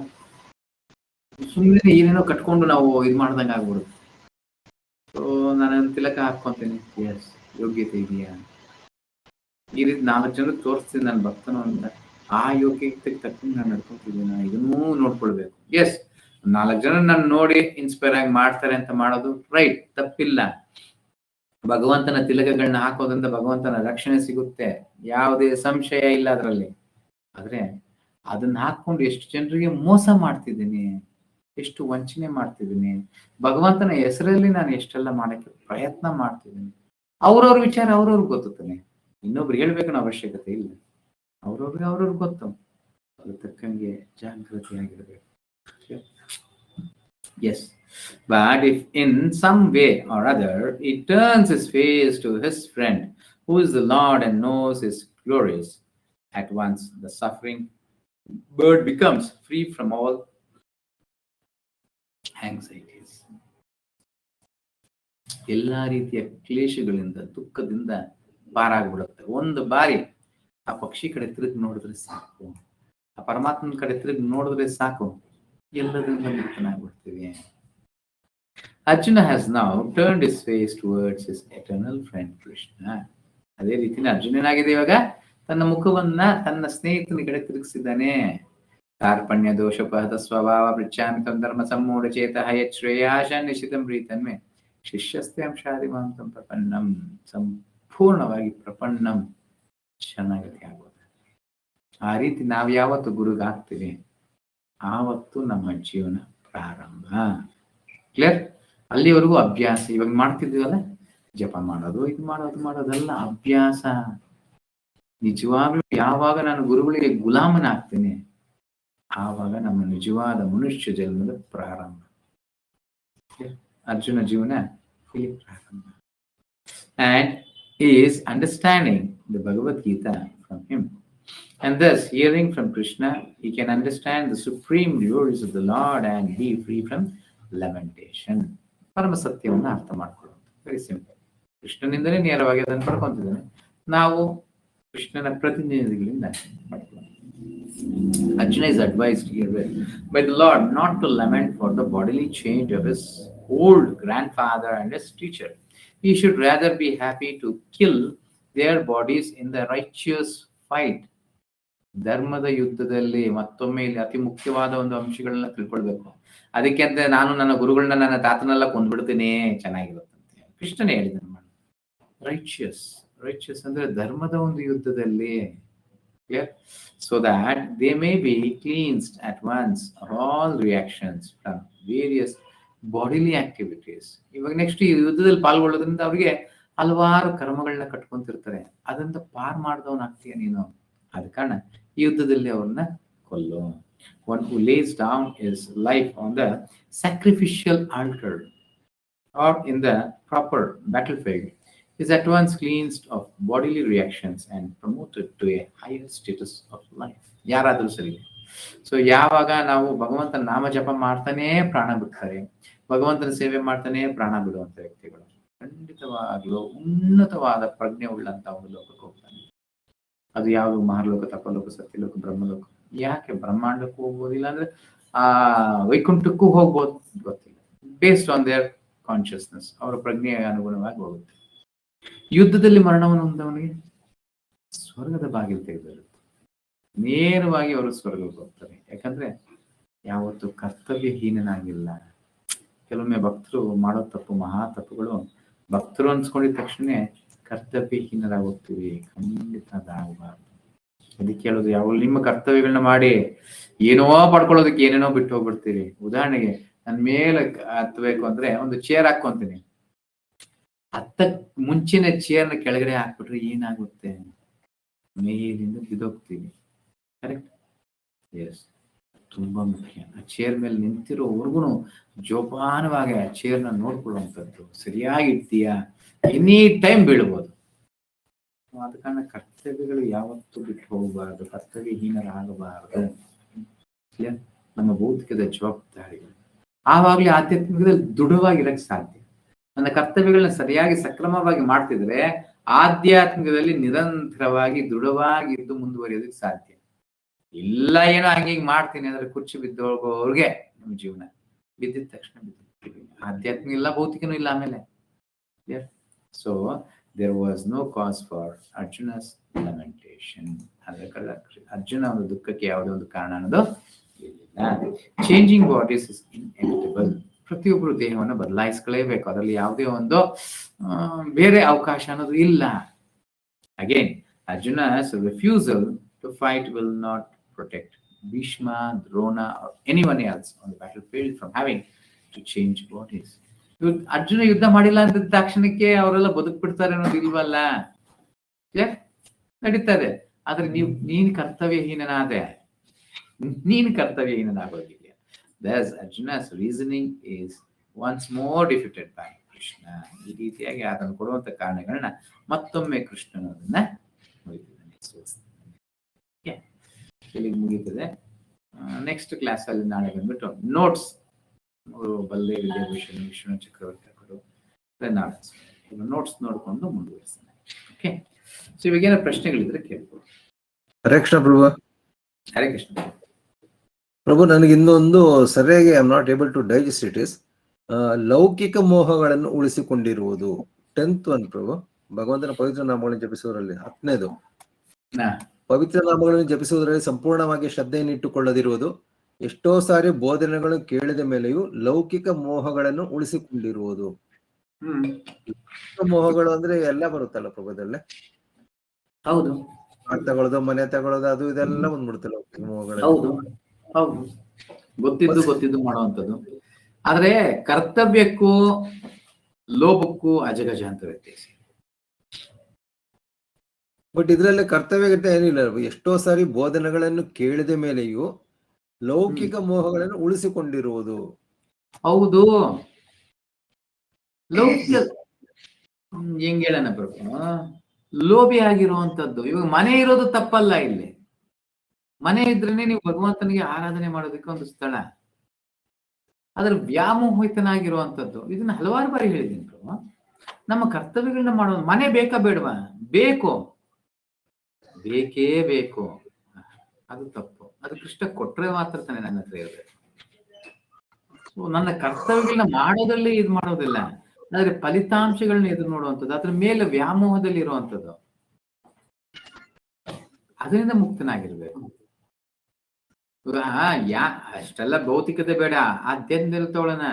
ಸುಮ್ಮನೆ ಏನೇನೋ ಕಟ್ಕೊಂಡು ನಾವು ಇದು ಮಾಡ್ದಂಗೆ ಆಗ್ಬಿಡುತ್ತೆ. ಸೊ ನಾನು ತಿಲಕ ಹಾಕೊಂತೀನಿ, ಎಸ್ ಯೋಗ್ಯತೆ ಇದೆಯಾ, ಈ ರೀತಿ 4 ಜನರಿಗೆ ತೋರಿಸ್ತೀನಿ ನನ್ನ ಭಕ್ತನು ಅಂತ, ಆ ಯೋಗ್ಯತೆ ತಕ್ಕಂಗೆ ನಾನು ನಡ್ಕೊತಿದ್ದೀನ, ಇದನ್ನೂ ನೋಡ್ಕೊಳ್ಬೇಕು. ಎಸ್, 4 ಜನ ನನ್ನ ನೋಡಿ ಇನ್ಸ್ಪೈರ್ ಆಗಿ ಮಾಡ್ತಾರೆ ಅಂತ ಮಾಡೋದು ರೈಟ್, ತಪ್ಪಿಲ್ಲ. ಭಗವಂತನ ತಿಲಕಗಳನ್ನ ಹಾಕೋದ್ರಿಂದ ಭಗವಂತನ ರಕ್ಷಣೆ ಸಿಗುತ್ತೆ, ಯಾವುದೇ ಸಂಶಯ ಇಲ್ಲ ಅದರಲ್ಲಿ. ಆದ್ರೆ ಅದನ್ನ ಹಾಕೊಂಡು ಎಷ್ಟು ಜನರಿಗೆ ಮೋಸ ಮಾಡ್ತಿದ್ದೀನಿ, ಎಷ್ಟು ವಂಚನೆ ಮಾಡ್ತಿದ್ದೀನಿ, ಭಗವಂತನ ಹೆಸರಲ್ಲಿ ನಾನು ಎಷ್ಟೆಲ್ಲ ಮಾಡಕ್ಕೆ ಪ್ರಯತ್ನ ಮಾಡ್ತಿದ್ದೀನಿ. ಅವ್ರವ್ರ ವಿಚಾರ ಅವ್ರವ್ರಿಗೆ ಗೊತ್ತಾನೆ, ಇನ್ನೊಬ್ರು ಹೇಳ್ಬೇಕನ್ನೋ ಅವಶ್ಯಕತೆ ಇಲ್ಲ. ಅವ್ರವ್ರಿಗೆ ಗೊತ್ತು. ಅದ್ರ ತಕ್ಕಂಗೆ ಜಾಗೃತಿಯಾಗಿರ್ಬೇಕು. Yes, but if in some way or other he turns his face to his friend who is the Lord and knows his glories, at once the suffering bird becomes free from all anxieties. ಎಲ್ಲಾ ರೀತಿಯ ಕ್ಲೇಶಗಳಿಂದ, ದುಃಖದಿಂದ ಪಾರಾಗ್ಬಿಡುತ್ತೆ. ಒಂದು ಬಾರಿ ಆ ಪಕ್ಷಿ ಕಡೆ ತಿರುಗಿ ನೋಡಿದ್ರೆ ಸಾಕು, ಆ ಪರಮಾತ್ಮನ ಕಡೆ ತಿರುಗಿ ನೋಡಿದ್ರೆ ಸಾಕು, ಎಲ್ಲದರಿಂದ ಮುಕ್ತನಾಗ್ಬಿಡ್ತೀವಿ. Arjuna has now turned his face towards his eternal friend Krishna. ಅದೇ ರೀತಿ ಅರ್ಜುನನಾಗಿದೆ, ಇವಾಗ ತನ್ನ ಮುಖವನ್ನ ತನ್ನ ಸ್ನೇಹಿತನ ಕಡೆ ತಿರುಗಿಸಿದ್ದಾನೆ. ಕಾರ್ಪಣ್ಯ ದೋಷೋಪಹತ ಸ್ವಭಾವ ಪೃಚ್ಛಾಮಿತಂ ಧರ್ಮ ಸಮ್ಮೂಢ ಚೇತಃ ಯಶ್ರೇಯಾಶ ನಿಶ್ಚಿತಂ ಪ್ರೀತನ್ಮೆ ಶಿಷ್ಯಸ್ತೆ ಅಂಶಾದಿಮಾಂತಂ ಪ್ರಪನ್ನಂ. ಸಂಪೂರ್ಣವಾಗಿ ಪ್ರಪನ್ನಂ, ಶರಣಾಗತಿ ಆಗೋದು. ಆ ರೀತಿ ನಾವು ಯಾವತ್ತು ಗುರುಗಾಗ್ತೀವಿ ಆವತ್ತು ನಮ್ಮ ಜೀವನ ಪ್ರಾರಂಭ. ಕ್ಲಿಯರ್? ಅಲ್ಲಿವರೆಗೂ ಅಭ್ಯಾಸ. ಇವಾಗ ಮಾಡ್ತಿದ್ವಲ್ಲ, ಜಪ ಮಾಡೋದು, ಇದು ಮಾಡೋದೆಲ್ಲ ಅಭ್ಯಾಸ. ನಿಜವಾಗ್ಲೂ ಯಾವಾಗ ನಾನು ಗುರುಗಳಿಗೆ ಗುಲಾಮನಾಗ್ತೀನಿ ಆವಾಗ ನಮ್ಮ ನಿಜವಾದ ಮನುಷ್ಯ ಜನ್ಮದ ಪ್ರಾರಂಭ. ಅರ್ಜುನ ಜೀವನ ಇಲ್ಲಿ ಪ್ರಾರಂಭ. And he is understanding the Bhagavad Gita from him. And thus, hearing from Krishna, he can understand the supreme glories of the Lord and be free from lamentation. ಪರಮ ಸತ್ಯವನ್ನು ಅರ್ಥ ಮಾಡ್ಕೊಳ್ಳೋದು. Very simple. ಕೃಷ್ಣನಿಂದಲೇ ನೇರವಾಗಿ ಅದನ್ನು ಪಡ್ಕೊಂತಿದ್ದಾನೆ. ನಾವು ಕೃಷ್ಣನ ಪ್ರತಿನಿಧಿಗಳಿಂದ ಪಡ್ಕೊಳ್ಳೋಣ. Arjuna is advised here by the Lord not to lament for the bodily change of his old grandfather and his teacher. He should rather be happy to kill their bodies in the righteous fight. ಧರ್ಮದ ಯುದ್ಧದಲ್ಲಿ ಮತ್ತೊಮ್ಮೆ ಇಲ್ಲಿ ಅತಿ ಮುಖ್ಯವಾದ ಒಂದು ಅಂಶಗಳನ್ನ ತಿಳ್ಕೊಳ್ಬೇಕು. ಅದಕ್ಕೆ ಅಂತ ನಾನು ನನ್ನ ಗುರುಗಳನ್ನ ನನ್ನ ತಾತನೆಲ್ಲ ಕೊಂಡ್ಬಿಡ್ತೀನಿ ಚೆನ್ನಾಗಿರುತ್ತೆ. ಕೃಷ್ಣನೇ ಹೇಳಿದ ರೈಚಿಯಸ್ ಅಂದ್ರೆ ಧರ್ಮದ ಒಂದು ಯುದ್ಧದಲ್ಲಿ, clear, so that they may be cleansed at once of all reactions from various bodily activities. ಇವಾಗ ನೆಕ್ಸ್ಟ್ ಈ ಯುದ್ಧದಲ್ಲಿ ಪಾಲ್ಗೊಳ್ಳೋದ್ರಿಂದ ಅವ್ರಿಗೆ ಹಲವಾರು ಕರ್ಮಗಳನ್ನ ಕಟ್ಕೊಂತಿರ್ತಾರೆ. ಅದರಿಂದ ಪಾರ್ ಮಾಡಿದವನಾಗ್ತೀಯ ನೀನು. ಆದ ಕಾರಣ ಈ ಯುದ್ಧದಲ್ಲಿ ಅವ್ರನ್ನ ಕೊಲ್ಲು. One who lays down his life on the sacrificial altar or in the proper battlefield is at once cleansed of bodily reactions and promoted to a higher status of life. ಯಾರಾದರೂ ಸರಿ. ಸೊ ಯಾವಾಗ ನಾವು ಭಗವಂತನ ನಾಮ ಜಪ ಮಾಡ್ತಾನೆ ಪ್ರಾಣ ಬಿಡ್ತಾರೆ, ಭಗವಂತನ ಸೇವೆ ಮಾಡ್ತಾನೆ ಪ್ರಾಣ ಬಿಡುವಂತ ವ್ಯಕ್ತಿಗಳು ಖಂಡಿತವಾಗ್ಲೂ ಉನ್ನತವಾದ ಪ್ರಜ್ಞೆ ಉಳ್ಳಂತ ಒಂದು ಲೋಕಕ್ಕೆ ಹೋಗ್ತಾನೆ. ಅದು ಯಾವುದು ಮಹಾಲೋಕ, ತಪಲೋಕ, ಸತ್ಯಲೋಕ, ಬ್ರಹ್ಮಲೋಕ. ಯಾಕೆ ಬ್ರಹ್ಮಾಂಡಕ್ಕೂ ಹೋಗ್ಬೋದಿಲ್ಲ ಅಂದ್ರೆ ಆ ವೈಕುಂಠಕ್ಕೂ ಹೋಗ್ಬೋದು ಗೊತ್ತಿಲ್ಲ. ಬೇಸ್ಡ್ ಆನ್ ದೇರ್ ಕಾನ್ಶಿಯಸ್ನೆಸ್, ಅವರ ಪ್ರಜ್ಞೆಯ ಅನುಗುಣವಾಗಿ ಹೋಗುತ್ತೆ. ಯುದ್ಧದಲ್ಲಿ ಮರಣವನ್ನು ಹೊಂದವನಿಗೆ ಸ್ವರ್ಗದ ಬಾಗಿಲು ತೆಗೆದಿರುತ್ತೆ. ನೇರವಾಗಿ ಅವರು ಸ್ವರ್ಗಕ್ಕೆ ಹೋಗ್ತಾರೆ. ಯಾಕಂದ್ರೆ ಯಾವತ್ತು ಕರ್ತವ್ಯಹೀನನಾಗಿಲ್ಲ. ಕೆಲವೊಮ್ಮೆ ಭಕ್ತರು ಮಾಡೋ ತಪ್ಪು, ಮಹಾ ತಪ್ಪುಗಳು, ಭಕ್ತರು ಅನ್ಸ್ಕೊಂಡಿದ ತಕ್ಷಣ ಕರ್ತವ್ಯಹೀನರಾಗಿ ಹೋಗ್ತೀವಿ. ಖಂಡಿತ ಅದಾಗಬಾರ್ದು. ಅದಕ್ಕೆ ಹೇಳೋದು, ಯಾವ ನಿಮ್ಮ ಕರ್ತವ್ಯಗಳನ್ನ ಮಾಡಿ ಏನೋ ಪಡ್ಕೊಳ್ಳೋದಕ್ಕೆ ಏನೇನೋ ಬಿಟ್ಟು ಹೋಗ್ಬಿಡ್ತೀರಿ. ಉದಾಹರಣೆಗೆ ನನ್ ಮೇಲೆ ಹತ್ಬೇಕು ಅಂದ್ರೆ ಒಂದು ಚೇರ್ ಹಾಕೊಂತೀನಿ, ಮುಂಚಿನ ಚೇರ್ನ ಕೆಳಗಡೆ ಹಾಕ್ಬಿಟ್ರೆ ಏನಾಗುತ್ತೆ? ಮೇಲಿಂದ ಬಿದ್ದೋಗ್ತೀವಿ. ಕರೆಕ್ಟ್? ಎಸ್, ತುಂಬಾ ಮುಖ್ಯ. ಆ ಚೇರ್ ಮೇಲೆ ನಿಂತಿರೋವರೆಗೂ ಜೋಪಾನವಾಗಿ ಆ ಚೇರ್ನ ನೋಡ್ಕೊಳ್ಳುವಂಥದ್ದು. ಸರಿಯಾಗಿ ಇರ್ತೀಯಾ? Any time ಬೀಳ್ಬೋದು. ಆದ ಕಾರಣ ಕರ್ತವ್ಯಗಳು ಯಾವತ್ತೂ ಬಿಟ್ಟು ಹೋಗಬಾರ್ದು, ಕರ್ತವ್ಯಹೀನರಾಗಬಾರದು. ನಮ್ಮ ಭೌತಿಕದ ಜವಾಬ್ದಾರಿಗಳು. ಆವಾಗಲೇ ಆಧ್ಯಾತ್ಮಿಕದಲ್ಲಿ ದೃಢವಾಗಿರಕ್ಕೆ ಸಾಧ್ಯ. ನನ್ನ ಕರ್ತವ್ಯಗಳನ್ನ ಸರಿಯಾಗಿ ಸಕ್ರಮವಾಗಿ ಮಾಡ್ತಿದ್ರೆ ಆಧ್ಯಾತ್ಮಿಕದಲ್ಲಿ ನಿರಂತರವಾಗಿ ದೃಢವಾಗಿದ್ದು ಮುಂದುವರಿಯೋದಕ್ಕೆ ಸಾಧ್ಯ. ಇಲ್ಲ ಏನೋ ಹಂಗೆ ಮಾಡ್ತೀನಿ ಅಂದ್ರೆ ಕುರ್ಚಿ ಬಿದ್ದೋಗೋರ್ಗೆ ನಮ್ಮ ಜೀವನ. ಬಿದ್ದಿದ ತಕ್ಷಣ ಬಿದ್ದಿರ್ತೀವಿ. ಆಧ್ಯಾತ್ಮಿಕ ಇಲ್ಲ, ಭೌತಿಕನೂ ಇಲ್ಲ ಆಮೇಲೆ. So there was no cause for Arjuna's lamentation. ಅದಕ್ಕೆಲ್ಲ ಅರ್ಜುನ ಒಂದು ದುಃಖಕ್ಕೆ ಯಾವುದೇ ಒಂದು ಕಾರಣ ಅನ್ನೋದು ಇಲ್ಲ. Changing bodies is inevitable. ಪ್ರತಿಯೊಬ್ಬರು ದೇಹವನ್ನು ಬದಲಾಯಿಸ್ಕೊಳ್ಳೇಬೇಕು. ಅದರಲ್ಲಿ ಯಾವುದೇ ಒಂದು ಬೇರೆ ಅವಕಾಶ ಅನ್ನೋದು ಇಲ್ಲ. Again, Arjuna's refusal to fight will not protect Bhishma, Drona or anyone else on the battlefield from having to change bodies. Arjuna ಯುದ್ಧ ಮಾಡಿಲ್ಲ ಅಂತ ತಕ್ಷಣಕ್ಕೆ ಅವರೆಲ್ಲ ಬದುಕ್ಬಿಡ್ತಾರೆ ಅನ್ನೋದು ಇಲ್ವಲ್ಲ. ನಡೀತದೆ. ಆದ್ರೆ ನೀನ್ ಕರ್ತವ್ಯಹೀನನಾದೆ, ನೀನ್ ಕರ್ತವ್ಯಹೀನನಾಗೋಗಿದ್ಯಾ. Thus Arjuna's reasoning is once more defeated by Krishna. ಈ ರೀತಿಯಾಗಿ ಅದನ್ನು ಕೊಡುವಂತ ಕಾರಣಗಳನ್ನ ಮತ್ತೊಮ್ಮೆ ಕೃಷ್ಣನು ಅದನ್ನ ಇಲ್ಲಿಗೆ ಮುಗೀತದೆ. ನೆಕ್ಸ್ಟ್ ಕ್ಲಾಸ್ ಅಲ್ಲಿ ನಾಳೆ ಬಂದ್ಬಿಟ್ಟು ನೋಟ್ಸ್ ಬಲ್ಲೆ ವಿದ್ಯಾಭೂಷಣ್ ವಿಷ್ಣು ಚಕ್ರವರ್ತಿ ಅವರು ನೋಟ್ಸ್ ನೋಡ್ಕೊಂಡು ಮುಂದುವರಿಸ್ತಾನೆ. ಓಕೆ, ಸೊ ಇವಾಗ ಏನೋ ಪ್ರಶ್ನೆಗಳಿದ್ರೆ ಕೇಳ್ಬೋದು. ಹರೇ ಕೃಷ್ಣ ಪ್ರಭು. ಹರೇ ಕೃಷ್ಣ ಪ್ರಭು, ನನಗೆ ಇನ್ನೊಂದು ಸರಿಯಾಗಿ I am not able to digest it is ಲೌಕಿಕ ಮೋಹಗಳನ್ನು ಉಳಿಸಿಕೊಂಡಿರುವುದು. 10th ಒನ್ ಪ್ರಭು, ಭಗವಂತನ ಪವಿತ್ರ ನಾಮಗಳನ್ನು ಜಪಿಸುವುದರಲ್ಲಿ 10ನೇದು, ಪವಿತ್ರ ನಾಮಗಳನ್ನು ಜಪಿಸುವುದರಲ್ಲಿ ಸಂಪೂರ್ಣವಾಗಿ ಶ್ರದ್ಧೆಯನ್ನು ಇಟ್ಟುಕೊಳ್ಳದಿರುವುದು. ಎಷ್ಟೋ ಸಾರಿ ಬೋಧನೆಗಳು ಕೇಳಿದ ಮೇಲೆಯೂ ಲೌಕಿಕ ಮೋಹಗಳನ್ನು ಉಳಿಸಿಕೊಂಡಿರುವುದು. ಮೋಹಗಳು ಅಂದ್ರೆ ಎಲ್ಲ ಬರುತ್ತಲ್ಲ ಪ್ರಭುದಲ್ಲೇ. ಹೌದು, ತಗೊಳ್ಳೋದು, ಮನೆ ತಗೊಳ್ಳೋದು, ಅದು ಇದೆಲ್ಲ ಬಂದ್ಬಿಡುತ್ತೆ ಲೌಕಿಕ ಮೋಹಗಳು. ಹೌದು ಹೌದು, ಗೊತ್ತಿದ್ದು ಮಾಡುವಂಥದ್ದು. ಆದ್ರೆ ಕರ್ತವ್ಯಕ್ಕೂ ಲೋಭಕ್ಕೂ ಅಜಗಜಾಂತರ ವ್ಯತ್ಯಾಸ. ಬಟ್ ಇದ್ರಲ್ಲಿ ಕರ್ತವ್ಯ ಏನಿಲ್ಲ. ಎಷ್ಟೋ ಸಾರಿ ಬೋಧನೆಗಳನ್ನು ಕೇಳಿದ ಮೇಲೆಯೂ ಲೌಕಿಕ ಮೋಹಗಳನ್ನು ಉಳಿಸಿಕೊಂಡಿರುವುದು. ಹೌದು. ಲೌಕಿಕ ಹೆಂಗ್ ಹೇಳೋಣ ಪ್ರಭು, ಲೋಭಿ ಆಗಿರುವಂತದ್ದು. ಇವಾಗ ಮನೆ ಇರೋದು ತಪ್ಪಲ್ಲ. ಇಲ್ಲಿ ಮನೆ ಇದ್ರೇನೆ ನೀವು ಭಗವಂತನಿಗೆ ಆರಾಧನೆ ಮಾಡೋದಕ್ಕೆ ಒಂದು ಸ್ಥಳ. ಅದ್ರ ವ್ಯಾಮೋಹಿತನಾಗಿರುವಂತದ್ದು. ಇದನ್ನ ಹಲವಾರು ಬಾರಿ ಹೇಳಿದ್ದೀನಿ ಪ್ರಭು. ನಮ್ಮ ಕರ್ತವ್ಯಗಳನ್ನ ಮಾಡೋದು. ಮನೆ ಬೇಕಾ ಬೇಡವಾ? ಬೇಕು, ಬೇಕೇ ಬೇಕು. ಅದು ತಪ್ಪು. ಅದು ಕೃಷ್ಣ ಕೊಟ್ರೆ ಮಾತ್ರ ತಾನೆ ನನ್ನ ಹತ್ರ ಇರಬೇಕು. ನನ್ನ ಕರ್ತವ್ಯಗಳನ್ನ ಮಾಡೋದ್ರಲ್ಲಿ ಇದು ಮಾಡೋದಿಲ್ಲ, ಆದ್ರೆ ಫಲಿತಾಂಶಗಳನ್ನ ಎದುರು ನೋಡುವಂಥದ್ದು, ಅದ್ರ ಮೇಲೆ ವ್ಯಾಮೋಹದಲ್ಲಿ ಇರುವಂಥದ್ದು, ಅದರಿಂದ ಮುಕ್ತನಾಗಿರ್ಬೇಕು. ಅಷ್ಟೆಲ್ಲ ಭೌತಿಕತೆ ಬೇಡ, ಆಧ್ಯಾತ್ಮದಲ್ಲಿ ತಗೊಳ್ಳೋಣ.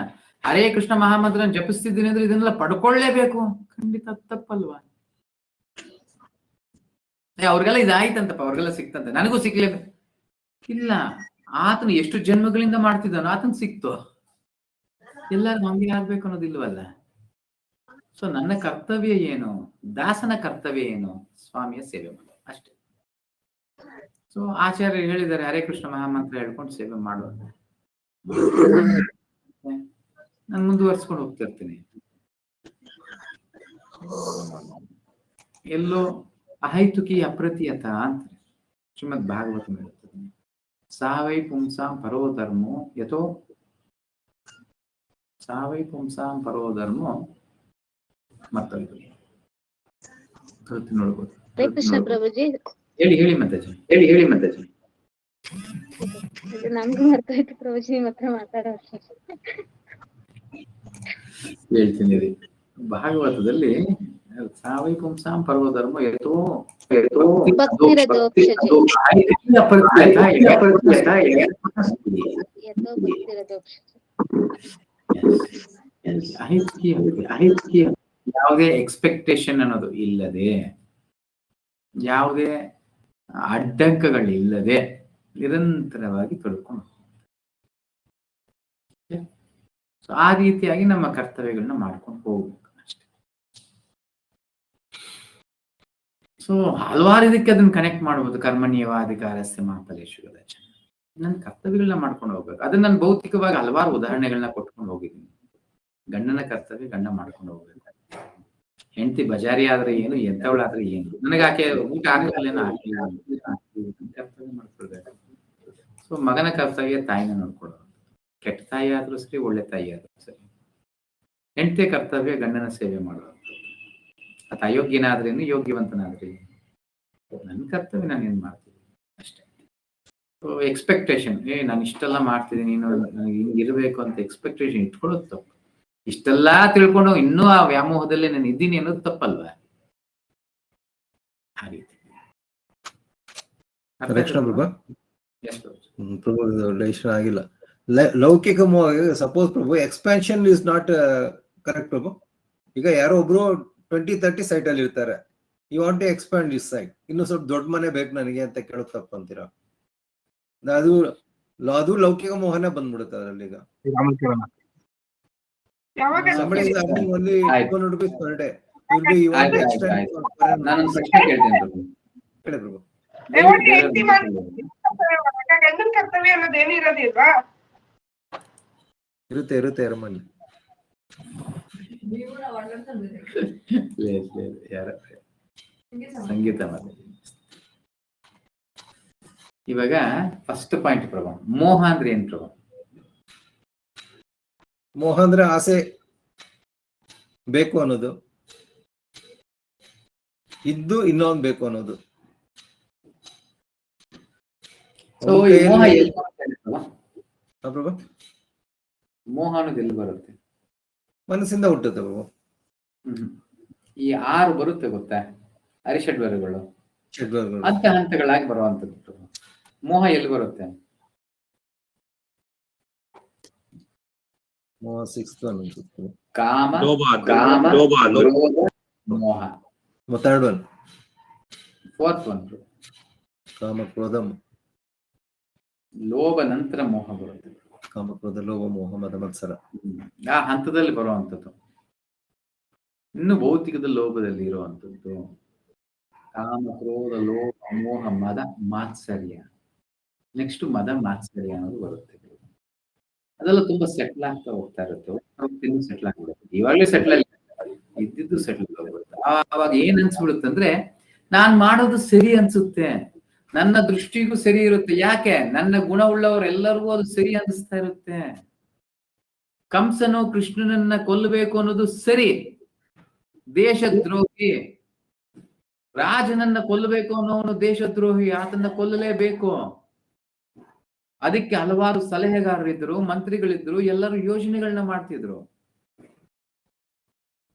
ಹರೇ ಕೃಷ್ಣ ಮಹಾಮಂತ್ರನ ಜಪಿಸ್ತಿದ್ದೀನಿ ಅಂದ್ರೆ ಇದನ್ನೆಲ್ಲ ಪಡ್ಕೊಳ್ಳೇಬೇಕು. ಖಂಡಿತ ತಪ್ಪಲ್ವಾ? ಅವ್ರಿಗೆಲ್ಲ ಇದಾಯ್ತಂತಪ್ಪ, ಅವ್ರಿಗೆಲ್ಲ ಸಿಕ್ತಂತೆ, ನನಗೂ ಸಿಕ್ಲೇಬೇಕು. ಇಲ್ಲ, ಆತನು ಎಷ್ಟು ಜನ್ಮಗಳಿಂದ ಮಾಡ್ತಿದ್ದಾನೋ ಆತನ್ ಸಿಕ್ತು. ಎಲ್ಲರೂ ಹಂಗೆ ಆಗ್ಬೇಕು ಅನ್ನೋದಿಲ್ವಲ್ಲ. ಸೊ ನನ್ನ ಕರ್ತವ್ಯ ಏನು? ದಾಸನ ಕರ್ತವ್ಯ ಏನು? ಸ್ವಾಮಿಯ ಸೇವೆ ಮಾಡೋದು ಅಷ್ಟೇ. ಸೊ ಆಚಾರ್ಯರು ಹೇಳಿದ್ದಾರೆ, ಹರೇ ಕೃಷ್ಣ ಮಹಾಮಂತ್ರ ಹೇಳ್ಕೊಂಡು ಸೇವೆ ಮಾಡೋದು. ನಾನು ಮುಂದುವರ್ಸ್ಕೊಂಡು ಹೋಗ್ತಿರ್ತೀನಿ. ಎಲ್ಲೋ ಅಹೈತುಕಿ ಅಪ್ರತಿಯತ ಅಂತ ಶ್ರೀಮದ್ ಭಾಗವತ ಹೇಳುತ್ತದೆ. ಸಾವೈ ಪುಂಸಾಂ ಪರೋ ಧರ್ಮೋ ಯಥೋ ಸಾವೈ ಪುಂಸಾಂ ಪರೋ ಧರ್ಮೋ ಮತ್ತೊಂದು ನೋಡ್ಬೋದು. ಹರೇ ಕೃಷ್ಣ ಪ್ರಭುಜಿ. ಹೇಳಿ ಮಾತಾಜಿ. ನಮ್ಗೂ ಅರ್ಥ ಆಯ್ತು ಪ್ರಭುಜಿ, ನಿಮ್ಮ ಹತ್ರ ಮಾತಾಡೋ ಹೇಳ್ತೀನಿ ರೀ. ಭಾಗವತದಲ್ಲಿ ಸಾವೈ ಪುಂಸಾಂ ಪರೋ ಧರ್ಮೋ ಯಥೋ ಯಾವುದೇ ಎಕ್ಸ್ಪೆಕ್ಟೇಷನ್ ಅನ್ನೋದು ಇಲ್ಲದೆ, ಯಾವುದೇ ಅಡ್ಡಂಕಗಳಿಲ್ಲದೆ ನಿರಂತರವಾಗಿ ತೊಡ್ಕೊಂಡು ಆ ರೀತಿಯಾಗಿ ನಮ್ಮ ಕರ್ತವ್ಯಗಳನ್ನ ಮಾಡ್ಕೊಂಡು ಹೋಗ್ಬೇಕು ಅಷ್ಟೇ. ಸೊ ಹಲವಾರು ಇದಕ್ಕೆ ಅದನ್ನ ಕನೆಕ್ಟ್ ಮಾಡ್ಬೋದು. ಕರ್ಮಣ್ಯವಾಧಿಕಾರಸ್ಯ ಮಾ ಫಲೇಷು ಕದಾಚನ. ನನ್ನ ಕರ್ತವ್ಯಗಳನ್ನ ಮಾಡ್ಕೊಂಡು ಹೋಗ್ಬೇಕು. ಅದನ್ನ ನಾನು ಭೌತಿಕವಾಗಿ ಹಲವಾರು ಉದಾಹರಣೆಗಳನ್ನ ಕೊಟ್ಕೊಂಡು ಹೋಗಿದ್ದೀನಿ. ಗಂಡನ ಕರ್ತವ್ಯ ಗಂಡ ಮಾಡ್ಕೊಂಡು ಹೋಗ್ಬೇಕು. ಹೆಂಡತಿ ಬಜಾರಿ ಆದ್ರೆ ಏನು, ಎಂತವಳಾದ್ರೆ ಏನು, ನನಗೆ ಆಕೆ ಊಟ ಆಗಲೇನೋ ಕರ್ತವ್ಯ ಮಾಡ್ಕೊಳ್ಬೇಕು. ಸೊ ಮಗನ ಕರ್ತವ್ಯ ತಾಯಿನ ನೋಡ್ಕೊಳ್ಳೋದು. ಕೆಟ್ಟ ತಾಯಿ ಆದ್ರೂ ಸರಿ, ಒಳ್ಳೆ ತಾಯಿ ಆದ್ರೂ ಸರಿ. ಹೆಂಡತಿಯ ಕರ್ತವ್ಯ ಗಂಡನ ಸೇವೆ ಮಾಡೋದು. ಆತ ಅಯೋಗ್ಯನಾದ್ರೇನು, ಯೋಗ್ಯವಂತನಾದ್ರಿ, ನನ್ನ ಕರ್ತವ್ಯ ನಾನು ಏನ್ ಮಾಡ್ತೀನಿ ಅಷ್ಟೇ. ಎಕ್ಸ್ಪೆಕ್ಟೇಷನ್, ನಾನು ಇಷ್ಟೆಲ್ಲ ಮಾಡ್ತಿದ್ದೀನಿ, ನನಗೆ ಹಿಂಗಿರ್ಬೇಕು ಅಂತ ಎಕ್ಸ್ಪೆಕ್ಟೇಷನ್ ಇಟ್ಕೊಳ್ಳೋದು ತಪ್ಪು. ಇಷ್ಟೆಲ್ಲಾ ತಿಳ್ಕೊಂಡು ಇನ್ನೂ ಆ ವ್ಯಾಮೋಹದಲ್ಲೇ ನಾನು ಇದ್ದೀನಿ ಅನ್ನೋದು ತಪ್ಪಲ್ವಾ? ಆ ರೀತಿ ಪ್ರಭು ಇಷ್ಟ ಆಗಿಲ್ಲ. ಲೌಕಿಕ ಮೋಹ, suppose Prabhu expansion is not correct Prabhu. ಈಗ ಯಾರೋ ಒಬ್ರು 20-30 ಸೈಟ್ ಅಲ್ಲಿ ಇರ್ತಾರೆ. You want to expand this site, ಇನ್ನು ಸ್ವಲ್ಪ ದೊಡ್ಡ ಮನೆ ಬೇಕು ನನಗೆ ಅಂತ ಕೇಳೋದು ತಪ್ಪು ಅಂತೀರಾ? ಅದು ಲೌಕಿಕ ಮೋಹನೇ ಬಂದ್ಬಿಡುತ್ತೆ ಅದರಲ್ಲಿ. ಈಗ somebody is earning only 200 rupees per day. You want to extend ನಾನು ಪ್ರಶ್ನೆ ಕೇಳ್ತೇನೆ ಪ್ರಭು. ಹೇಳಿ ಪ್ರಭು. ಗಂಡನ ಕರ್ತವ್ಯ ಅನ್ನೋದು ಏನಿರೋದಿಲ್ವಾ? ಇರುತ್ತೆ ರಮಣಿ. ಯಾರ ಸಂಗೀತ ಮತ್ತೆ. ಇವಾಗ ಫಸ್ಟ್ ಪಾಯಿಂಟ್ ಪ್ರಭು, ಮೋಹ ಅಂದ್ರೆ ಏನ್ ಪ್ರಭು? ಮೋಹ ಅಂದ್ರೆ ಆಸೆ, ಬೇಕು ಅನ್ನೋದು, ಇದ್ದು ಇನ್ನೊಂದು ಬೇಕು ಅನ್ನೋದು. ಮೋಹ ಅನ್ನೋದು ಎಲ್ಲಿ ಬರುತ್ತೆ? ಮನಸ್ಸಿಂದ ಹುಟ್ಟುತ್ತೆ ಪ್ರಭು. ಈ 6 ಬರುತ್ತೆ ಗೊತ್ತಾ, ಅರಿಷಡ್ವರ್ಗಗಳು, ಹಂತ ಹಂತಗಳಾಗಿ ಬರುವಂತದ್ದು ಪ್ರಭು. ಮೋಹ ಎಲ್ಲಿ ಬರುತ್ತೆ? ಕಾಮ, ಮೋಹ. Third one, fourth one comma ಕ್ರೋಧ, ಲೋಭ ನಂತರ ಮೋಹ ಬರುತ್ತೆ. ಕಾಮ ಕ್ರೋಧ ಲೋಭ ಮೋಹ ಮದ ಮತ್ಸರ, ಆ ಹಂತದಲ್ಲಿ ಬರುವಂಥದ್ದು. ಇನ್ನು ಭೌತಿಕದ ಲೋಭದಲ್ಲಿ ಇರುವಂಥದ್ದು ಕಾಮ ಕ್ರೋಧ ಲೋಭ ಮೋಹ ಮದ ಮಾತ್ಸರ್ಯ. ನೆಕ್ಸ್ಟ್ ಮದ ಮಾತ್ಸರ್ಯ ಅನ್ನೋದು ಬರುತ್ತೆ. ಅದೆಲ್ಲ ತುಂಬಾ ಸೆಟ್ಲ್ ಆಗ್ತಾ ಹೋಗ್ತಾ ಇರುತ್ತೆ, ಸೆಟ್ಲ್ ಆಗ್ಬಿಡುತ್ತೆ. ಇವಾಗಲೇ ಸೆಟ್ಲ್ ಆಗಿ ಇದ್ದಿದ್ದು ಸೆಟ್ಲ್ ಆಗ್ಬಿಡುತ್ತೆ. ಅವಾಗ ಏನ್ ಅನ್ಸ್ಬಿಡುತ್ತೆ ಅಂದ್ರೆ, ನಾನ್ ಮಾಡೋದು ಸರಿ ಅನ್ಸುತ್ತೆ, ನನ್ನ ದೃಷ್ಟಿಗೂ ಸರಿ ಇರುತ್ತೆ. ಯಾಕೆ? ನನ್ನ ಗುಣವುಳ್ಳವರೆಲ್ಲರಿಗೂ ಅದು ಸರಿ ಅನಿಸ್ತಾ ಇರುತ್ತೆ. ಕಂಸನು ಕೃಷ್ಣನನ್ನ ಕೊಲ್ಲಬೇಕು ಅನ್ನೋದು ಸರಿ, ದೇಶದ್ರೋಹಿ. ರಾಜನನ್ನ ಕೊಲ್ಲಬೇಕು ಅನ್ನೋನು ದೇಶದ್ರೋಹಿ, ಆತನ್ನ ಕೊಲ್ಲಲೇಬೇಕು. ಅದಕ್ಕೆ ಹಲವಾರು ಸಲಹೆಗಾರರಿದ್ರು, ಮಂತ್ರಿಗಳಿದ್ರು, ಎಲ್ಲರೂ ಯೋಜನೆಗಳನ್ನ ಮಾಡ್ತಿದ್ರು.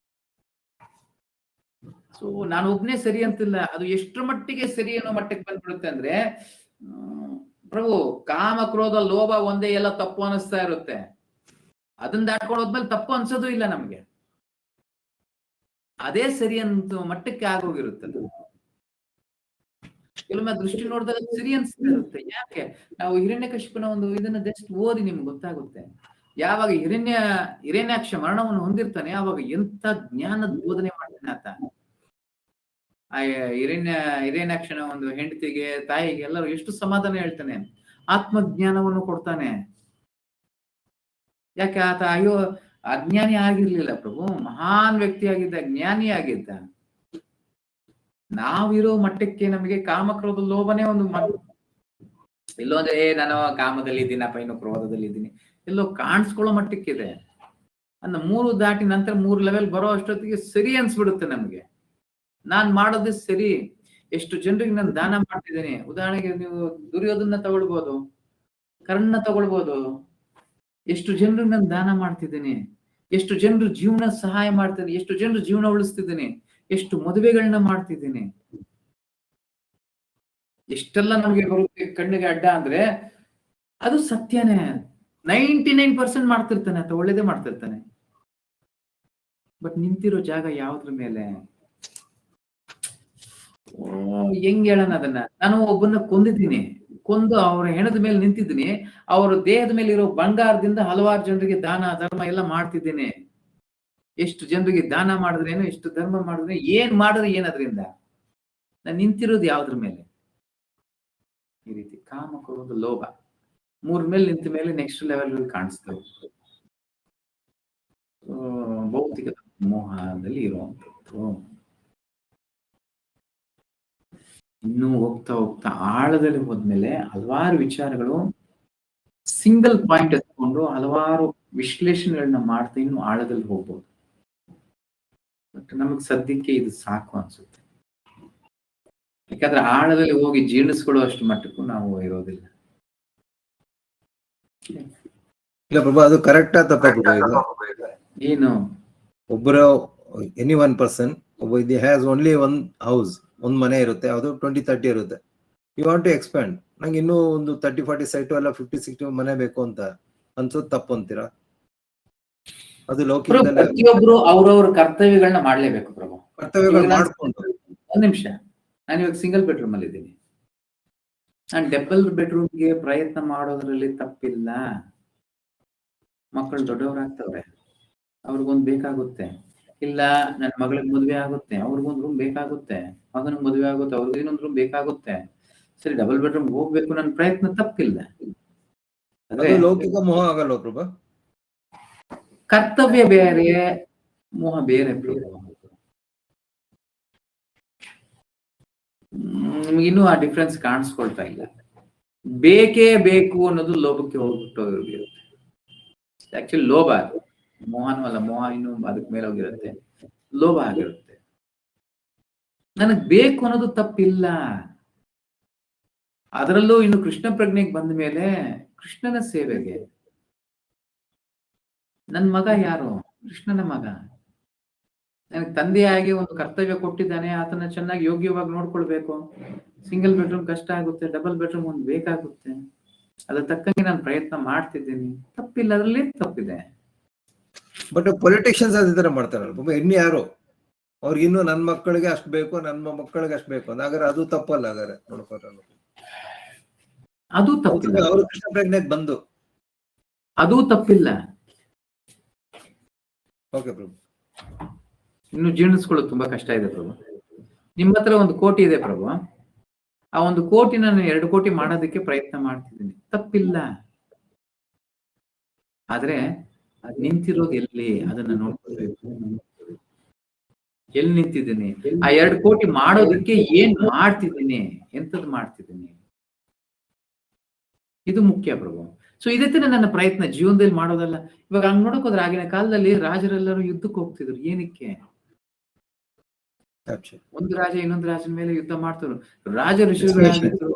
ಸೊ ನಾನು ಒಬ್ನೇ ಸರಿ ಅಂತಿಲ್ಲ, ಅದು ಎಷ್ಟರ ಮಟ್ಟಿಗೆ ಸರಿ ಅನ್ನೋ ಮಟ್ಟಕ್ಕೆ ಬಂದ್ಬಿಡುತ್ತೆ ಅಂದ್ರೆ, ಪ್ರಭು ಕಾಮ ಕ್ರೋಧ ಲೋಭ ಒಂದೇ ಎಲ್ಲ ತಪ್ಪು ಅನಿಸ್ತಾ ಇರುತ್ತೆ. ಅದನ್ನ ದಾಟ್ಕೊಂಡು ಹೋದ್ಮೇಲೆ ತಪ್ಪು ಅನ್ಸೋದು ಇಲ್ಲ ನಮ್ಗೆ, ಅದೇ ಸರಿ ಅಂತ ಮಟ್ಟಕ್ಕೆ ಆಗೋಗಿರುತ್ತೆ. ಕೆಲವೊಮ್ಮೆ ದೃಷ್ಟಿ ನೋಡಿದಾಗ ಸರಿ ಅನ್ಸ್ತಾ ಇರುತ್ತೆ. ಯಾಕೆ? ನಾವು ಹಿರಣ್ಯಕಶಿಪನ ಒಂದು ಇದನ್ನ ಜಸ್ಟ್ ಓದಿ ನಿಮ್ಗೆ ಗೊತ್ತಾಗುತ್ತೆ. ಯಾವಾಗ ಹಿರಣ್ಯಾಕ್ಷ ಮರಣವನ್ನು ಹೊಂದಿರ್ತಾನೆ, ಅವಾಗ ಎಂತ ಜ್ಞಾನದ ಬೋಧನೆ ಮಾಡ್ತಾನೆ ಆತ. ಆ ಹಿರಣ್ಯಾಕ್ಷನ ಒಂದು ಹೆಂಡತಿಗೆ, ತಾಯಿಗೆ, ಎಲ್ಲರೂ ಎಷ್ಟು ಸಮಾಧಾನ ಹೇಳ್ತಾನೆ, ಆತ್ಮಜ್ಞಾನವನ್ನು ಕೊಡ್ತಾನೆ. ಯಾಕೆ? ಆತ ಅಯ್ಯೋ ಅಜ್ಞಾನಿ ಆಗಿರ್ಲಿಲ್ಲ ಪ್ರಭು, ಮಹಾನ್ ವ್ಯಕ್ತಿ ಆಗಿದ್ದ, ಜ್ಞಾನಿ ಆಗಿದ್ದ. ನಾವಿರೋ ಮಟ್ಟಕ್ಕೆ ನಮಗೆ ಕಾಮಕ್ರೋಧ ಲೋಭನೆ ಒಂದು ಎಲ್ಲೋ ಅಂದ್ರೆ ನಾನು ಕಾಮದಲ್ಲಿ ಇದ್ದೀನಪ್ಪ, ಇನ್ನು ಕ್ರೋಧದಲ್ಲಿ ಇದ್ದೀನಿ, ಎಲ್ಲೋ ಕಾಣಿಸ್ಕೊಳ್ಳೋ ಮಟ್ಟಕ್ಕಿದೆ. ಅನ್ನ 3 ದಾಟಿ ನಂತರ 3 ಲೆವೆಲ್ ಬರೋ ಅಷ್ಟೊತ್ತಿಗೆ ಸರಿ ಅನ್ಸ್ಬಿಡುತ್ತೆ ನಮ್ಗೆ. ನಾನ್ ಮಾಡೋದು ಸರಿ. ಎಷ್ಟು ಜನರಿಗೆ ನಾನು ದಾನ ಮಾಡ್ತಿದ್ದೇನೆ. ಉದಾಹರಣೆಗೆ ನೀವು ದುರ್ಯೋಧನ ತಗೊಳ್ಬೋದು, ಕರ್ಣ ತಗೊಳ್ಬೋದು. ಎಷ್ಟು ಜನರಿಗೆ ನಾನು ದಾನ ಮಾಡ್ತಿದ್ದೇನೆ, ಎಷ್ಟು ಜನರು ಜೀವನ ಸಹಾಯ ಮಾಡ್ತೇನೆ, ಎಷ್ಟು ಜನರು ಜೀವನ ಉಳಿಸ್ತಿದ್ದೇನೆ, ಎಷ್ಟು ಮದುವೆಗಳನ್ನ ಮಾಡ್ತಿದ್ದೀನಿ. ಎಷ್ಟೆಲ್ಲ ನಮ್ಗೆ ಬರುತ್ತೆ ಕಣ್ಣಿಗೆ ಅಡ್ಡ ಅಂದ್ರೆ ಅದು ಸತ್ಯನೇ. 99% ಮಾಡ್ತಿರ್ತಾನೆ ಅಥವಾ ಒಳ್ಳೇದೇ ಮಾಡ್ತಿರ್ತಾನೆ. ಬಟ್ ನಿಂತಿರೋ ಜಾಗ ಯಾವ್ದ್ರ ಮೇಲೆ? ಹೆಂಗ್ ಹೇಳೋಣ ಅದನ್ನ? ನಾನು ಒಬ್ಬನ್ನ ಕೊಂದಿದ್ದೀನಿ, ಕೊಂದು ಅವರ ಹೆಣದ ಮೇಲೆ ನಿಂತಿದ್ದೀನಿ, ಅವರ ದೇಹದ ಮೇಲೆ ಇರೋ ಬಂಗಾರದಿಂದ ಹಲವಾರು ಜನರಿಗೆ ದಾನ ಧರ್ಮ ಎಲ್ಲ ಮಾಡ್ತಿದ್ದೀನಿ. ಎಷ್ಟು ಜನರಿಗೆ ದಾನ ಮಾಡಿದ್ರೇನು, ಎಷ್ಟು ಧರ್ಮ ಮಾಡಿದ್ರೆ ಏನ್ ಮಾಡಿದ್ರೆ ಏನದ್ರಿಂದ? ನಾನು ನಿಂತಿರೋದು ಯಾವ್ದ್ರ ಮೇಲೆ? ಈ ರೀತಿ ಕಾಮ ಕ್ರೋಧ ಲೋಭ 3 ಮೇಲೆ ನಿಂತ ಮೇಲೆ ನೆಕ್ಸ್ಟ್ ಲೆವೆಲ್ ಕಾಣಿಸ್ತವೆ. ಭೌತಿಕ ಮೋಹದಲ್ಲಿ ಇರುವಂತದ್ದು. ಇನ್ನೂ ಹೋಗ್ತಾ ಹೋಗ್ತಾ ಆಳದಲ್ಲಿ ಹೋದ್ಮೇಲೆ ಹಲವಾರು ವಿಚಾರಗಳು ಸಿಂಗಲ್ ಪಾಯಿಂಟ್ ಎತ್ಕೊಂಡು ಹಲವಾರು ವಿಶ್ಲೇಷಣೆಗಳನ್ನ ಮಾಡ್ತಾ ಇನ್ನು ಆಳದಲ್ಲಿ ಹೋಗ್ಬೋದು. ಬಟ್ ನಮಗ್ ಸದ್ಯಕ್ಕೆ ಇದು ಸಾಕು ಅನ್ಸುತ್ತೆ. ಯಾಕಂದ್ರೆ ಆಳದಲ್ಲಿ ಹೋಗಿ ಜೀರ್ಣಿಸ್ಕೊಳ್ಳೋ ಅಷ್ಟು ಮಟ್ಟಕ್ಕೂ ನಾವು ಇರೋದಿಲ್ಲ. ಇಲ್ಲ ಪ್ರಭು, ಅದು ಕರೆಕ್ಟ್ ತಪ್ಪ? ಏನು? ಒಬ್ಬರು ಎನಿ ಒನ್ ಪರ್ಸನ್, ಒಬ್ಬ ಇದು ಹ್ಯಾಸ್ ಓನ್ಲಿ ಒನ್ ಹೌಸ್, ಒಂದ್ ಮನೆ ಇರುತ್ತೆ, ಅದು 20-30 ಇರುತ್ತೆ. ಯು ವಾಂಟ್ ಟು ಎಕ್ಸ್ಪ್ಯಾಂಡ್, ನಂಗೆ ಇನ್ನೂ ಒಂದು 30-40 ಸೈಟು ಅಲ್ಲ 50-60 ಮನೆ ಬೇಕು ಅಂತ ಅನ್ಸೋದು ತಪ್ಪು ಅಂತೀರಾ? ಅದು ಲೌಕಿಕದಲ್ಲಿ ಪ್ರತಿಯೊಬ್ರು ಅವ್ರವ್ರ ಕರ್ತವ್ಯಗಳನ್ನ ಮಾಡ್ಲೇಬೇಕು ಪ್ರಭು. ಕರ್ತವ್ಯಗಳು ಮಾಡ್ಕೊಂಡು. ಒಂದ್ ನಿಮಿಷ, ನಾನು ಇವಾಗ ಸಿಂಗಲ್ ಬೆಡ್ರೂಮ್ ಅಲ್ಲಿ ಇದ್ದೀನಿ. ನಾನು ಡಬಲ್ ಬೆಡ್ರೂಮ್ಗೆ ಪ್ರಯತ್ನ ಮಾಡೋದ್ರಲ್ಲಿ ತಪ್ಪಿಲ್ಲ. ಮಕ್ಕಳು ದೊಡ್ಡವರಾಗ್ತವ್ರೆ, ಅವ್ರಿಗೊಂದು ಬೇಕಾಗುತ್ತೆ. ಇಲ್ಲ ನನ್ನ ಮಗಳಿಗೆ ಮದುವೆ ಆಗುತ್ತೆ, ಅವ್ರಿಗೊಂದು ರೂಮ್ ಬೇಕಾಗುತ್ತೆ. ಮಗನಿಗೆ ಮದುವೆ ಆಗುತ್ತೆ, ಅವ್ರಿಗೆ ಇನ್ನೊಂದು ರೂಮ್ ಬೇಕಾಗುತ್ತೆ. ಸರಿ, ಡಬಲ್ ಬೆಡ್ರೂಮ್ ಹೋಗ್ಬೇಕು, ನನ್ನ ಪ್ರಯತ್ನ ತಪ್ಪಿಲ್ಲ. ಲೌಕಿಕ ಮೋಹ ಆಗಲ್ವ ಪ್ರಭು? ಕರ್ತವ್ಯ ಬೇರೆ, ಮೋಹ ಬೇರೆ ಪ್ರಭು. ನಿಮ್ಗೆ ಇನ್ನೂ ಆ ಡಿಫ್ರೆನ್ಸ್ ಕಾಣಿಸ್ಕೊಳ್ತಾ ಇಲ್ಲ. ಬೇಕೇ ಬೇಕು ಅನ್ನೋದು ಲೋಭಕ್ಕೆ ಹೋಗ್ಬಿಟ್ಟು ಆಕ್ಚುಲಿ ಲೋಭ ಅದು, ಮೋಹನೂ ಅಲ್ಲ. ಮೋಹ ಇನ್ನು ಅದಕ್ಕೆ ಮೇಲೆ ಹೋಗಿರುತ್ತೆ, ಲೋಭ ಆಗಿರುತ್ತೆ. ನನಗ್ ಬೇಕು ಅನ್ನೋದು ತಪ್ಪಿಲ್ಲ. ಅದರಲ್ಲೂ ಇನ್ನು ಕೃಷ್ಣ ಪ್ರಜ್ಞೆಗೆ ಬಂದ ಮೇಲೆ ಕೃಷ್ಣನ ಸೇವೆಗೆ. ನನ್ ಮಗ ಯಾರು? ಕೃಷ್ಣನ ಮಗ. ನನಗೆ ತಂದೆಯಾಗಿ ಒಂದು ಕರ್ತವ್ಯ ಕೊಟ್ಟಿದ್ದಾನೆ, ಆತನ ಚೆನ್ನಾಗಿ ಯೋಗ್ಯವಾಗಿ ನೋಡ್ಕೊಳ್ಬೇಕು. ಸಿಂಗಲ್ ಬೆಡ್ರೂಮ್ ಕಷ್ಟ ಆಗುತ್ತೆ, ಡಬಲ್ ಬೆಡ್ರೂಮ್ ಒಂದು ಬೇಕಾಗುತ್ತೆ. ಅದ್ರ ತಕ್ಕಂಗೆ ನಾನು ಪ್ರಯತ್ನ ಮಾಡ್ತಿದ್ದೀನಿ, ತಪ್ಪಿಲ್ಲ. ಅದ್ರಲ್ಲಿ ತಪ್ಪಿದೆ. ಬಟ್ ಪೊಲಿಟಿಷಿಯನ್ಸ್ ಅದೇ ತರ ಮಾಡ್ತಾರಲ್ಲ, ಇನ್ನು ಯಾರು ಅವ್ರಿಗೆ ಇನ್ನು ನನ್ನ ಮಕ್ಕಳಿಗೆ ಅಷ್ಟು ಬೇಕು, ನನ್ನ ಮಕ್ಕಳಿಗೆ ಅಷ್ಟು ಬೇಕು ಹಾಗಾದ್ರೆ ಅದು ತಪ್ಪಲ್ಲ? ಹಾಗಾದ್ರೆ ನೋಡ್ಕೊತಾರ ಅದು ತಪ್ಪಿಲ್ಲ. ಅವರು ಕೃಷ್ಣ ಪ್ರಜ್ಞೆಗೆ ಬಂದು ಅದು ತಪ್ಪಿಲ್ಲ. ಓಕೆ ಪ್ರಭು. ಇನ್ನು ಜೀರ್ಣಿಸ್ಕೊಳ್ಳೋದು ತುಂಬಾ ಕಷ್ಟ ಇದೆ ಪ್ರಭು. ನಿಮ್ಮ ಹತ್ರ 1 ಕೋಟಿ ಇದೆ ಪ್ರಭು, ಆ 1 ಕೋಟಿ ನಾನು 2 ಕೋಟಿ ಮಾಡೋದಕ್ಕೆ ಪ್ರಯತ್ನ ಮಾಡ್ತಿದ್ದೀನಿ, ತಪ್ಪಿಲ್ಲ. ಆದ್ರೆ ನಿಂತಿರೋದು ಎಲ್ಲಿ ಅದನ್ನ ನೋಡ್ಕೋಬೇಕು. ಎಲ್ಲಿ ನಿಂತಿದ್ದೀನಿ, ಆ 2 ಕೋಟಿ ಮಾಡೋದಕ್ಕೆ ಏನ್ ಮಾಡ್ತಿದ್ದೀನಿ, ಎಂತದ್ ಮಾಡ್ತಿದ್ದೀನಿ, ಇದು ಮುಖ್ಯ ಪ್ರಭು. ಸೊ ಇದೇ ತರ ನನ್ನ ಪ್ರಯತ್ನ ಜೀವನದಲ್ಲಿ ಮಾಡೋದಲ್ಲ. ಇವಾಗ ಹಂಗ್ ನೋಡಕ್ ಹೋದ್ರೆ ಆಗಿನ ಕಾಲದಲ್ಲಿ ರಾಜರೆಲ್ಲರೂ ಯುದ್ಧಕ್ಕೆ ಹೋಗ್ತಿದ್ರು, ಏನಕ್ಕೆ? ಒಂದು ರಾಜ ಇನ್ನೊಂದು ರಾಜನ ಮೇಲೆ ಯುದ್ಧ ಮಾಡ್ತಿದ್ರು, ರಾಜ ಋಷಿಗಳಾಗಿದ್ರು.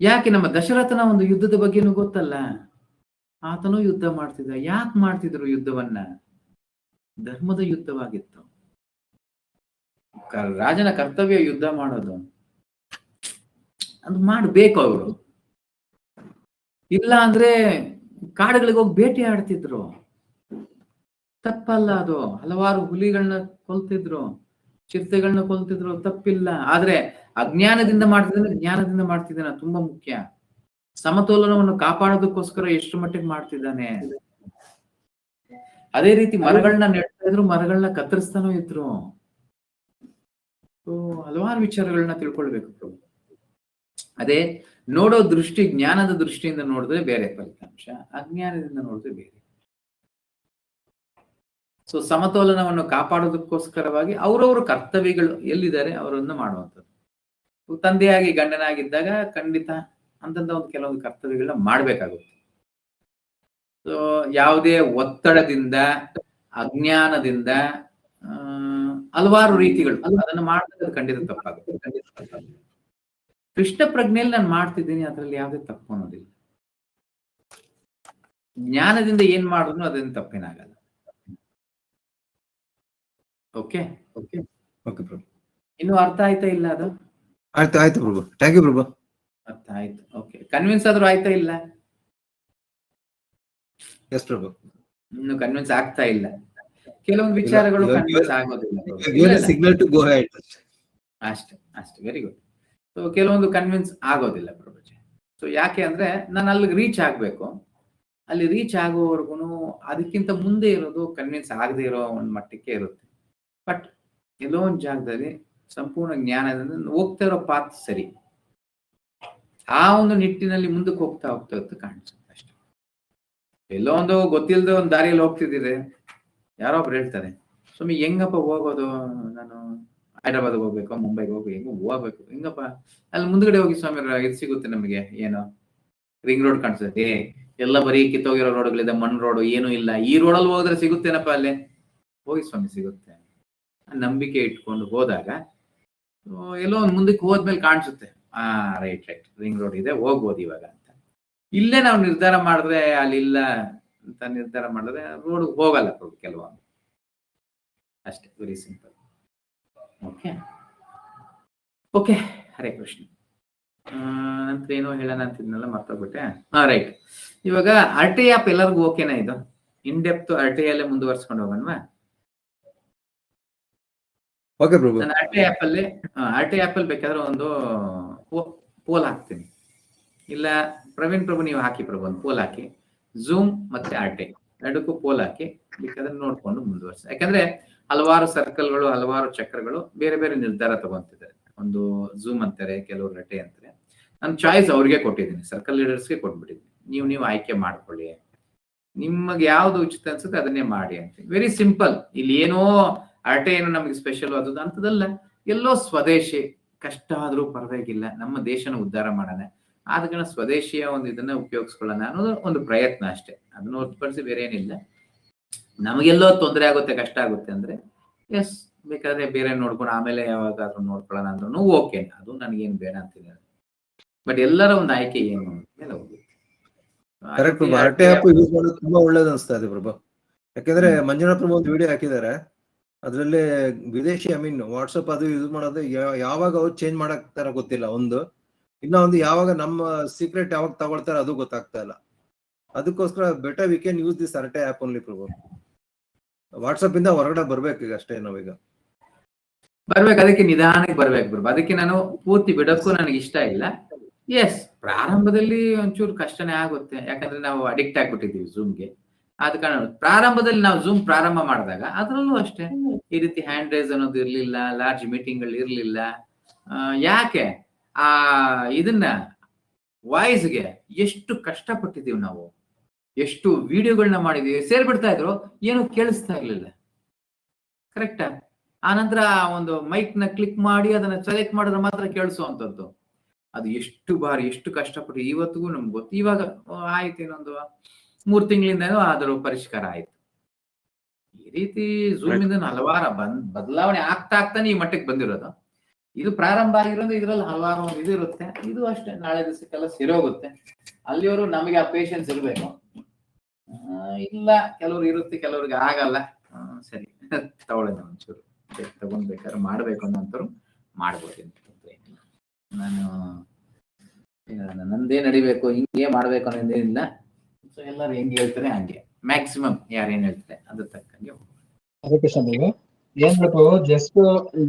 ಯಾಕೆ? ನಮ್ಮ ದಶರಥನ ಒಂದು ಯುದ್ಧದ ಬಗ್ಗೆನೂ ಗೊತ್ತಲ್ಲ, ಆತನೂ ಯುದ್ಧ ಮಾಡ್ತಿದ್ದ. ಯಾಕೆ ಮಾಡ್ತಿದ್ರು ಯುದ್ಧವನ್ನ? ಧರ್ಮದ ಯುದ್ಧವಾಗಿತ್ತು. ರಾಜನ ಕರ್ತವ್ಯ ಯುದ್ಧ ಮಾಡೋದು, ಅದು ಮಾಡ್ಬೇಕು ಅವರು. ಇಲ್ಲ ಅಂದ್ರೆ ಕಾಡುಗಳಿಗೆ ಹೋಗಿ ಬೇಟೆ ಆಡ್ತಿದ್ರು, ತಪ್ಪಲ್ಲ ಅದು. ಹಲವಾರು ಹುಲಿಗಳನ್ನ ಕೊಲ್ತಿದ್ರು, ಚಿರತೆಗಳನ್ನ ಕೊಲ್ತಿದ್ರು, ತಪ್ಪಿಲ್ಲ. ಆದ್ರೆ ಅಜ್ಞಾನದಿಂದ ಮಾಡ್ತಿದ್ದಾನೆ, ಜ್ಞಾನದಿಂದ ಮಾಡ್ತಿದ್ದಾನೆ, ತುಂಬಾ ಮುಖ್ಯ. ಸಮತೋಲನವನ್ನು ಕಾಪಾಡೋದಕ್ಕೋಸ್ಕರ ಎಷ್ಟು ಮಟ್ಟಿಗೆ ಮಾಡ್ತಿದ್ದಾನೆ. ಅದೇ ರೀತಿ ಮರಗಳನ್ನ ನೆಡ್ತಾ ಇದ್ರು, ಮರಗಳನ್ನ ಕತ್ತರಿಸ್ತಾನೂ ಇದ್ರು. ಹಲವಾರು ವಿಚಾರಗಳನ್ನ ತಿಳ್ಕೊಳ್ಬೇಕು. ಅದೇ ನೋಡೋ ದೃಷ್ಟಿ, ಜ್ಞಾನದ ದೃಷ್ಟಿಯಿಂದ ನೋಡಿದ್ರೆ ಬೇರೆ ಫಲಿತಾಂಶ, ಅಜ್ಞಾನದಿಂದ ನೋಡಿದ್ರೆ ಬೇರೆ. ಸೊ ಸಮತೋಲನವನ್ನು ಕಾಪಾಡೋದಕ್ಕೋಸ್ಕರವಾಗಿ ಅವರವರು ಕರ್ತವ್ಯಗಳು ಎಲ್ಲಿದ್ದಾರೆ ಅವರನ್ನ ಮಾಡುವಂಥದ್ದು. ತಂದೆಯಾಗಿ ಗಂಡನಾಗಿದ್ದಾಗ ಖಂಡಿತ ಅಂತಂದ ಒಂದು ಕೆಲವೊಂದು ಕರ್ತವ್ಯಗಳನ್ನ ಮಾಡ್ಬೇಕಾಗುತ್ತೆ. ಸೊ ಯಾವುದೇ ಒತ್ತಡದಿಂದ, ಅಜ್ಞಾನದಿಂದ ಹಲವಾರು ರೀತಿಗಳು ಅದನ್ನ ಮಾಡಿದ್ರೆ ಖಂಡಿತ ತಪ್ಪಾಗುತ್ತೆ. ಕೃಷ್ಣ ಪ್ರಜ್ಞೆಯಲ್ಲಿ ನಾನು ಮಾಡ್ತಿದ್ದೀನಿ, ಅದ್ರಲ್ಲಿ ಯಾವುದೇ ತಪ್ಪು ಅನ್ನೋದಿಲ್ಲ. ಜ್ಞಾನದಿಂದ ಏನ್ ಮಾಡಿದ್ರು ಅದೇನು ತಪ್ಪೇನಾಗಲ್ಲ. ಓಕೆ ಓಕೆ ಓಕೆ ಪ್ರಭು. ಇನ್ನು ಅರ್ಥ ಆಯ್ತಾ ಇಲ್ಲ ಅದು? ಆಯ್ತು ಪ್ರಭು, ಥ್ಯಾಂಕ್ ಯು ಪ್ರಭು. ಅರ್ಥ ಆಯ್ತು. ಓಕೆ, ಕನ್ವಿನ್ಸ್ ಆದ್ರೂ ಆಯ್ತಾ ಇಲ್ಲ? ಎಸ್ ಪ್ರಭು. ಇನ್ನು ಕನ್ವಿನ್ಸ್ ಆಗ್ತಾ ಇಲ್ಲ. ಕೆಲವೊಂದು ವಿಚಾರಗಳು ಕನ್ವಿನ್ಸ್ ಆಗೋದಿಲ್ಲ. Signal to go head. ಅಷ್ಟೇ, ವೆರಿ ಗುಡ್. ಸೊ ಕೆಲವೊಂದು ಕನ್ವಿನ್ಸ್ ಆಗೋದಿಲ್ಲ ಪ್ರಭುಜಿ. ಸೊ ಯಾಕೆ ಅಂದ್ರೆ ನಾನು ಅಲ್ಲಿಗೆ ರೀಚ್ ಆಗ್ಬೇಕು. ಅಲ್ಲಿ ರೀಚ್ ಆಗೋವರೆಗೂ ಅದಕ್ಕಿಂತ ಮುಂದೆ ಇರೋದು ಕನ್ವಿನ್ಸ್ ಆಗದೆ ಇರೋ ಒಂದು ಮಟ್ಟಕ್ಕೆ ಇರುತ್ತೆ. ಬಟ್ ಎಲ್ಲೋ ಒಂದು ಜಾಗದಲ್ಲಿ ಸಂಪೂರ್ಣ ಜ್ಞಾನದಿಂದ ಹೋಗ್ತಾ ಇರೋ ಪಾತ್ ಸರಿ, ಆ ಒಂದು ನಿಟ್ಟಿನಲ್ಲಿ ಮುಂದಕ್ಕೆ ಹೋಗ್ತಾ ಕಾಣಿಸುತ್ತೆ ಅಷ್ಟೇ. ಎಲ್ಲೋ ಒಂದು ಗೊತ್ತಿಲ್ಲದೆ ಒಂದು ದಾರಿಯಲ್ಲಿ ಹೋಗ್ತಿದ್ದೀರಿ, ಯಾರೋ ಒಬ್ರು ಹೇಳ್ತಾರೆ, ಸ್ವಾಮಿ ಹೆಂಗಪ್ಪ ಹೋಗೋದು, ನಾನು ಹೈದ್ರಾಬಾದ್ಗೆ ಹೋಗ್ಬೇಕು, ಮುಂಬೈಗೆ ಹೋಗ್ಬೇಕು, ಹೆಂಗ ಹೋಗ್ಬೇಕು, ಹೆಂಗಪ್ಪ ಅಲ್ಲಿ ಮುಂದ್ಗಡೆ ಹೋಗಿ ಸ್ವಾಮಿ ಇದು ಸಿಗುತ್ತೆ ನಮಗೆ, ಏನು ರಿಂಗ್ ರೋಡ್ ಕಾಣಿಸುತ್ತೆ, ಎಲ್ಲ ಬರೀ ಕಿತ್ತೋಗಿರೋ ರೋಡ್ಗಳಿದೆ, ಮಣ್ಣು ರೋಡ್, ಏನೂ ಇಲ್ಲ, ಈ ರೋಡಲ್ಲಿ ಹೋದ್ರೆ ಸಿಗುತ್ತೇನಪ್ಪ, ಅಲ್ಲೇ ಹೋಗಿ ಸ್ವಾಮಿ ಸಿಗುತ್ತೆ. ನಂಬಿಕೆ ಇಟ್ಕೊಂಡು ಹೋದಾಗ ಎಲ್ಲೋ ಒಂದು ಮುಂದಕ್ಕೆ ಹೋದ್ಮೇಲೆ ಕಾಣಿಸುತ್ತೆ, ರೈಟ್ ರಿಂಗ್ ರೋಡ್ ಇದೆ, ಹೋಗ್ಬೋದು ಇವಾಗ ಅಂತ. ಇಲ್ಲೇ ನಾವು ನಿರ್ಧಾರ ಮಾಡಿದ್ರೆ ಅಲ್ಲಿಲ್ಲ ಅಂತ ನಿರ್ಧಾರ ಮಾಡಿದ್ರೆ ರೋಡ್ ಹೋಗಲ್ಲ ಕೆಲವೊಂದು. ಅಷ್ಟೇ, very simple. Okay, Hare Krishna. ನಂತರ ಏನೋ ಹೇಳೋಣ ಅಂತಿದ್ನಲ್ಲ, ಮರ್ತೋಗ್ಬಿಟ್ಟೆ. ರೈಟ್, ಇವಾಗ RTI ಆ್ಯಪ್ ಎಲ್ಲರಿಗೂ ಓಕೆನಾ? ಇದು ಇನ್ ಡೆಪ್ತ್ RTI ಅಲ್ಲೇ ಮುಂದುವರ್ಸ್ಕೊಂಡು ಹೋಗೋಣವಾ? ಓಕೆ ಪ್ರಭು. ನಾನು RTI ಆ್ಯಪ್ ಅಲ್ಲಿ ಬೇಕಾದ್ರೆ ಒಂದು ಪೋಲ್ ಹಾಕ್ತೀನಿ. ಇಲ್ಲ ಪ್ರವೀಣ್ ಪ್ರಭು ನೀವು ಹಾಕಿ ಪ್ರಭು, ಒಂದು ಪೋಲ್ ಹಾಕಿ, ಝೂಮ್ ಮತ್ತೆ RTI ಎರಡಕ್ಕೂ ಪೋಲ್ ಹಾಕಿ, ಬೇಕಾದ್ರೆ ನೋಡ್ಕೊಂಡು ಮುಂದುವರ್ಸಿ. ಯಾಕಂದ್ರೆ ಹಲವಾರು ಸರ್ಕಲ್ಗಳು, ಹಲವಾರು ಚಕ್ರಗಳು ಬೇರೆ ಬೇರೆ ನಿರ್ಧಾರ ತಗೊಂತಿದ್ದಾರೆ. ಒಂದು ಝೂಮ್ ಅಂತಾರೆ, ಕೆಲವರು RTI ಅಂತಾರೆ. ನಾನು ಚಾಯ್ಸ್ ಅವ್ರಿಗೆ ಕೊಟ್ಟಿದ್ದೀನಿ, ಸರ್ಕಲ್ ಲೀಡರ್ಸ್ಗೆ ಕೊಟ್ಬಿಟ್ಟಿದ್ದೀನಿ. ನೀವು ಆಯ್ಕೆ ಮಾಡ್ಕೊಳ್ಳಿ, ನಿಮಗೆ ಯಾವ್ದು ಉಚಿತ ಅನ್ಸುತ್ತೆ ಅದನ್ನೇ ಮಾಡಿ ಅಂತ. Very simple. ಇಲ್ಲಿ ಏನೋ RTI ಏನು ನಮಗೆ ಸ್ಪೆಷಲ್ ಆದದ್ದು ಅಂತದಲ್ಲ. ಎಲ್ಲೋ ಸ್ವದೇಶಿ, ಕಷ್ಟ ಆದ್ರೂ ಪರವಾಗಿಲ್ಲ, ನಮ್ಮ ದೇಶನ ಉದ್ಧಾರ ಮಾಡೋಣ, ಆದ ಕಾರಣ ಸ್ವದೇಶಿಯ ಒಂದು ಇದನ್ನ ಉಪಯೋಗಿಸ್ಕೊಳ್ಳೋಣ ಅನ್ನೋದು ಒಂದು ಪ್ರಯತ್ನ ಅಷ್ಟೇ. ಅದನ್ನ ಹೊರತುಪಡಿಸಿ ಬೇರೆ ಏನಿಲ್ಲ. ನಮಗೆಲ್ಲೋ ತೊಂದರೆ ಆಗುತ್ತೆ, ಕಷ್ಟ ಆಗುತ್ತೆ ಅಂದ್ರೆ ಎಸ್, ಬೇಕಾದ್ರೆ ಬೇರೆ ನೋಡ್ಕೊಂಡು ಆಮೇಲೆ ಯಾವಾಗಾದ್ರೂ ನೋಡ್ಕೊಳ್ಳೋಣ ಅಂದ್ರೂ ಓಕೆ, ಅದು ನನಗೇನು ಬೇಡ ಅಂತೀನಿ. ಬಟ್ ಎಲ್ಲರ ಒಂದು ಆಯ್ಕೆ ಏನು ಮೇಲೆ ಹೋಗುತ್ತೆ. ಕರೆಕ್ಟ್ ಪ್ರಭು. RTI ಆ್ಯಪ್ ಯೂಸ್ ಮಾಡೋದು ತುಂಬಾ ಒಳ್ಳೇದು ಅನಿಸ್ತಾ ಇದೆ ಪ್ರಭು. ಯಾಕಂದ್ರೆ ಮಂಜುನಾಥ್ ಪ್ರಭು ಒಂದು ವಿಡಿಯೋ ಹಾಕಿದ್ದಾರೆ, ಅದ್ರಲ್ಲಿ ವಿದೇಶಿ ವಾಟ್ಸಪ್ ಅದು ಯೂಸ್ ಮಾಡೋದು ಯಾವಾಗ ಅವ್ರು ಚೇಂಜ್ ಮಾಡಾಕ್ತಾರ ಗೊತ್ತಿಲ್ಲ. ಇನ್ನೊಂದು ಯಾವಾಗ ನಮ್ಮ ಸೀಕ್ರೆಟ್ ಯಾವಾಗ ತಗೊಳ್ತಾರ ಅದು ಗೊತ್ತಾಗ್ತಾ ಇಲ್ಲ. ಅದಕ್ಕೋಸ್ಕರ better we can use this RTI app only Prabhu. WhatsApp ಇಂದ ಹೊರಗಡೆ ಬರ್ಬೇಕು ಈಗ ಅಷ್ಟೇ, ನಾವೀಗ ಬರ್ಬೇಕು. ಅದಕ್ಕೆ ನಿಧಾನಕ್ಕೆ ಬರ್ಬೇಕು ಪ್ರಭು. ಅದಕ್ಕೆ ನಾನು ಪೂರ್ತಿ ಬಿಡಕ್ಕೂ ನನಗೆ ಇಷ್ಟ ಇಲ್ಲ. ಎಸ್, ಪ್ರಾರಂಭದಲ್ಲಿ ಒಂಚೂರು ಕಷ್ಟನೇ ಆಗುತ್ತೆ, ಯಾಕಂದ್ರೆ ನಾವು ಅಡಿಕ್ಟ್ ಆಗ್ಬಿಟ್ಟಿದ್ದೀವಿ ಝೂಮ್ಗೆ. ಆದ ಕಾರಣ ಪ್ರಾರಂಭದಲ್ಲಿ ನಾವು ಝೂಮ್ ಪ್ರಾರಂಭ ಮಾಡಿದಾಗ ಅದರಲ್ಲೂ ಅಷ್ಟೇ ಈ ರೀತಿ ಹ್ಯಾಂಡ್ ರೈಸ್ ಅನ್ನೋದು ಇರ್ಲಿಲ್ಲ, ಲಾರ್ಜ್ ಮೀಟಿಂಗ್ಗಳು ಇರ್ಲಿಲ್ಲ, ಯಾಕೆ ಆ ಇದನ್ನ ವಾಯ್ಸ್ಗೆ ಎಷ್ಟು ಕಷ್ಟಪಟ್ಟಿದೀವಿ ನಾವು, ಎಷ್ಟು ವಿಡಿಯೋಗಳನ್ನ ಮಾಡಿದೀವಿ. ಸೇರ್ಬಿಡ್ತಾ ಇದ್ರು, ಏನು ಕೇಳಿಸ್ತಾ ಇರ್ಲಿಲ್ಲ. ಕರೆಕ್ಟಾ? ಆನಂತರ ಒಂದು ಮೈಕ್ ನ ಕ್ಲಿಕ್ ಮಾಡಿ ಅದನ್ನ ಸೆಲೆಕ್ಟ್ ಮಾಡಿದ್ರೆ ಮಾತ್ರ ಕೇಳಿಸುವಂಥದ್ದು. ಅದು ಎಷ್ಟು ಕಷ್ಟಪಟ್ಟು ಇವತ್ತಿಗೂ ನಮ್ಗೆ ಗೊತ್ತು. ಇವಾಗ ಆಯ್ತು, ಇನ್ನೊಂದು 3 ತಿಂಗಳಿಂದ ಅದರ ಪರಿಷ್ಕಾರ ಆಯ್ತು. ಈ ರೀತಿ ಝೂಮ್ ಇಂದ ಹಲವಾರು ಬದಲಾವಣೆ ಆಗ್ತಾನೆ ಈ ಮಟ್ಟಕ್ಕೆ ಬಂದಿರೋದು. ಇದು ಪ್ರಾರಂಭ ಆಗಿರೋದು, ಇದ್ರಲ್ಲಿ ಹಲವಾರು ಇದು ಇರುತ್ತೆ. ಇದು ಅಷ್ಟೇ, ನಾಳೆ ದಿವಸಕ್ಕೆಲ್ಲ ಸೇರೋಗುತ್ತೆ. ಅಲ್ಲಿಯವರು ನಮಗೆ ಆ ಪೇಷನ್ಸ್ ಇರಬೇಕು. ಇಲ್ಲ, ಕೆಲವ್ರು ಇರುತ್ತೆ, ಕೆಲವ್ರಿಗೆ ಆಗಲ್ಲ. ಸರಿ, ತಗೊಳ್ಳೋಣ ಒಂಚೂರು ತಗೊಂಡ್ಬೇಕಾದ್ರೆ ಮಾಡ್ಬೇಕು ಅನ್ನೋಂಥವ್ರು ಮಾಡ್ಬೋದು. ನಾನು ನಂದೇ ನಡಿಬೇಕು, ಹಿಂಗೆ ಮಾಡ್ಬೇಕು ಅನ್ನೋದೇನಿಲ್ಲ. ಸೊ ಎಲ್ಲರೂ ಹೆಂಗೆ ಹೇಳ್ತಾರೆ ಹಂಗೆ, ಮ್ಯಾಕ್ಸಿಮಮ್ ಯಾರೇನ್ ಹೇಳ್ತಾರೆ ಅದ್ರ ತಕ್ಕಂಗೆ. ಹರೇ ಕೃಷ್ಣ ದೇವಿ ಏನ್ ಬೇಕು, ಜಸ್ಟ್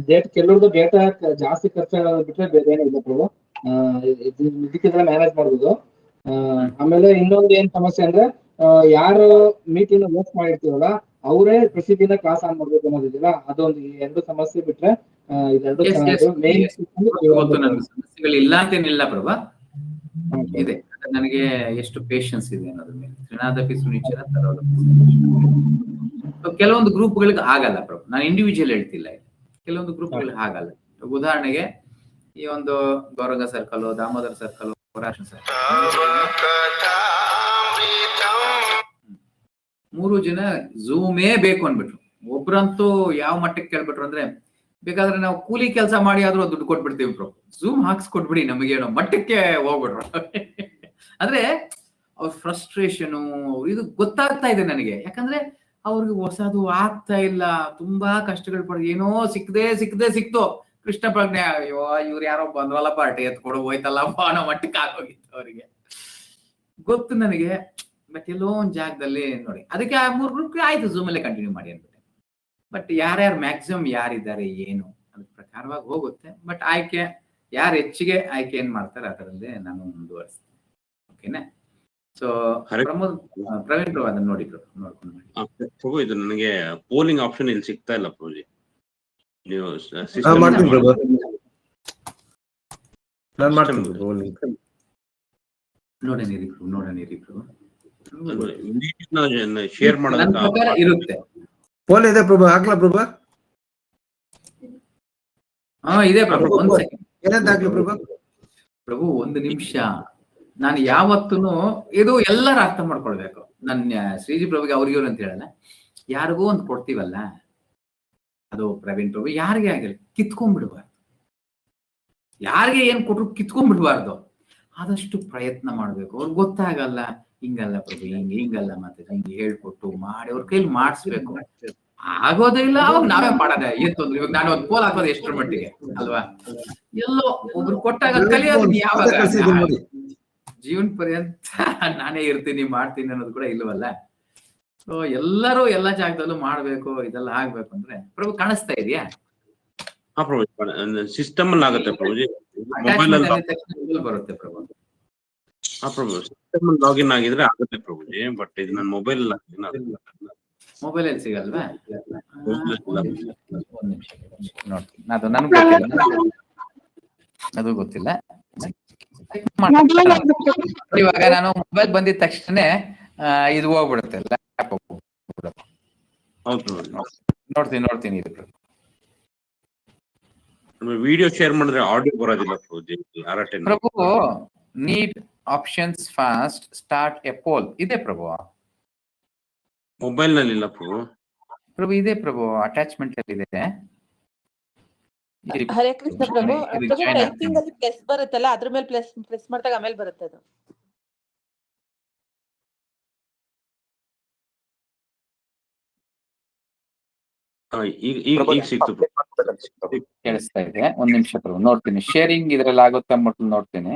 ಡೇಟ್ ಕೆಲವ್ರದ್ದು ಡೇಟಾ ಜಾಸ್ತಿ ಖರ್ಚಾಗೋದು ಬಿಟ್ರೆ ಬೇರೆ ಏನಿಲ್ಲ ಪ್ರಭು. ಇದಕ್ಕೆಲ್ಲ ಮ್ಯಾನೇಜ್ ಮಾಡ್ಬೋದು. ಆಮೇಲೆ ಇನ್ನೊಂದು ಏನ್ ಸಮಸ್ಯೆ ಅಂದ್ರೆ, ಯಾರು ಮೀಟಿಂಗ್ ಹೋಸ್ಟ್ ಮಾಡಿರ್ತೀವಲ್ಲ ಅವರೇ ಪ್ರತಿದಿನ ಕ್ಲಾಸ್ ಆನ್ ಮಾಡ್ಬೇಕು ಅನ್ನೋದಿಲ್ಲ. ಅದೊಂದು 2 ಸಮಸ್ಯೆ ಬಿಟ್ರೆ ಇದೆರಡು ಸಮಸ್ಯೆಗಳಿಲ್ಲ ಅಂತೇನಿಲ್ಲ ಪ್ರಭಾ, ಇದೆ. ನನಗೆ ಎಷ್ಟು ಪೇಷನ್ಸ್ ಇದೆ ಅನ್ನೋದ್ರ ಮೇಲೆ. ತ್ರಿನಾದಪಿ ಸುನಿಶ್ಚರ ತರೋದಪಿ. ಕೆಲವೊಂದು ಗ್ರೂಪ್ಗಳಿಗೆ ಆಗಲ್ಲ ಪ್ರಭು, ನಾನು ಇಂಡಿವಿಜುವಲ್ ಹೇಳ್ತಿಲ್ಲ. ಕೆಲವೊಂದು ಗ್ರೂಪ್ಗಳಿಗೆ ಆಗಲ್ಲ. ಉದಾಹರಣೆಗೆ ಈ ಒಂದು ಗೌರಂಗ ಸರ್ಕಲ್, ದಾಮೋದರ ಸರ್ಕಲ್, ರಾಷ್ಟ್ರ ಸರ್ಕಲ್, 3 ಜನ ಝೂಮೇ ಬೇಕು ಅನ್ಬಿಟ್ರು. ಒಬ್ರಂತೂ ಯಾವ ಮಟ್ಟಕ್ಕೆ ಕೇಳ್ಬಿಟ್ರು ಅಂದ್ರೆ, ಬೇಕಾದ್ರೆ ನಾವು ಕೂಲಿ ಕೆಲಸ ಮಾಡಿ ಆದ್ರೂ ದುಡ್ಡು ಕೊಟ್ಬಿಡ್ತೀವಿ ಬ್ರೋ, ಝೂಮ್ ಹಾಕ್ಸ್ಕೊಟ್ಬಿಡಿ ನಮಗೆ ಏನೋ ಮಟ್ಟಕ್ಕೆ ಹೋಗ್ಬಿಟ್ರು. ಅಂದ್ರೆ ಅವ್ರ ಫ್ರಸ್ಟ್ರೇಷನು ಇದು ಗೊತ್ತಾಗ್ತಾ ಇದೆ ನನಗೆ. ಯಾಕಂದ್ರೆ ಅವ್ರಿಗೆ ಹೊಸದು ಆಗ್ತಾ ಇಲ್ಲ, ತುಂಬಾ ಕಷ್ಟಗಳು ಪಡ. ಏನೋ ಸಿಕ್ತು ಕೃಷ್ಣ ಪ್ರಜ್ಞೆ, ಅಯ್ಯೋ ಇವ್ರು ಯಾರೋ ಬಂದ್ವಲ್ಲ ಪಾರ್ಟಿ ಎತ್ಕೊಡು ಹೋಯ್ತಲ್ಲಪ್ಪ ಅನ್ನೋ ಮಟ್ಟಕ್ಕೆ ಆಗೋಗಿತ್ತು ಅವರಿಗೆ. ಗೊತ್ತು ನನಗೆ. ಬಟ್ ಎಲ್ಲೋ ಒಂದ್ ಜಾಗದಲ್ಲಿ ನೋಡಿ, ಅದಕ್ಕೆ ಆ 3 ಗ್ರೂಪ್ ಆಯ್ತು ಝೂಮ್ ಅಲ್ಲೇ ಕಂಟಿನ್ಯೂ ಮಾಡಿ ಅನ್ಬಿಟ್ಟೆ. ಬಟ್ ಯಾರ್ಯಾರು ಮ್ಯಾಕ್ಸಿಮಮ್ ಯಾರಿದ್ದಾರೆ ಏನು ಅದ್ರ ಪ್ರಕಾರವಾಗಿ ಹೋಗುತ್ತೆ. ಬಟ್ ಆಯ್ಕೆ ಯಾರು ಹೆಚ್ಚಿಗೆ ಆಯ್ಕೆ ಏನ್ ಮಾಡ್ತಾರೆ ಅದರಲ್ಲೇ ನಾನು ಮುಂದುವರಿಸ್ತೇನೆ. ಓಕೆನಾ? ಸೊ ಪ್ರವೀಣ್ ಪ್ರಭು ಅದನ್ನ ನೋಡಿದ್ರು, ನೋಡ್ಕೊಂಡು ಮಾಡಿ. ಪ್ರಭು ಇದು ನನಗೆ ಪೋಲಿಂಗ್ ಆಪ್ಷನ್ ಇಲ್ಲಿ ಸಿಗ್ತಾ ಇಲ್ಲ ಪ್ರಭುಜಿ. ನೀವು ನೋಡೋಣ ಪ್ರಭು ಶೇರ್ ಮಾಡೋದಕ್ಕೆ ಇರುತ್ತೆ. ಪೋಲ್ ಇದೆ ಪ್ರಭು, ಹಾಕ್ಲಾ ಪ್ರಭು? ಇದೆ ಪ್ರಭು. ಒಂದ್ ಸೆಕೆಂಡ್ ಏನಂತ ಪ್ರಭು? ಪ್ರಭು 1 ನಿಮಿಷ. ನಾನು ಯಾವತ್ತೂ ಇದು ಎಲ್ಲರೂ ಅರ್ಥ ಮಾಡ್ಕೊಳ್ಬೇಕು. ನನ್ನ ಶ್ರೀಜಿ ಪ್ರಭುಗೆ ಅವ್ರಿಗೆ ಅಂತ ಹೇಳಲ್ಲ, ಯಾರಿಗೂ ಒಂದು ಕೊಡ್ತೀವಲ್ಲ, ಅದು ಪ್ರವೀಣ್ ಪ್ರಭು ಯಾರಿಗೆ ಆಗಿಲ್ಲ ಕಿತ್ಕೊಂಡ್ಬಿಡ್ಬಾರ್ದು. ಯಾರಿಗೆ ಏನ್ ಕೊಟ್ರು ಕಿತ್ಕೊಂಡ್ಬಿಡ್ಬಾರ್ದು. ಆದಷ್ಟು ಪ್ರಯತ್ನ ಮಾಡ್ಬೇಕು. ಅವ್ರಿಗೆ ಗೊತ್ತಾಗಲ್ಲ, ಹಿಂಗಲ್ಲ ಪ್ರಭು, ಹಿಂಗಲ್ಲ, ಮತ್ತೆ ಹಿಂಗೆ ಹೇಳ್ಕೊಟ್ಟು ಮಾಡಿ ಅವ್ರ ಕೈಲಿ ಮಾಡಿಸ್ಬೇಕು. ಆಗೋದೇ ಇಲ್ಲ, ಅವಾಗ ನಾವೇ ಮಾಡೋದ ಏನ್ ತೊಂದ್ರೆ. ಇವಾಗ ನಾನು ಒಂದು ಪೋಲ್ ಹಾಕೋದು ಎಷ್ಟರ ಮಟ್ಟಿಗೆ ಅಲ್ವಾ? ಎಲ್ಲೋ ಒಬ್ರು ಕೊಟ್ಟಾಗ ಕಲಿಯೋದು ಯಾವಾಗ? ಜೀವನ ಪರ್ಯಂತ ನಾನೇ ಇರ್ತೀನಿ ಮಾಡ್ತೀನಿ ಅನ್ನೋದು ಕೂಡ ಇಲ್ವಲ್ಲ. ಸೊ ಎಲ್ಲರೂ ಎಲ್ಲಾ ಜಾಗದಲ್ಲೂ ಮಾಡ್ಬೇಕು, ಇದೆಲ್ಲ ಆಗ್ಬೇಕು ಅಂದ್ರೆ ಪ್ರಭು ಕಾಣಿಸ್ತಾ ಇದೆಯಾ? ಸಿಸ್ಟಮ್ ಅಲ್ಲಿ ಆಗುತ್ತೆ ಪ್ರಭುಜಿ. ಬರುತ್ತೆ ಪ್ರಭು. ಪ್ರಭು ಸಿಸ್ಟಮ್ ಅಲ್ಲಿ ಲಾಗಿನ್ ಆಗಿದ್ರೆ ಆಗುತ್ತೆ ಪ್ರಭುಜಿ. ಬಟ್ ಇದು ನನ್ನ ಮೊಬೈಲ್ ಮೊಬೈಲ್ ಅಲ್ಲಿ ಸಿಗಲ್ವಾ? ನೋಡ್ತೀನಿ, ಅದು ನನಗೆ ಅದು ಗೊತ್ತಿಲ್ಲ. ಇವಾಗ ನಾನು ಮೊಬೈಲ್ ಬಂದಿದ ತಕ್ಷಣ ಇದು ಹೋಗ್ಬಿಡುತ್ತೆ, ನೋಡ್ತೀನಿ ಇದು. ವಿಡಿಯೋ ಶೇರ್ ಮಾಡಿದ್ರೆ ಆಡಿಯೋ ಬರೋದಿಲ್ಲ Prabhu. Need options fast start a poll ಇದೆ ಪ್ರಭು. ಮೊಬೈಲ್ ನಲ್ಲಿ ಇಲ್ಲ ಪ್ರಭು ಇದೆ ಪ್ರಭು, ಅಟ್ಯಾಚ್ಮೆಂಟ್ ಅಲ್ಲಿ ಇದೆ. ಹರೇ ಕೃಷ್ಣ ಪ್ರಭು. ಟೈಪಿಂಗ್ ಅಲ್ಲಿ ಪ್ಲಸ್ ಬರುತ್ತಲ್ಲ, ಅದ್ರ ಮೇಲೆ ಪ್ಲಸ್ ಮಾಡಿದಾಗ ಆಮೇಲೆ ಬರುತ್ತೆ ಅದು. ಕೇಳಿಸ್ತಾ ಇದೆ? 1 ನಿಮಿಷ ಪ್ರಭು, ನೋಡ್ತೀನಿ. ಶೇರಿಂಗ್ ಇದ್ರಲ್ಲಿ ಆಗುತ್ತೆ ಅಂದ್ಬಿಟ್ಟು ನೋಡ್ತೀನಿ.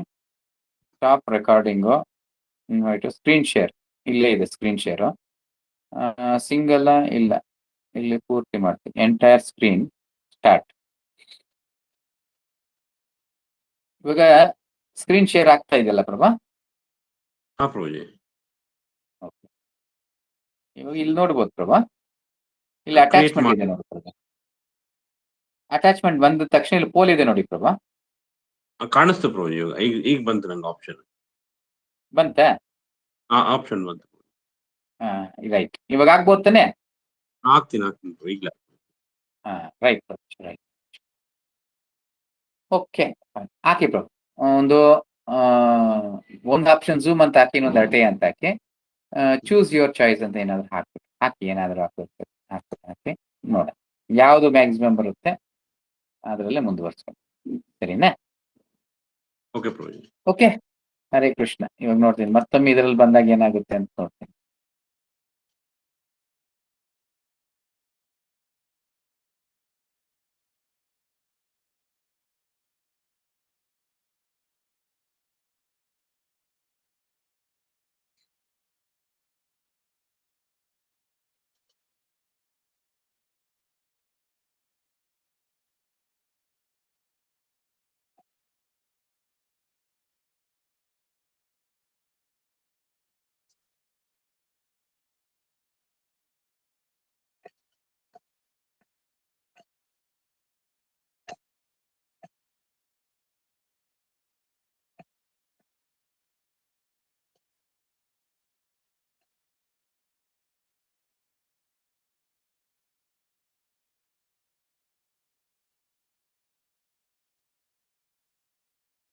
Stop recording, invite, screen share ಇಲ್ಲೇ ಇದೆ. ಸ್ಕ್ರೀನ್ ಶೇರ್ ಸಿಂಗಲ್ ಇಲ್ಲ, ಇಲ್ಲಿ ಪೂರ್ತಿ ಮಾಡ್ತೀನಿ. Entire screen start. ಇವಾಗ ಸ್ಕ್ರೀನ್ ಶೇರ್ ಆಗ್ತಾ ಇದೆಯಲ್ಲ ಪ್ರಭಾ? ಇವಾಗ ಇಲ್ಲಿ ನೋಡ್ಬೋದು ಪ್ರಭಾ, ಇಲ್ಲಿ ಅಟ್ಯಾಚ್ಮೆಂಟ್ ಇದೆ ನೋಡಿ ಪ್ರಭಾ. ಅಟ್ಯಾಚ್ಮೆಂಟ್ ಬಂದ ತಕ್ಷಣ ಇಲ್ಲಿ ಪೋಲ್ ಇದೆ ನೋಡಿ ಪ್ರಭಾ. ಕಾಣಿಸ್ತು ಪ್ರಭುಜಿ, ಈಗ ಬಂತು ನಂಗೆ ಆಪ್ಷನ್. ಬಂತ? ಆಪ್ಷನ್ ಬಂತು. ರೈಟ್. ಇವಾಗ ಆಗ್ಬೋದು ತಾನೆ? ಹಾಕ್ತೀನಿ ಈಗಲೇ. Right right. ಓಕೆ ಹಾಕಿ ಬ್ರೋ. ಒಂದು ಆಪ್ಷನ್ ಝೂಮ್ ಅಂತ ಹಾಕಿ, ಇನ್ನೊಂದು ಅಟೆ ಅಂತ ಹಾಕಿ, ಚೂಸ್ ಯುವರ್ ಚಾಯ್ಸ್ ಅಂತ ಏನಾದ್ರು ಹಾಕಿ ಏನಾದ್ರು ಹಾಕಿ ನೋಡ ಯಾವುದು ಮ್ಯಾಕ್ಸಿಮಮ್ ಬರುತ್ತೆ ಅದರಲ್ಲೇ ಮುಂದುವರ್ಸ್ಕೊಂಡು. ಸರಿನಾ? ಓಕೆ ಪ್ರಭುಜಿ. ಓಕೆ, ಹರೇ ಕೃಷ್ಣ. ಇವಾಗ ನೋಡ್ತೀನಿ ಮತ್ತೊಮ್ಮೆ ಇದರಲ್ಲಿ ಬಂದಾಗ ಏನಾಗುತ್ತೆ ಅಂತ ನೋಡ್ತೀನಿ.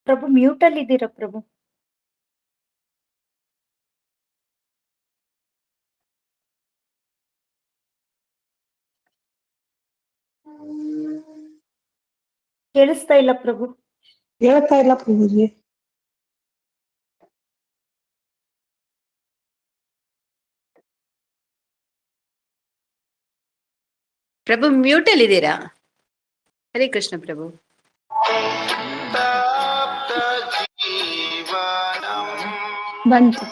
ಪ್ರಭು ಮ್ಯೂಟ್ ಅಲ್ಲಿ ಇದ್ದೀರಾ ಪ್ರಭು? ಕೇಳಿಸ್ತಾ ಇಲ್ಲ ಪ್ರಭು. ಹೇಳ್ತಾ ಇಲ್ಲ ಪ್ರಭುಜಿ. ಪ್ರಭು ಮ್ಯೂಟ್ ಅಲ್ಲಿ ಇದ್ದೀರಾ? ಹರೇ ಕೃಷ್ಣ ಪ್ರಭು. ಬಂತು.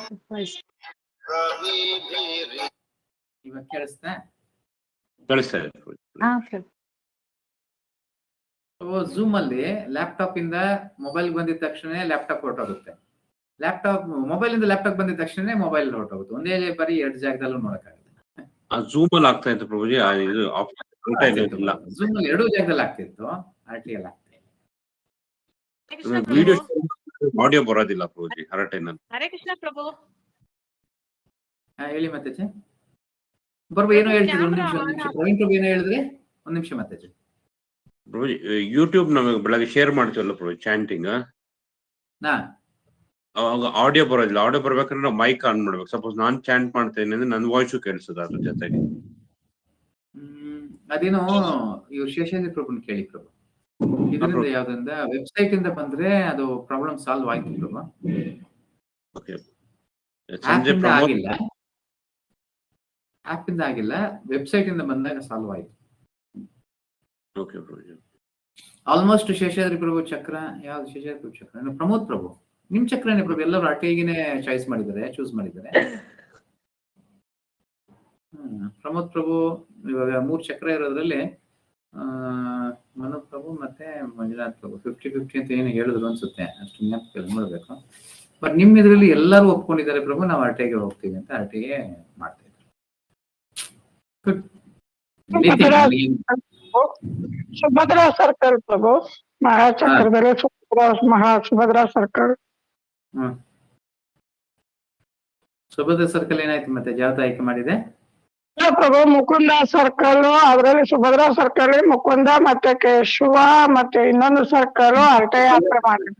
ಇವಾಗ ಕೇಳಿಸ್ತಾ? ಕಳಿಸ್ತಾ ಇದೆ ಪ್ರಭುಜಿ. ಹಾ ಪ್ರಭು. ಝೂಮ್ ಅಲ್ಲಿ ಲ್ಯಾಪ್ಟಾಪ್ ಇಂದ ಮೊಬೈಲ್ ಬಂದಿದ ತಕ್ಷಣ ಲ್ಯಾಪ್ಟಾಪ್ ಹೊರಟೋಗುತ್ತೆ. ಮೊಬೈಲ್ ಇಂದ ಲ್ಯಾಪ್ಟಾಪ್ ಬಂದಿದ ತಕ್ಷಣ ಮೊಬೈಲ್ ಹೊರಟೋಗುತ್ತೆ. ಒಂದೇ ಬಾರಿ 2 ಜಾಗದಲ್ಲೂ ನೋಡಕ್ಕಾಗುತ್ತೆ. ಝೂಮ್ ಅಲ್ಲಿ ಆಗ್ತಾ ಇತ್ತು ಪ್ರಭುಜಿ. ಇದು ಝೂಮ್ ಅಲ್ಲಿ 2 ಜಾಗದಲ್ಲಿ ಆಗ್ತಿತ್ತು, RTL ಆಗ್ತಾ ಇಲ್ಲ. ವಿಡಿಯೋ ಆಡಿಯೋ ಬರೋದಿಲ್ಲ ಪ್ರಭುಜಿ ಹರಟೆನಲ್ಲಿ. ಹರೇ ಕೃಷ್ಣ ಪ್ರಭು. ಹೇಳಿ ಮತ್ತೆ ಬರ್ಬೋ ಏನೋ ಹೇಳ್ತಿದ್ರು. ಒಂದ್ ನಿಮಿಷ ಪ್ರವೀಣ್ ಪ್ರಭು ಏನೋ ಹೇಳಿದ್ರೆ, ಒಂದ್ ನಿಮಿಷ ಮತ್ತೆ ಪ್ರಭುಜಿ. ಯೂಟ್ಯೂಬ್ ನಮಗೆ ಬೆಳಗ್ಗೆ ಶೇರ್ ಮಾಡ್ತೀವಲ್ಲ ಪ್ರಭು ಚಾಂಟಿಂಗ್, ಅವಾಗ ಆಡಿಯೋ ಬರೋದಿಲ್ಲ. ಆಡಿಯೋ ಬರ್ಬೇಕಂದ್ರೆ ನಾವು ಮೈಕ್ ಆನ್ ಮಾಡ್ಬೇಕು. ಸಪೋಸ್ ನಾನ್ ಚಾಂಟ್ ಮಾಡ್ತೇನೆ ಅಂದ್ರೆ ನನ್ನ ವಾಯ್ಸು ಕೇಳಿಸ್ತದ ಅದ್ರ ಜೊತೆಗೆ. ಅದೇನೋ ಇವ್ರು ಶೇಷಾದ್ರಿ ಪ್ರಭುನ್ ಕೇಳಿ ಪ್ರಭು. ಇದರಿಂದ ಯಾವ್ದ್ರಿಂದ ವೆಬ್ಸೈಟ್ ಇಂದ ಬಂದ್ರೆ ಅದು ಪ್ರಾಬ್ಲಮ್ ಸಾಲ್ವ್ ಆಯ್ತು ಪ್ರಭು. ಆಪ್ ಇಂದ ಆಗಿಲ್ಲ, ವೆಬ್ಸೈಟ್ ಇಂದ ಬಂದಾಗ ಸಾಲ್ವ್ ಆಯ್ತು. ಆಲ್ಮೋಸ್ಟ್ ಶೇಷಾದ್ರಿ ಪ್ರಭು ಚಕ್ರ ಯಾವ್ದು? ಶೇಷಾದ್ರಿ ಪ್ರಭು ಚಕ್ರ, ಪ್ರಮೋದ್ ಪ್ರಭು ನಿಮ್ ಚಕ್ರನೇ ಪ್ರಭು. ಎಲ್ಲರೂ ಅಟೆಗಿನೇ ಚೂಸ್ ಮಾಡಿದ್ದಾರೆ. ಪ್ರಮೋದ್ ಪ್ರಭು ಇವಾಗ 3 ಚಕ್ರ ಇರೋದ್ರಲ್ಲಿ ಮನು ಪ್ರಭು ಮತ್ತೆ ಮಂಜುನಾಥ್ ಪ್ರಭು 50-50 ಅಂತ ಏನು ಹೇಳಿದ್ರು ಅನ್ಸುತ್ತೆ. ಅಷ್ಟು ಜ್ಞಾಪಕ ನೋಡ್ಬೇಕು. ಬಟ್ ನಿಮ್ ಇದ್ರಲ್ಲಿ ಎಲ್ಲರೂ ಒಪ್ಕೊಂಡಿದ್ದಾರೆ ಪ್ರಭು, ನಾವು ಅರ್ಟೆಗೆ ಹೋಗ್ತೀವಿ ಅಂತ ಅರ್ಟೆಗೆ ಮಾಡ್ತಾ ಇದ್ದಾರೆ. ಸುಭದ್ರಾ ಸರ್ಕಲ್ ಪ್ರಭು, ಮಹಾಚಕ್ರದಲ್ಲಿ ಸುಭದ್ರಾ ಸರ್ಕಲ್. ಸುಭದ್ರಾ ಸರ್ಕಲ್ ಏನಾಯ್ತು ಮತ್ತೆ? ಜಾತ ಆಯ್ಕೆ ಮಾಡಿದೆ ಪ್ರಭು. ಮುಕುಂದ ಸರ್ಕಲ್, ಅದರಲ್ಲಿ ಸುಭದ್ರಾ ಸರ್ಕಲ್, ಮುಕುಂದ ಮತ್ತೆ ಕೇಶವ, ಮತ್ತೆ ಇನ್ನೊಂದು ಸರ್ಕಲ್ ಅರಟೆ ಯಾತ್ರೆ ಮಾಡಿದೆ.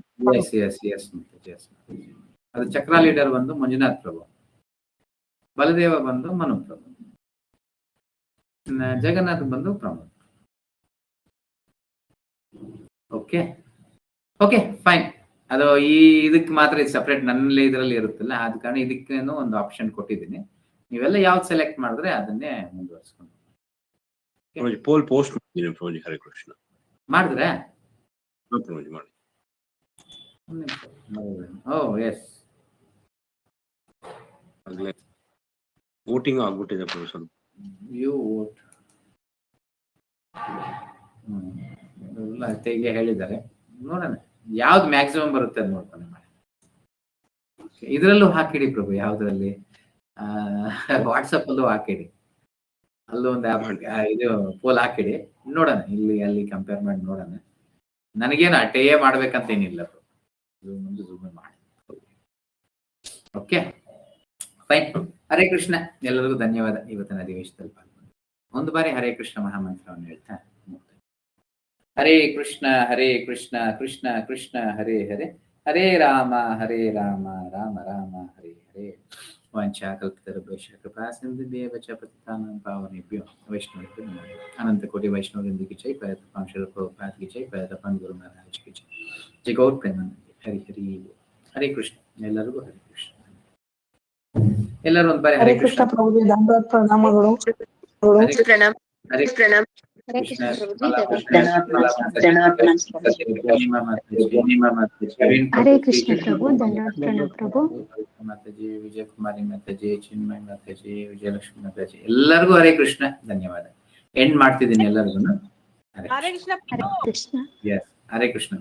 ಅದು ಚಕ್ರ ಲೀಡರ್ ಬಂದು ಮಂಜುನಾಥ್ ಪ್ರಭು, ಬಲದೇವ ಬಂದು ಮನು ಪ್ರಭು, ಜಗನ್ನಾಥ್ ಬಂದು ಪ್ರಮೋದ್. Okay fine. ಅದು ಇದಕ್ಕೆ ಮಾತ್ರ ಸಪ್ರೇಟ್ ನನ್ನಲ್ಲಿ ಇದರಲ್ಲಿ ಇರುತ್ತಲ್ಲ, ಆದ ಕಾರಣ ಇದಕ್ಕೇನು ಒಂದು ಆಪ್ಷನ್ ಕೊಟ್ಟಿದ್ದೀನಿ. ನೀವೆಲ್ಲ ಯಾವ್ದು ಸೆಲೆಕ್ಟ್ ಮಾಡಿದ್ರೆ ಅದನ್ನೇ ಮುಂದುವರಿಸ್ಕೊಂಡು ಪೋಲ್ ಪೋಸ್ಟ್ ಮಾಡಿದ್ದೀನಿ ಪ್ರಭುಜಿ. ಹರೇ ಕೃಷ್ಣ. ಮಾಡಿದ್ರೆ ಮಾಡಿ. ಎಸ್, ವೋಟಿಂಗ್ ಆಗ್ಬಿಟ್ಟಿದೆ ಪ್ರಭು. ಸ್ವಲ್ಪ ಯು ವೋಟ್ ತೆಗೆ ಹೇಳಿದ್ದಾರೆ. ನೋಡೋಣ ಯಾವ್ದು ಮ್ಯಾಕ್ಸಿಮಮ್ ಬರುತ್ತೆ ಅದು ನೋಡ್ಕೊಂಡು ಮಾಡಿ. ಇದರಲ್ಲೂ ಹಾಕಿಡಿ ಪ್ರಭು, ಯಾವ್ದ್ರಲ್ಲಿ ವಾಟ್ಸಪ್ ಅಲ್ಲೂ ಹಾಕಿಡಿ. ಅಲ್ಲೂ ಒಂದು ಇದು ಪೋಲ್ ಹಾಕಿಡಿ, ನೋಡೋಣ ಇಲ್ಲಿ ಅಲ್ಲಿ ಕಂಪೇರ್ ಮಾಡಿ ನೋಡೋಣ. ನನಗೇನು ಅಟೆಯೇ ಮಾಡ್ಬೇಕಂತ ಏನಿಲ್ಲ. ಝೂಮ್ ಮಾಡಿ. Okay fine. ಹರೇ ಕೃಷ್ಣ. ಎಲ್ಲರಿಗೂ ಧನ್ಯವಾದ ಇವತ್ತಿನ ಅಧಿವೇಶನದಲ್ಲಿ ಪಾಲ್ಗೊಂಡು. ಒಂದು ಬಾರಿ ಹರೇ ಕೃಷ್ಣ ಮಹಾಮಂತ್ರವನ್ನು ಹೇಳ್ತಾ ಹರೇ ಕೃಷ್ಣ ಕೃಷ್ಣ ಕೃಷ್ಣ ಹರೇ ಹರೇ ಹರೇ ರಾಮ ರಾಮ ರಾಮ ಹರೇ ಹರೇ. ವಂಚಾಕಲ್ಪತರುಭ್ಯಶ್ಚ ಕೃಪಾ ಸಿಂಧುಭ್ಯೇವ ಚ ಪತಿತಾನಾಂ ಪಾವನೇಭ್ಯೋ ವೈಷ್ಣವೇಭ್ಯೋ ನಮೋ ನಮಃ. ಅನಂತ ಕೋಟಿ ವೈಷ್ಣವವೃಂದ ಕಿ ಜೈ. ಪರತಪಾಂ ಶ್ರೀಲ ಪ್ರಭುಪಾದ ಕಿ ಜೈ. ಪರತಪಾಂ ಗುರು ಮಹಾರಾಜ್ ಕಿ ಜೈ. ಜೈ ಗೌರ್ ಪ್ರೇಮಾನಂದ. ಹರಿ ಹರಿ. ಹರೇ ಕೃಷ್ಣ. ಎಲ್ಲರಿಗೂ ಹರೇ ಕೃಷ್ಣ. ಎಲ್ಲರೂ ಒಂದು ಬಾರಿ ಹರೇ ಕೃಷ್ಣ. ಪ್ರಭುಜಿ ಧನ್ಯವಾದ, ಪ್ರಣಾಮಗಳು. ಪ್ರಣಾಮ್. ಹರೇ ಪ್ರಣಾಮ್. ಹರೇ ಕೃಷ್ಣ ಪ್ರಭುಜಿ. ಹರೇ ಕೃಷ್ಣ ಪ್ರಭು. ಧನ್ಯವಾದ ಪ್ರಣಾಮ್ ಪ್ರಭು. ಮಾತಾಜಿ, ವಿಜಯ ಕುಮಾರಿ ಮಾತಾಜಿ, ಚಿನ್ಮಯ್ ಮಾತಾಜಿ, ವಿಜಯಲಕ್ಷ್ಮಿ ಮಾತಾಜಿ, ಎಲ್ಲರಿಗೂ ಹರೇ ಕೃಷ್ಣ. ಧನ್ಯವಾದ. ಎಂಡ್ ಮಾಡ್ತಿದ್ದೀನಿ ಎಲ್ಲರಿಗೂ. ಹರೇ ಕೃಷ್ಣ. ಹರೇ ಕೃಷ್ಣ. ಎಸ್, ಹರೇ ಕೃಷ್ಣ.